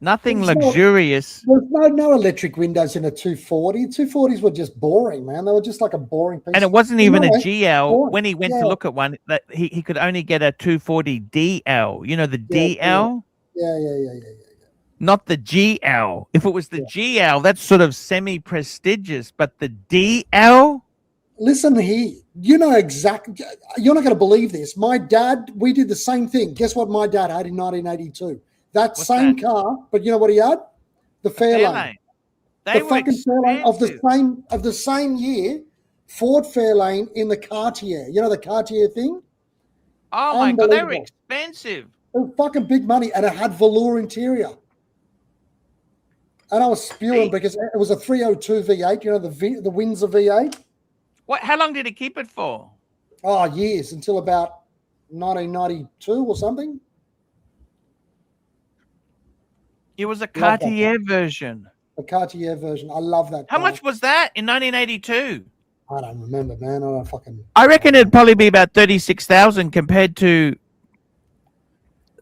There's luxurious. There's no electric windows in a 240. 240s were just boring, man. They were just like a boring piece. And it wasn't even a No, GL. boring. When he went Yeah. to look at one, that he could only get a 240 DL. You know, the DL? Yeah. Not the GL. If it was the GL, that's sort of semi-prestigious. But the DL? Listen here, you know exactly. You're not going to believe this. My dad, we did the same thing. Guess what my dad had in 1982? That What's same that? car, but you know what he had? The Fairlane. Fairlane. They The were fucking Fairlane expensive. of the same year. Ford Fairlane in the Cartier. You know the Cartier thing? Oh my God, they were Unbelievable. expensive. It was fucking big money, and it had velour interior. And I was spewing because it was a 302 V8. You know the Windsor V8. What? How long did he keep it for? Oh, years, until about 1992 or something. It was a Love that Cartier version. The Cartier version. I love that. How car. much was that in 1982? I don't remember, man. I don't fucking. I reckon it'd probably be about 36,000 compared to,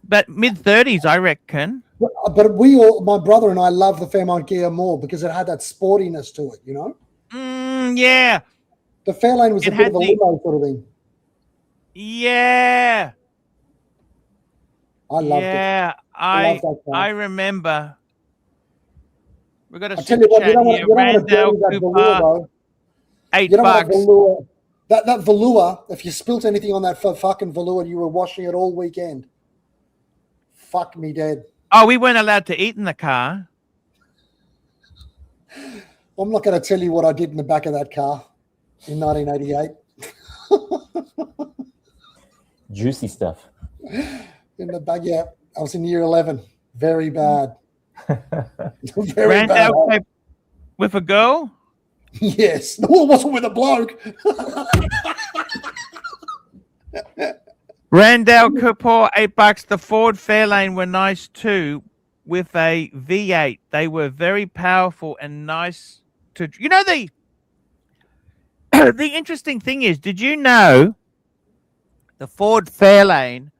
but mid-30s, I reckon. But we all, my brother and I, love the Fairmont Gear more because it had that sportiness to it, you know? Yeah. The Fairlane was It a bit had of a limo sort of thing. Yeah. I loved it. Yeah. I love that car. I remember. We got a I tell super you what, chat you don't want here. to Randall dirty that velour, Cooper, though. $8. You don't want velour. That velour, if you spilt anything on that fucking velour, you were washing it all weekend. Fuck me dead. Oh, we weren't allowed to eat in the car. I'm not going to tell you what I did in the back of that car in 1988. Juicy stuff. In the back, yeah. I was in year 11. Very bad. Very Randall bad. with a girl? Yes. No, it wasn't with a bloke. Randall Kapoor, $8. The Ford Fairlane were nice too, with a V8. They were very powerful and nice to. You know the the interesting thing is, did you know the Ford Fairlane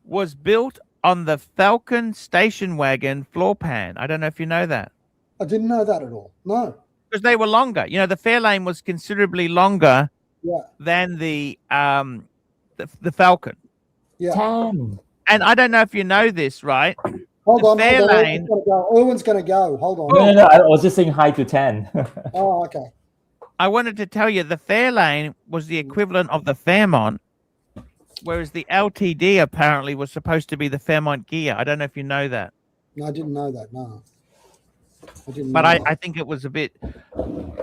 was built on the Falcon station wagon floor pan? I don't know if you know that. I didn't know that at all. No. Because they were longer. You know, the Fairlane was considerably longer than the Falcon. Yeah. Tan. And I don't know if you know this, right? Hold on. Fairlane. Owen's going to go. Hold on. No, I was just saying hi to Tan. Oh, okay. I wanted to tell you the Fairlane was the equivalent of the Fairmont, whereas the LTD apparently was supposed to be the Fairmont gear. I don't know if you know that. No, I didn't know that. No. I didn't But know I that. think it was a bit. love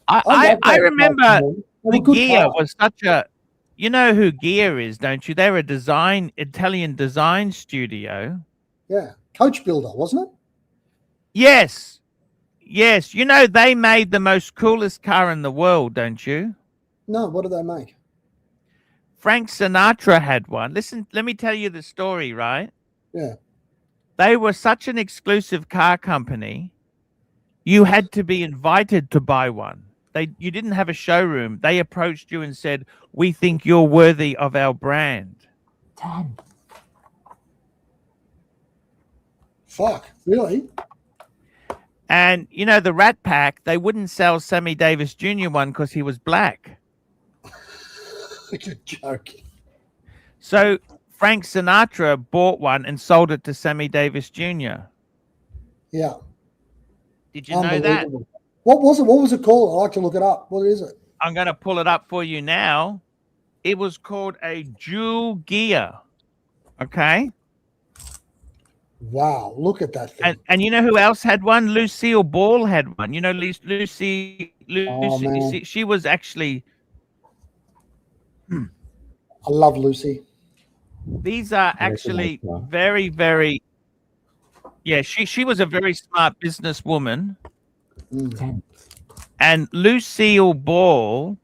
I that remember car, man. They the were good gear cars. was such a. You know who Gear is, don't you? They're a Italian design studio. Yeah. Coach builder, wasn't it? Yes. Yes. You know, they made the most coolest car in the world, don't you? No. What did they make? Frank Sinatra had one. Listen, let me tell you the story, right? Yeah. They were such an exclusive car company. You had to be invited to buy one. You didn't have a showroom. They approached you and said, "We think you're worthy of our brand." Tan. Fuck. Really? And you know the Rat Pack, they wouldn't sell Sammy Davis Jr. one because he was black. You're joking. So Frank Sinatra bought one and sold it to Sammy Davis Jr. Yeah. Did you know that? Unbelievable. What was it? What was it called? I like to look it up. What is it? I'm going to pull it up for you now. It was called a dual gear. Okay. Wow. Look at that thing. And you know who else had one? Lucille Ball had one. You know, Lucy, man. she was actually. I love Lucy. These are actually very, very. Yeah, she was a very smart businesswoman. And Lucille Ball,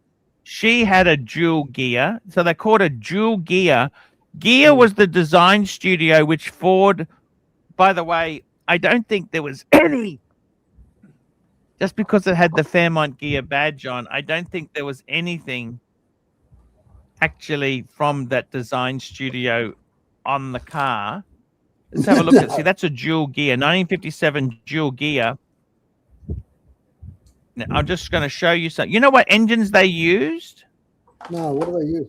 she had a dual gear. So they called it dual gear. Gear was the design studio which Ford, by the way, I don't think there was any, just because it had the Fairmont gear badge on, I don't think there was anything actually from that design studio on the car. Let's have a look at, see, that's a dual gear, 1957 dual gear. Now, I'm just going to show you something. You know what engines they used? No, what do they use?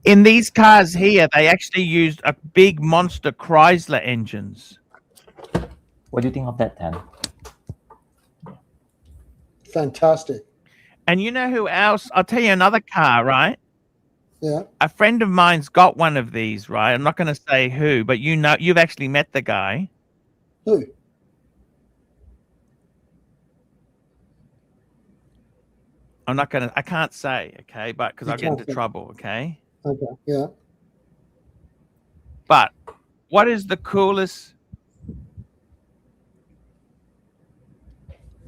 In these cars here, they actually used a big monster Chrysler engines. What do you think of that, Tan? Fantastic. And you know who else? I'll tell you another car, right? Yeah. A friend of mine's got one of these, right? I'm not going to say who, but you know, you've actually met the guy. Who? I'm not going to, I can't say, okay? But because I'll get into trouble, okay? Okay, yeah. But what is the coolest?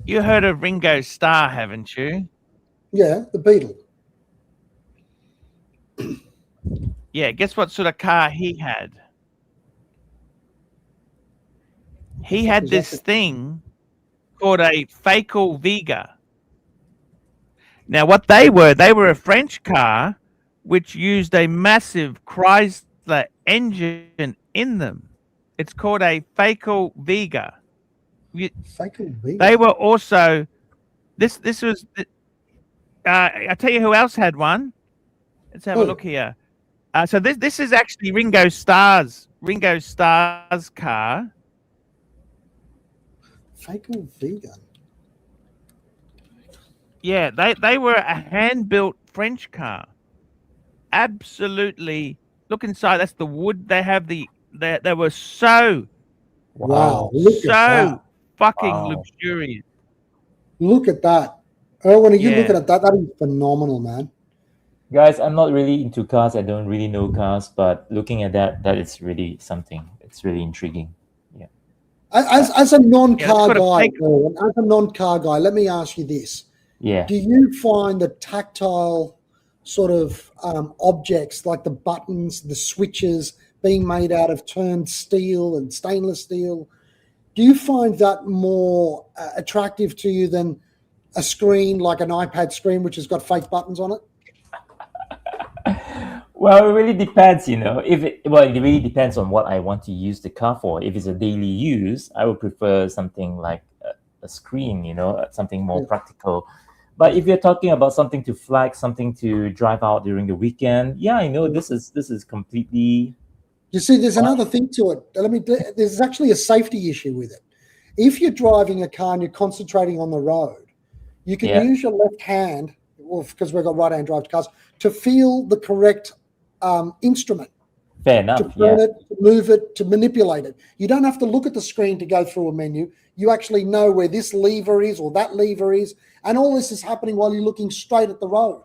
You heard of Ringo Starr, haven't you? Yeah, the Beetle. Yeah, guess what sort of car he had? He had this thing called a Fakel Vega. Now, what they were a French car which used a massive Chrysler engine in them. It's called a Fakel Vega. Fakel Vega. They were also, this was, I tell you who else had one. Let's have a look here. So this is actually Ringo Starr's car. Fakel Vega. Yeah, they were a hand-built French car. Absolutely. Look inside. That's the wood. They have they were so Look at that. fucking luxurious. Look at that. Oh, when you Yeah. looking at that, that is phenomenal, man. Guys, I'm not really into cars. I don't really know cars, but looking at that is really something. It's really intriguing. Yeah. As a non-car it's got a guy, Owen, as a non-car guy, let me ask you this. Yeah. Do you find the tactile sort of objects like the buttons, the switches being made out of turned steel and stainless steel, do you find that more attractive to you than a screen like an iPad screen which has got fake buttons on it? Well, it really depends, you know. It really depends on what I want to use the car for. If it's a daily use, I would prefer something like a screen, you know, something more practical. But if you're talking about something to flag, something to drive out during the weekend, yeah, I know this is completely. You see, there's another thing to it. There's actually a safety issue with it. If you're driving a car and you're concentrating on the road, you can use your left hand, because we've got right-hand drive cars, to feel the correct instrument. Fair enough. To turn it, to move it, to manipulate it. You don't have to look at the screen to go through a menu. You actually know where this lever is or that lever is. And all this is happening while you're looking straight at the road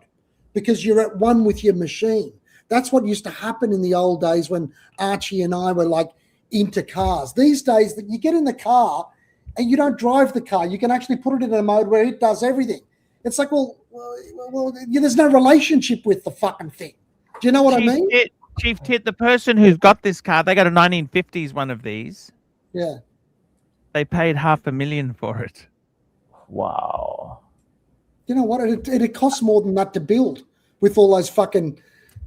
because you're at one with your machine. That's what used to happen in the old days when Archie and I were like into cars. These days, that you get in the car and you don't drive the car. You can actually put it in a mode where it does everything. It's like, well, there's no relationship with the fucking thing. Do you know what I mean? Chief Tit, the person who's got this car, they got a 1950s one of these. Yeah. They paid $500,000 for it. Wow. You know what? It costs more than that to build with all those fucking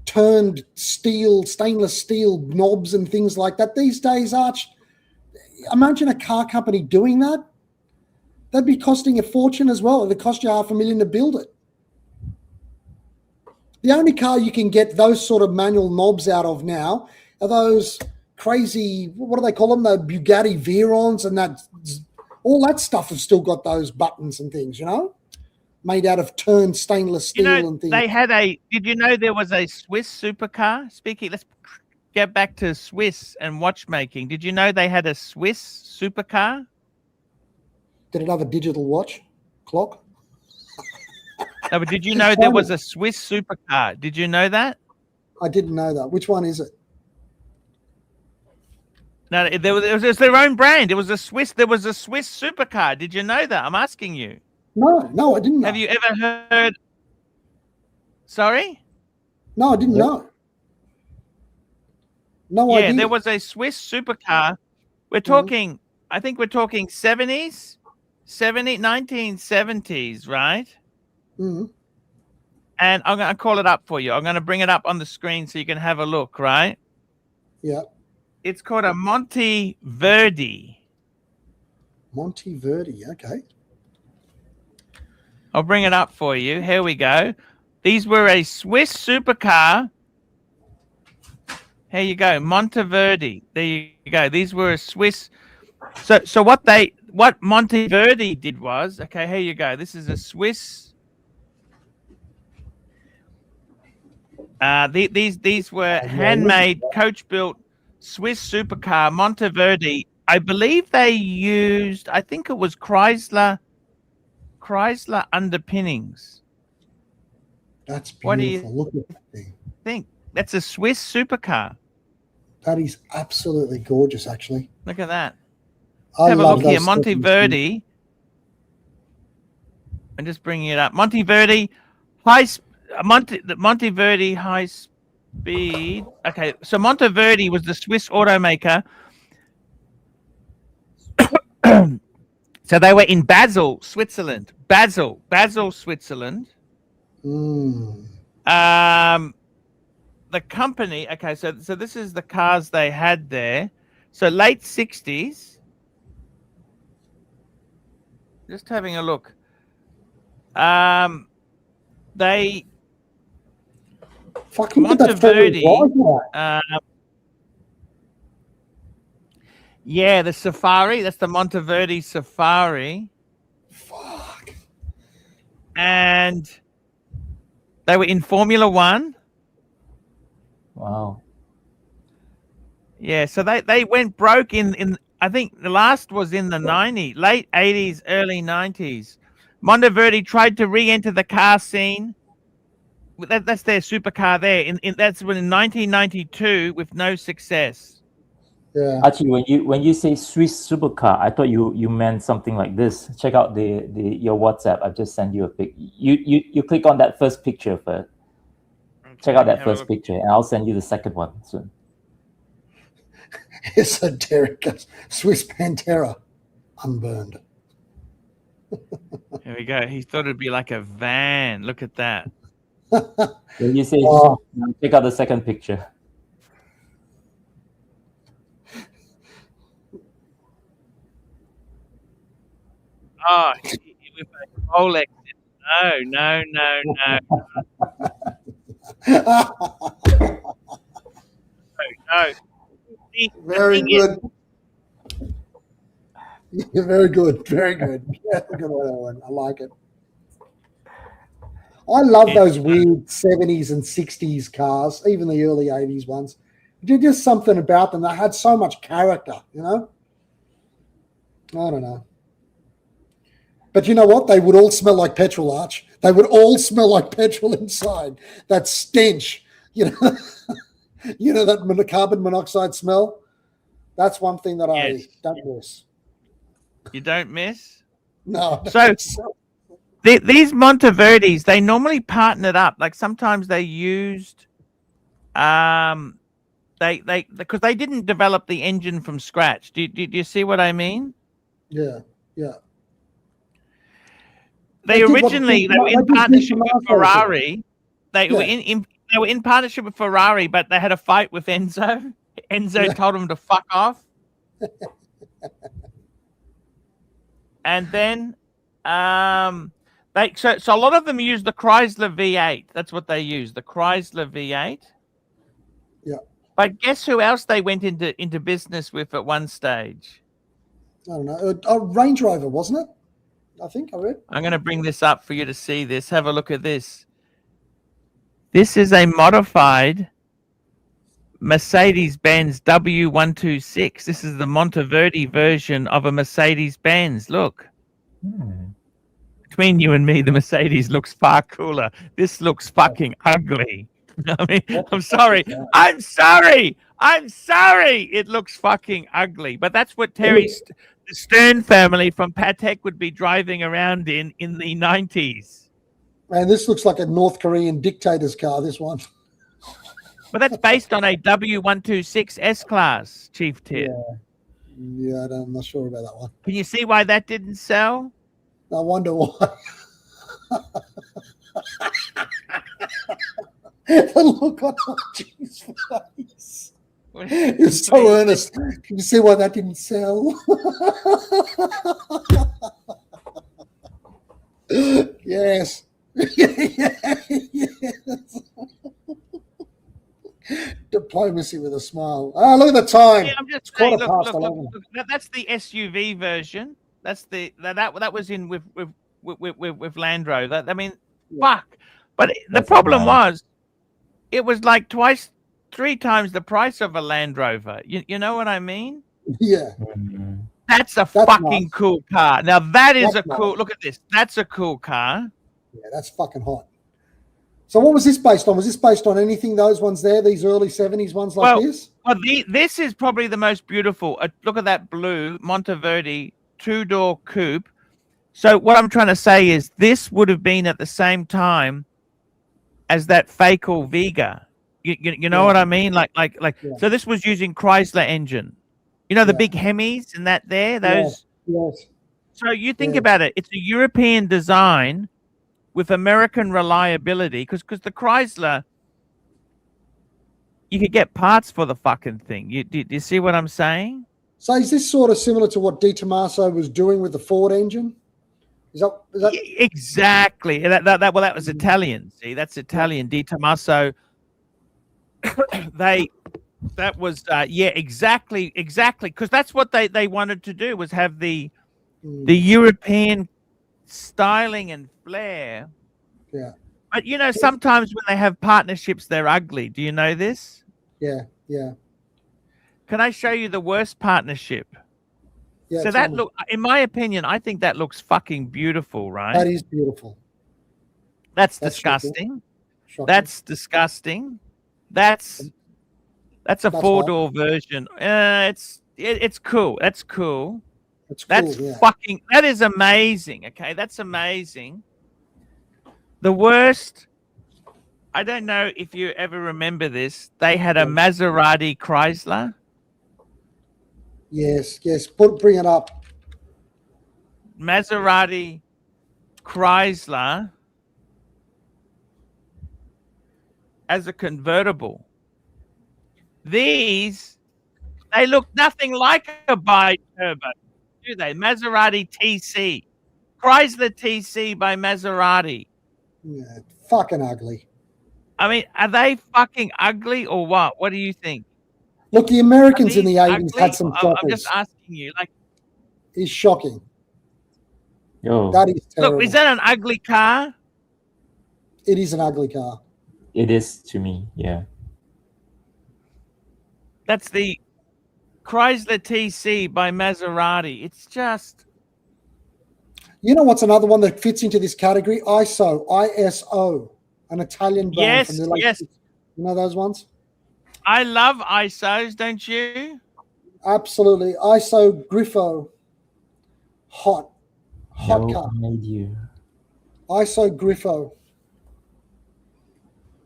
turned steel, stainless steel knobs and things like that. These days, Arch, imagine a car company doing that. That'd be costing a fortune as well. It'd cost you $500,000 to build it. The only car you can get those sort of manual knobs out of now are those crazy, what do they call them? The Bugatti Veyrons and that, all that stuff have still got those buttons and things, you know, made out of turned stainless steel and things. They had did you know there was a Swiss supercar? Let's get back to Swiss and watchmaking. Did you know they had a Swiss supercar? Did it have a digital watch clock? No, but did you know there was a Swiss supercar? Did you know that? I didn't know that. Which one is it? No, it was their own brand. There was a Swiss supercar. Did you know that? I'm asking you. No, I didn't know. Have you ever heard? Sorry? No, I didn't know. No idea. There was a Swiss supercar. We're talking, I think we're talking 70s, 1970s, right? Mm-hmm. And I'm going to call it up for you. I'm going to bring it up on the screen so you can have a look, right? Yeah. It's called a Monteverdi. Monteverdi, okay. I'll bring it up for you. Here we go. These were a Swiss supercar. Here you go, Monteverdi. There you go. These were a Swiss. So what Monteverdi did was, okay, here you go. This is a Swiss. These were handmade, coach-built Swiss supercar Monteverdi. I believe they used, I think it was Chrysler underpinnings. That's beautiful. What do you Look at that thing. think? That's a Swiss supercar. That is absolutely gorgeous, actually. Look at that. I Have a love look here. those Monteverdi. I'm just bringing it up. Monteverdi Monteverdi high speed. Okay, so Monteverdi was the Swiss automaker. So they were in Basel, Switzerland. Basel, Switzerland. The company. Okay, so this is the cars they had there. So late 60s. Just having a look. They fucking Monteverdi. Yeah, the Safari. That's the Monteverdi Safari. Fuck. And they were in Formula One. Wow. Yeah, so they went broke in I think the last was in the 90s, late 80s, early 90s. Monteverdi tried to re-enter the car scene. That's their supercar there. That's when in 1992 with no success. Yeah. Archie, when you say Swiss supercar, I thought you meant something like this. Check out your WhatsApp. I've just sent you a pic. You click on that first picture first. Check out that first picture, and I'll send you the second one soon. Esoteric Swiss Pantera, unburned. Here we go. He thought it'd be like a van. Look at that. When you say, check out the second picture. Oh, with a Rolex. No. No. Very good. Yeah, very good. Very good. Yeah, good one. I like it. I love those weird 70s and 60s cars, even the early 80s ones. There's just something about them that had so much character, you know? I don't know. But you know what? They would all smell like petrol, Arch. They would all smell like petrol inside. That stench, you know, you know, that carbon monoxide smell. That's one thing that I don't miss. You don't miss? No. So these Monteverdis, they normally partnered up. Like sometimes they used, because they didn't develop the engine from scratch. Do you see what I mean? Yeah. They were in partnership with Ferrari. They were in partnership with Ferrari, but they had a fight with Enzo. Enzo told them to fuck off. And then so a lot of them use the Chrysler V8. That's what they use, the Chrysler V8. Yeah. But guess who else they went into business with at one stage? I don't know. A Range Rover, wasn't it? I think I read. I'm going to bring this up for you to see this. Have a look at this. This is a modified Mercedes-Benz W126. This is the Monteverdi version of a Mercedes-Benz. Look. Between you and me, the Mercedes looks far cooler. This looks fucking ugly. I mean, I'm sorry. I'm sorry. I'm sorry. It looks fucking ugly. But that's what the Stern family from Patek would be driving around in the 90s. Man, this looks like a North Korean dictator's car, this one. But that's based on a W126 S-Class, Chief Tit. Yeah, I'm not sure about that one. Can you see why that didn't sell? I wonder why. The look on Archie's face. You're so earnest. Can you see why that didn't sell? Yes. Diplomacy with a smile. Oh, look at the time. Yeah, I'm just It's saying, quarter past 11. look, that's the SUV version. That's that was in with Land Rover. I mean, fuck. But the problem was, it was like twice, 3 times the price of a Land Rover. You know what I mean? Yeah. That's a fucking cool car. Now that is a cool. Look at this. That's a cool car. Yeah, that's fucking hot. So what was this based on? Was this based on anything, those ones there, these early 70s ones like this? Well, this is probably the most beautiful. Look at that blue Monteverdi 2-door coupe. So what I'm trying to say is this would have been at the same time as that Fakel Vega. You know what I mean? Like. So this was using Chrysler engine. You know the big Hemis and that there? Those. Yes. So you think about it. It's a European design with American reliability, because the Chrysler, you could get parts for the fucking thing. Do you see what I'm saying? So is this sort of similar to what Di Tommaso was doing with the Ford engine? Is that exactly? That was Italian. See, that's Italian. Di Tommaso. That was exactly, because that's what they wanted to do, was have the European styling and flair. Yeah. But you know, sometimes when they have partnerships, they're ugly. Do you know this? Yeah. Can I show you the worst partnership? Yeah. So that in my opinion, I think that looks fucking beautiful, right? That is beautiful. That's disgusting. Shocking. That's disgusting. That's a 4-door version. It's cool. That's cool. That's fucking. That is amazing. Okay, that's amazing. The worst. I don't know if you ever remember this. They had a Maserati Chrysler. Yes. Bring it up. Maserati Chrysler as a convertible. These, they look nothing like a bi-turbo, do they? Maserati TC. Chrysler TC by Maserati. Yeah, fucking ugly. I mean, are they fucking ugly or what? What do you think? Look, the Americans in the 80s had some shockers. I'm just asking you. Like, it's shocking. Yo. That is terrible. Look, is that an ugly car? It is an ugly car. It is to me, yeah. That's the Chrysler TC by Maserati. It's just... You know what's another one that fits into this category? ISO, an Italian brand from the late 60s. You know those ones? I love ISOs, don't you? Absolutely. ISO Griffo. Hot car. Made you. ISO Griffo.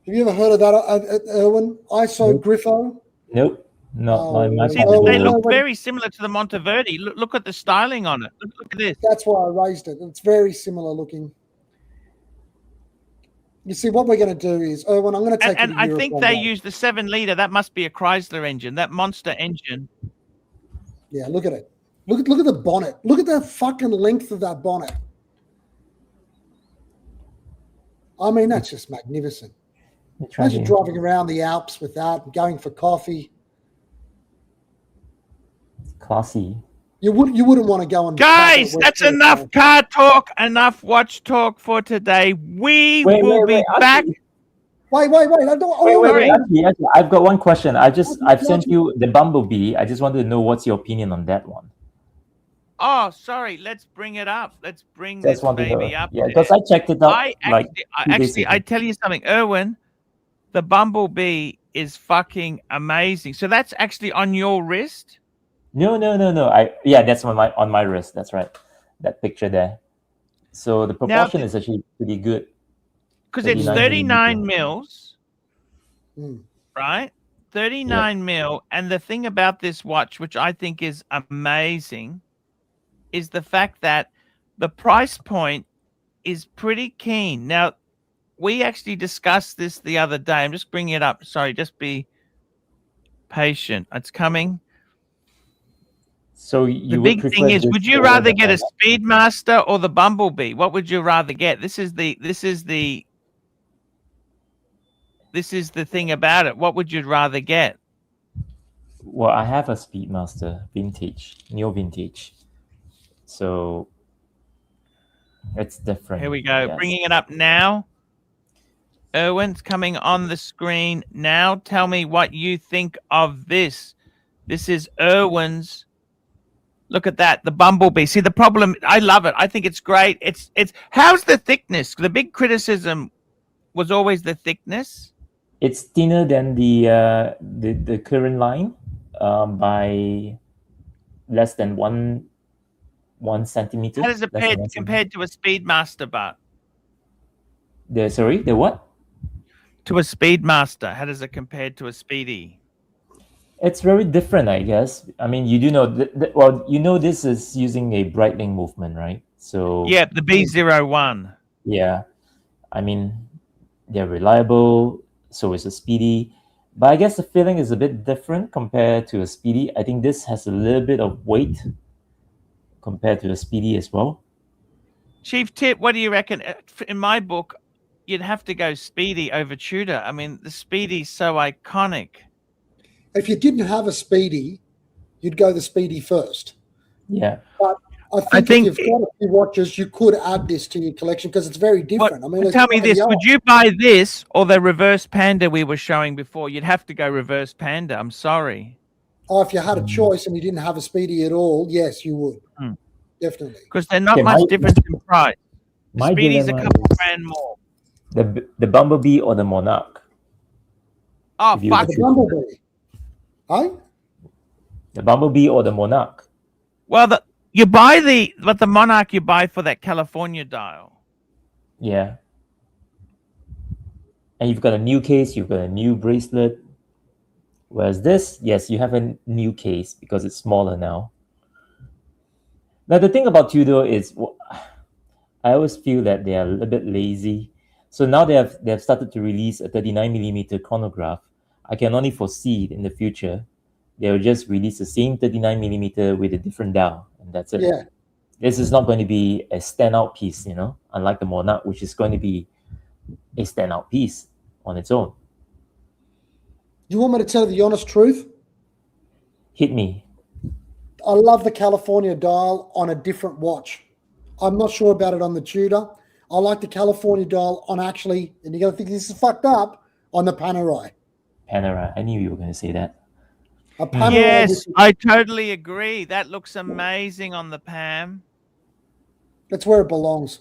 Have you ever heard of that, Erwin? ISO Griffo? Nope. Not my See, they look very similar to the Monteverdi. Look at the styling on it. Look at this. That's why I raised it. It's very similar looking. You see, what we're going to do is, Erwin, I'm going to take and I think they use the 7-liter. That must be a Chrysler engine, that monster engine. Yeah, look at it. Look at the bonnet. Look at the fucking length of that bonnet. I mean, that's just magnificent. Imagine driving around the Alps with that and going for coffee. Classy. You wouldn't want to go and... Guys, that's enough car talk, enough watch talk for today. We will be back. Wait. Actually, I've got one question. I've sent you the Bumblebee. I just wanted to know what's your opinion on that one. Oh, sorry. Let's bring it up. Let's bring this baby up. Yeah, because I checked it out. I tell you something, Erwin. the Bumblebee is fucking amazing. So that's actually on your wrist? No. That's on my wrist. That's right. That picture there. So the proportion is actually pretty good. Because it's 39 mils, Mm. right? 39 mil. And the thing about this watch, which I think is amazing, is the fact that the price point is pretty keen. Now, we actually discussed this the other day. I'm just bringing it up. Sorry, just be patient. It's coming. So the big thing is, would you rather get a Speedmaster or the Bumblebee? What would you rather get? This is the thing about it. What would you rather get? Well, I have a Speedmaster vintage, neo vintage. So it's different. Here we go. Yes. Bringing it up now. Erwin's coming on the screen now. Tell me what you think of this. This is Erwin's. Look at that, the Bumblebee. See, the problem, I love it. I think it's great. It's how's the thickness? The big criticism was always the thickness. It's thinner than the current line by less than one centimeter. How does it compared to a Speedmaster, but the what? To a Speedmaster. How does it compare to a Speedy? It's very different, I guess. I mean, you do know well, you know this is using a Breitling movement, right? So yeah, the B01. Yeah, I mean, they're reliable. So is a Speedy, but I guess the feeling is a bit different compared to a Speedy. I think this has a little bit of weight compared to the Speedy as well. Chief Tip, what do you reckon? In my book, you'd have to go Speedy over Tudor. I mean, the Speedy's so iconic. If you didn't have a Speedy, you'd go the Speedy first. Yeah. But I think if you've got a few watches, you could add this to your collection because it's very different. I mean, tell me this: would you buy this or the reverse Panda we were showing before? You'd have to go reverse Panda. I'm sorry. Oh, if you had a choice and you didn't have a Speedy at all, yes, you would. Definitely. Because they're not much difference in price. The Speedy's a couple grand more. The Bumblebee or the Monarch? Oh, fuck. The Bumblebee. Huh? The Bumblebee or the Monarch? Well, you buy the Monarch you buy for that California dial. Yeah. And you've got a new case, you've got a new bracelet. Whereas this, yes, you have a new case because it's smaller now. Now, the thing about Tudor is, I always feel that they are a little bit lazy. So now they have started to release a 39mm chronograph. I can only foresee in the future they will just release the same 39mm with a different dial, and that's it. Yeah. This is not going to be a standout piece, unlike the Monarch, which is going to be a standout piece on its own. You want me to tell you the honest truth? Hit me. I love the California dial on a different watch. I'm not sure about it on the Tudor. I like the California dial on actually, and you're going to think this is fucked up, on the Panerai. Panerai. I knew you were going to say that. Yes, I totally agree. That looks amazing on the Pam. That's where it belongs.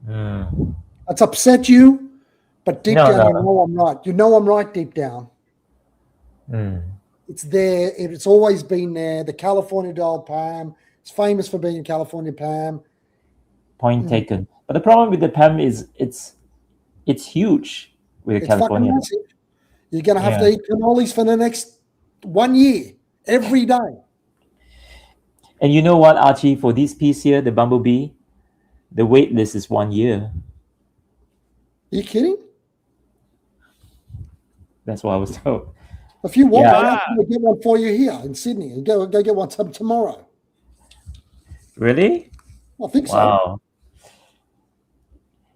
It's upset you, but deep down, you know I'm right. You know I'm right deep down. It's there. It's always been there. The California dial Pam. It's famous for being a California Pam. Point taken. But the problem with the Pam is it's huge with the California. You're going to have to eat cannolis for the next 1 year, every day. And you know what, Archie? For this piece here, the Bumblebee, the wait list is 1 year. Are you kidding? That's what I was told. If you want, I'm going to get one for you here in Sydney. And go get one tomorrow. Really? I think so. Wow.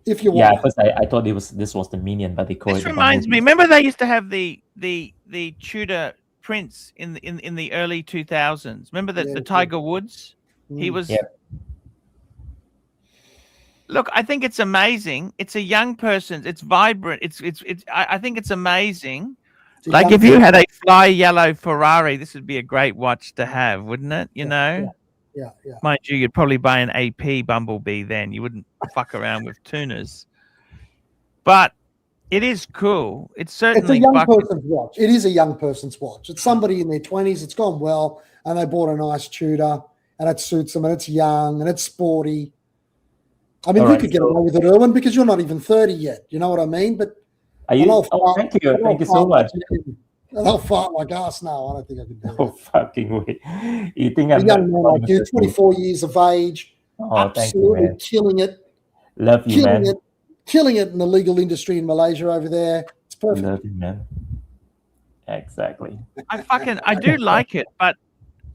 If you want. Yeah, at first I thought this was the Minion, but they call it. This reminds me. Remember, they used to have the Tudor Prince in the early 2000s. Remember the Tiger Woods? He was. Yeah. Look, I think it's amazing. It's a young person. It's vibrant. I think it's amazing. Like if you had a fly yellow Ferrari, this would be a great watch to have, wouldn't it? You know. Yeah. Mind you, you'd probably buy an AP Bumblebee then. You wouldn't fuck around with tuners. But It is cool. It's It's certainly a young fucking. person's watch. It is a young person's watch. It's somebody in their 20s. It's gone well, and they bought a nice Tudor, and it suits them, and it's young, and it's sporty. I mean, All you right, could get so- away with it, Erwin, because you're not even 30 yet. You know what I mean? But Are you? Oh, thank you. Thank you so much. They'll fight like us. No, I don't think I can do Oh, that. fucking way. You think A I'm young man not like you, 24 years of age, Oh, thank you, absolutely man. killing it, Love you, man. killing it in the legal industry in Malaysia over there. It's perfect. Love you, man. Exactly. I do like it, but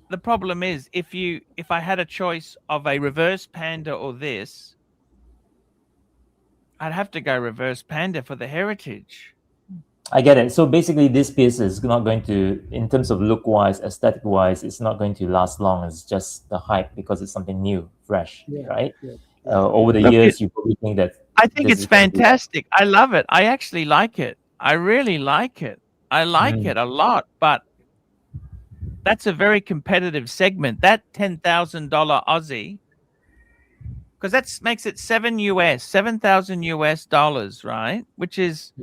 the problem is if I had a choice of a reverse panda or this, I'd have to go reverse panda for the heritage. I get it. So basically, this piece is not going to, in terms of look-wise, aesthetic-wise, it's not going to last long. It's just the hype because it's something new, fresh, right? Yeah. Over the years, you probably think that. I think this it's is gonna be- fantastic. I love it. I actually like it. I really like it. I like it a lot, but that's a very competitive segment. That $10,000 Aussie, because that makes it $7,000 US, right? Which is,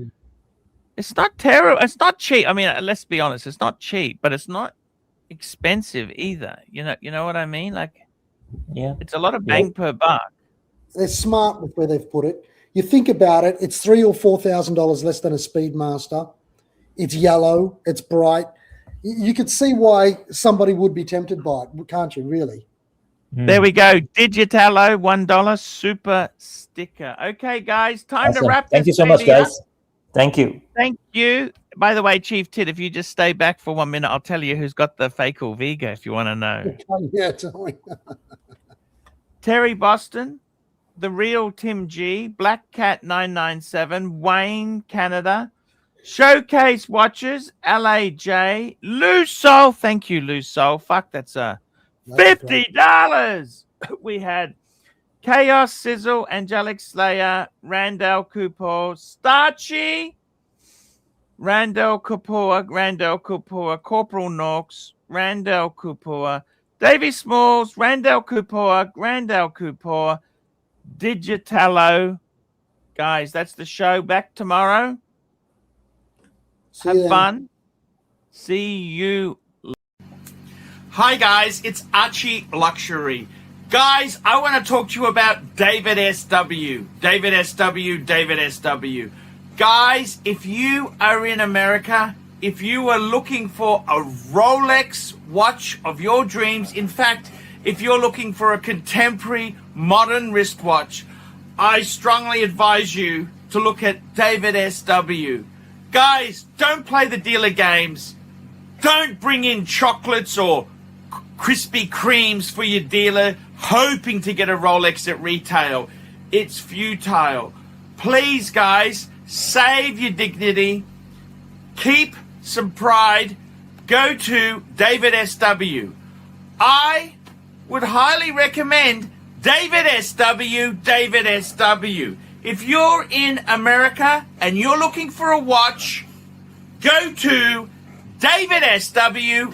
it's not terrible. It's not cheap. I mean, let's be honest. It's not cheap, but it's not expensive either. You know what I mean? Like, yeah, it's a lot of bang per buck. They're smart with where they've put it. You think about it, it's $3,000 or $4,000 less than a Speedmaster. It's yellow, it's bright. You could see why somebody would be tempted by it, can't you, really? There we go. Digitalo, $1 super sticker. Okay, guys, time to Awesome. wrap Thank this you so much, baby up. guys. Thank you. Thank you. By the way, Chief Tit, if you just stay back for 1 minute, I'll tell you who's got the fake or Vega if you want to know. Yeah, tell me. Terry Boston, The Real Tim G, Black Cat 997, Wayne, Canada, Showcase Watches, LAJ, Lou Soul. Thank you, Lou Soul. Fuck, that's $50. We had Chaos Sizzle, Angelic Slayer, Randall Cooper, Starchy, Randall Kapoor, Corporal Knox, Randall Cooper, Davey Smalls, Randall Cooper, Digitalo. Guys, that's the show. Back tomorrow. Have fun. See you. Hi, guys. It's Archie Luxury. Guys, I want to talk to you about David SW. Guys, if you are in America, if you are looking for a Rolex watch of your dreams, in fact, if you're looking for a contemporary modern wristwatch, I strongly advise you to look at David SW. Guys, don't play the dealer games. Don't bring in chocolates or Krispy Kremes for your dealer hoping to get a Rolex at retail. It's futile. Please, guys, save your dignity. Keep some pride. Go to David SW. I would highly recommend David SW. If you're in America and you're looking for a watch, go to David SW.